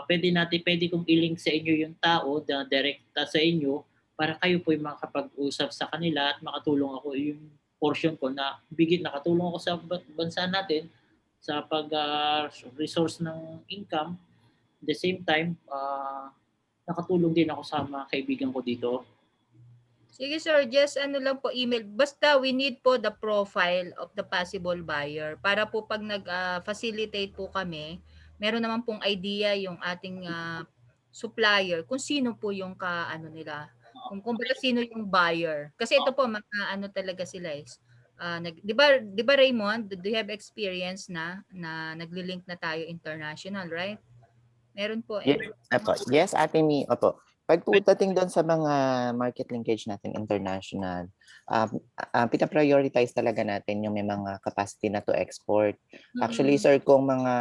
pwede kong i-link sa inyo yung tao na direkta sa inyo para kayo po yung makapag-usap sa kanila at makatulong ako yung portion ko na nakatulong ako sa bansa natin sa pag-resource ng income. At the same time, nakatulong din ako sa mga kaibigan ko dito. Sige sir, just lang po email. Basta we need po the profile of the possible buyer para po pag nag-facilitate po kami, meron naman pong idea yung ating supplier kung sino po yung nila. Kung sino yung buyer. Kasi ito po mga talaga sila is. Di ba Raymond, do you have experience na nagli-link na tayo international, right? Meron po Yes, yes, Ate Mi. Opo. Pagdating doon sa mga market linkage natin international, pinaprioritize talaga natin yung may mga capacity na to export. Actually, sir, kung mga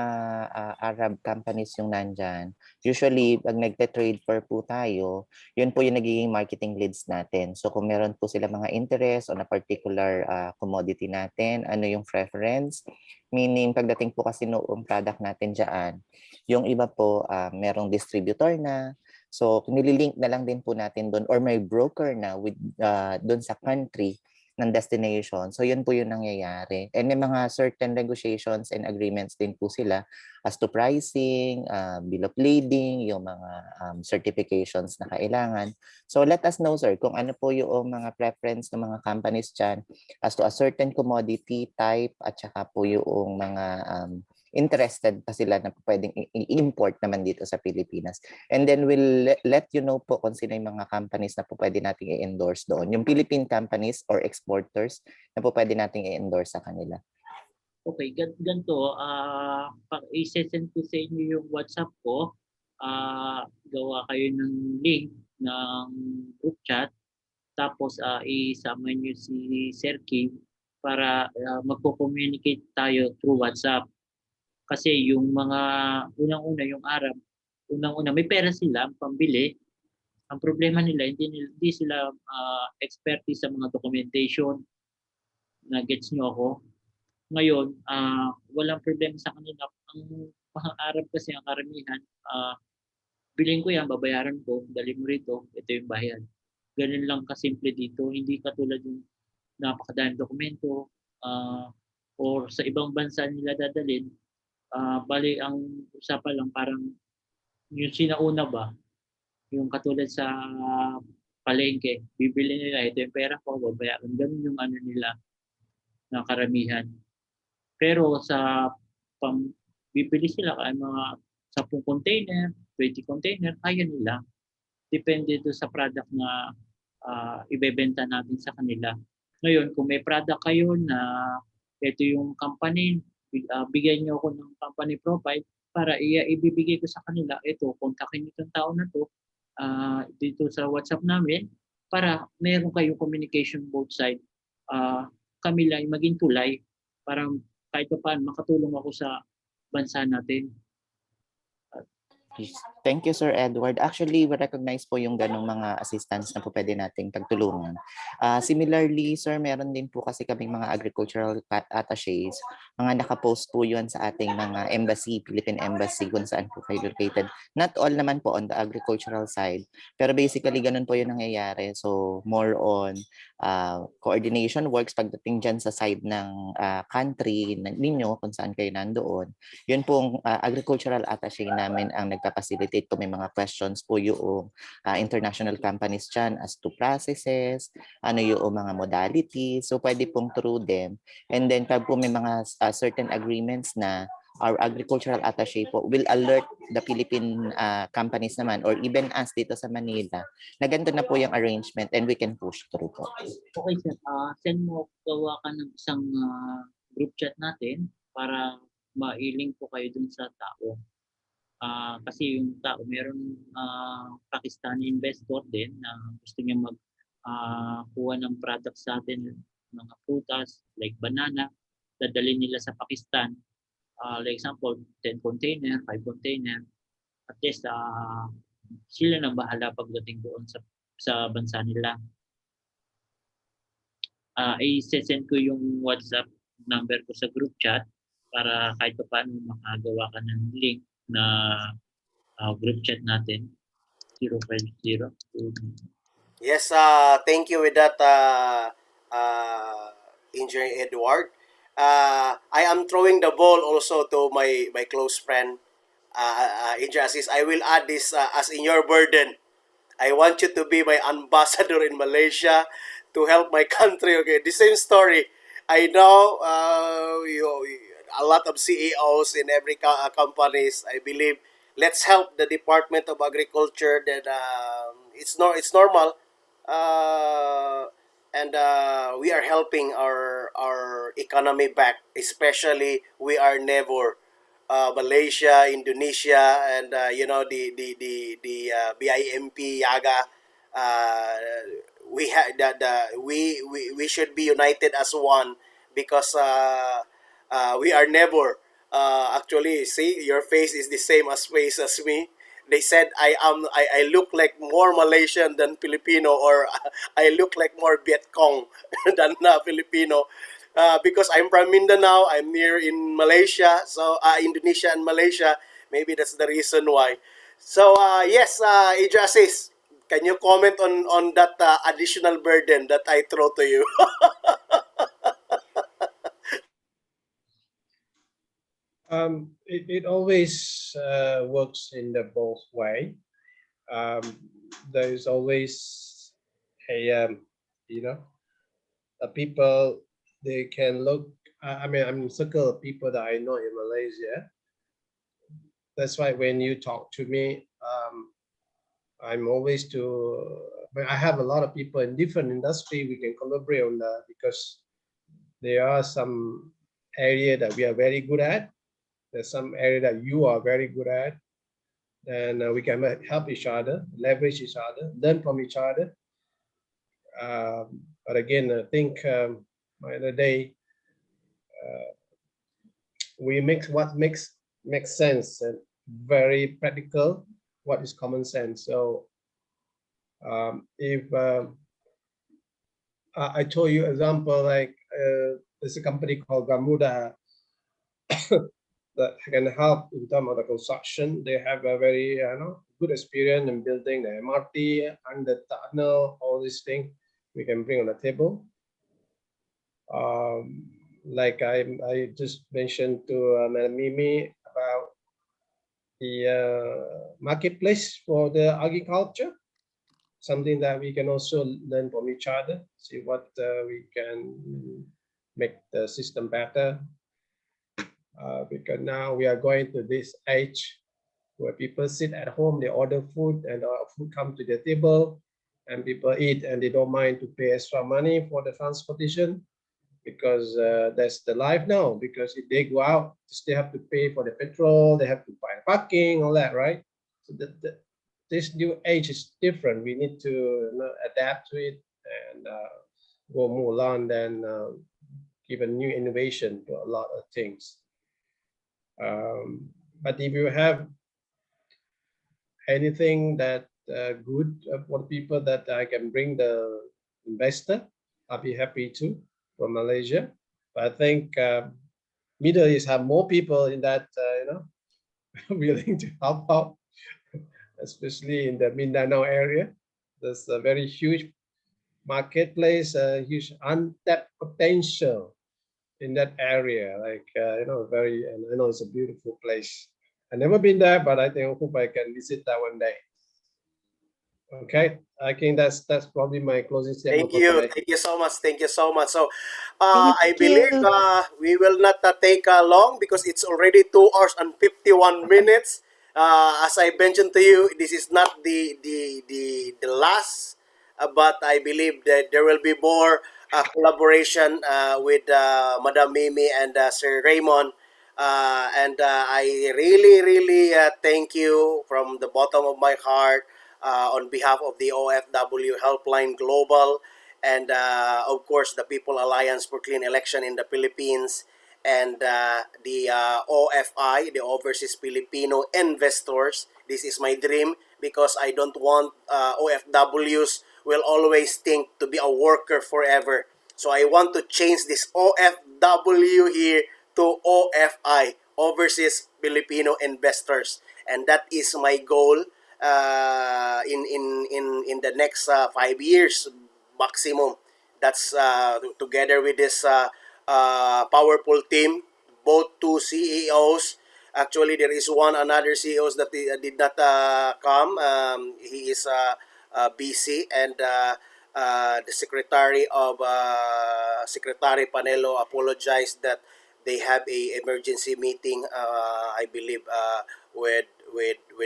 Arab companies yung nandyan, usually, pag nagte-trade fair po tayo, yun po yung nagiging marketing leads natin. So, kung meron po sila mga interest on a particular commodity natin, ano yung preference, meaning pagdating po kasi noong product natin dyan, yung iba po merong distributor na. So nililink na lang din po natin doon or may broker na with doon sa country ng destination. So yun po yung nangyayari. And may mga certain negotiations and agreements din po sila as to pricing, bill of lading, yung mga certifications na kailangan. So let us know, sir, kung ano po yung mga preference ng mga companies dyan as to a certain commodity type at saka po yung mga interested pa sila na pwedeng i-import naman dito sa Pilipinas. And then we'll let you know po kung sino yung mga companies na po pwede nating i-endorse doon. Yung Philippine companies or exporters na po pwede nating i-endorse sa kanila. Okay, ganito. I-send ko sa inyo yung WhatsApp ko. Gawa kayo ng link ng group chat. Tapos isama niyo si Sir Kim para magko-communicate tayo through WhatsApp. Kasi yung mga unang-una yung Arab, unang-una may pera sila pambili. Ang problema nila hindi sila expertise sa mga documentation. Na gets niyo ako? Ngayon, walang problema sa kanila. Ang mga Arab kasi ang karamihan, bilhin ko yan, babayaran ko, dali mo rito, ito yung bayad. Ganun lang kasimple dito. Hindi katulad yung napakadaming dokumento or sa ibang bansa nila dadalhin. Bali, ang usapan lang parang yung sinauna ba, yung katulad sa palengke, bibili nila, ito yung pera ko, babayaran. Ganun yung ano nila na karamihan. Pero sa bibili sila kaya mga 10 container, 20 container, kaya nila. Depende doon sa product na ibebenta natin sa kanila. Ngayon, kung may product kayo na ito yung company, bigyan niyo ako ng company profile para ibibigay ko sa kanila, ito, kontakin niyo itong tao na to dito sa WhatsApp namin para meron kayong communication both side. Kami lang maging tulay para kahit pa paano makatulong ako sa bansa natin. Thank you, Sir Edward. Actually, we recognize po yung ganong mga assistance na po pwede nating pagtulungan. Similarly, Sir, meron din po kasi kaming mga agricultural attaches. Mga nakapost po yun sa ating mga embassy, Philippine Embassy, kung saan po kayo located. Not all naman po on the agricultural side, pero basically ganun po yung nangyayari. So, more on coordination works pagdating dyan sa side ng country ninyo, kung saan kayo nandoon. Yun pong agricultural attaché namin ang nagpa-facilitate kung may mga questions po yung international companies dyan as to processes, ano yung mga modalities. So pwede pong through them. And then pag po may mga certain agreements na, our agricultural attaché po will alert the Philippine companies naman or even us dito sa Manila na ganito na po yung arrangement and we can push through po. Okay, sir. Send mo, gawa ka ng isang group chat natin para ma-link po kayo dun sa tao. Kasi yung tao, meron Pakistani investor din na gusto niya kuha ng product sa atin, mga prutas like banana, dadalhin nila sa Pakistan. Like example, 10 container, 5 container. At least sila na bahala pagdating doon sa bansa nila. I-send ko yung WhatsApp number ko sa group chat para kahit pa paano makagawa ka ng link na group chat natin 050. Yes, thank you with that, Engineer Edward. I am throwing the ball also to my close friend, Engineer Assis. I will add this as in your burden. I want you to be my ambassador in Malaysia to help my country. Okay, the same story. I know a lot of CEOs in every companies. I believe let's help the Department of Agriculture. That it's normal, and we are helping our economy back. Especially we are neighbor. Malaysia, Indonesia, and the BIMP Yaga. We should be united as one because we are neighbor. Actually, see, your face is the same as face as me. They said I look like more Malaysian than Filipino, or I look like more Viet Cong than Filipino. Because I'm from Mindanao, I'm near in Malaysia, so Indonesia and Malaysia. Maybe that's the reason why. So yes, Ijasis, can you comment on that additional burden that I throw to you? It always works in the both way. There is always a people, they can look. I'm circle of people that I know in Malaysia. That's why when you talk to me, I'm always I have a lot of people in different industry. We can collaborate on that because there are some area that we are very good at. There's some area that you are very good at. And we can help each other, leverage each other, learn from each other. But again, I think by the day we make what makes sense and very practical. What is common sense? So if I told you example like there's a company called Gamuda that can help in terms of the construction. They have a very good experience in building the MRT and the tunnel, all these things we can bring on the table. Like I just mentioned to Madam Mimi about the marketplace for the agriculture, something that we can also learn from each other, see what we can make the system better. Because now we are going to this age where people sit at home, they order food and food come to the table and people eat and they don't mind to pay extra money for the transportation because that's the life now. Because if they go out, they have to pay for the petrol, they have to buy parking, all that, right? So this new age is different. We need to adapt to it and go more on than give a new innovation to a lot of things. But if you have anything that good for people that I can bring the investor, I'll be happy to from Malaysia. But I think Middle East have more people in that willing to help out, especially in the Mindanao area. There's a very huge marketplace, a huge untapped potential in that area. Like very, and I know it's a beautiful place. I've never been there, but I think I hope I can visit that one day. Okay, I think that's probably my closing statement for today. Thank you so much, thank you so much. So, Thank I you. believe we will not take long because it's already 2 hours and 51 minutes. As I mentioned to you, this is not the last, but I believe that there will be more collaboration with Madam Mimi and Sir Raymond. And I really thank you from the bottom of my heart on behalf of the OFW Helpline Global and of course the People Alliance for Clean Election in the Philippines and the OFI, the Overseas Filipino Investors. This is my dream because I don't want OFWs will always think to be a worker forever. So I want to change this OFW here to OFI, Overseas Filipino Investors. And that is my goal in the next 5 years maximum. That's together with this powerful team, both two CEOs. Actually, there is one another CEOs that did not come. He is busy, and the secretary of Secretary Panelo apologized that they have a emergency meeting. I believe with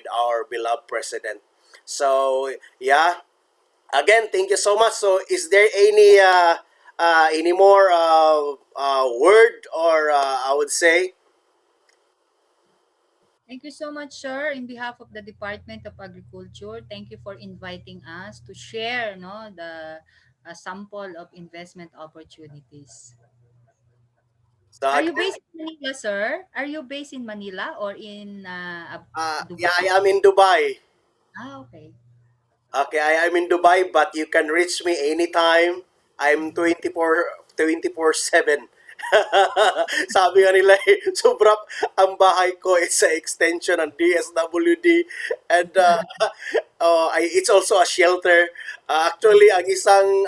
our beloved president. So yeah, again, thank you so much. So, is there any more word or I would say? Thank you so much, sir. In behalf of the Department of Agriculture, thank you for inviting us to share the sample of investment opportunities. So Are you again, based in Manila, sir? Are you based in Manila or in yeah, Dubai? I am in Dubai. Okay. Okay, I am in Dubai, but you can reach me anytime. I'm 24/7. Sabi nga nila sobrang ang bahay ko is sa extension ng DSWD and it's also a shelter. Actually, ang isang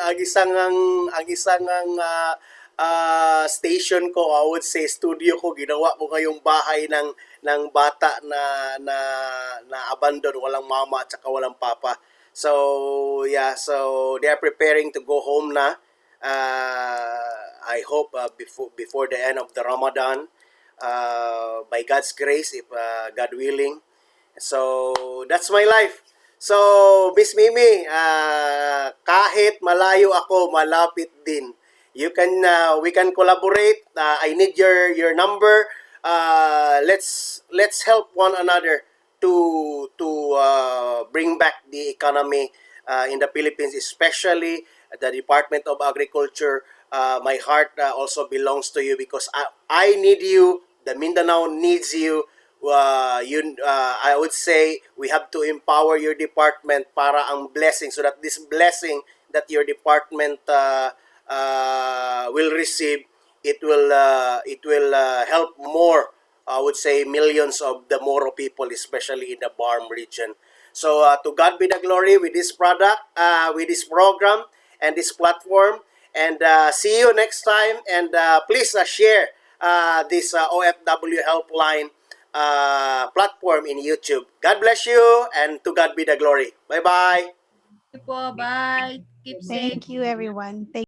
station ko, I would say studio ko, ginawa ko ngayong bahay ng bata na abandon, walang mama at saka walang papa. So yeah, so they are preparing to go home na. I hope before the end of the Ramadan, by God's grace, if God willing. So that's my life. So Miss Mimi, kahit malayo ako, malapit din. We can collaborate. I need your number. Let's help one another to bring back the economy in the Philippines, especially the Department of Agriculture, my heart also belongs to you because I need you. The Mindanao needs you. I would say we have to empower your department para ang blessing, so that this blessing that your department will receive, it will help more, I would say, millions of the Moro people, especially in the Barm region. So to God be the glory with this product, with this program and this platform. And see you next time. And please share this OFW Helpline platform in YouTube. God bless you, and to God be the glory. Bye-bye. Bye. Keep safe. Thank you, everyone. Thank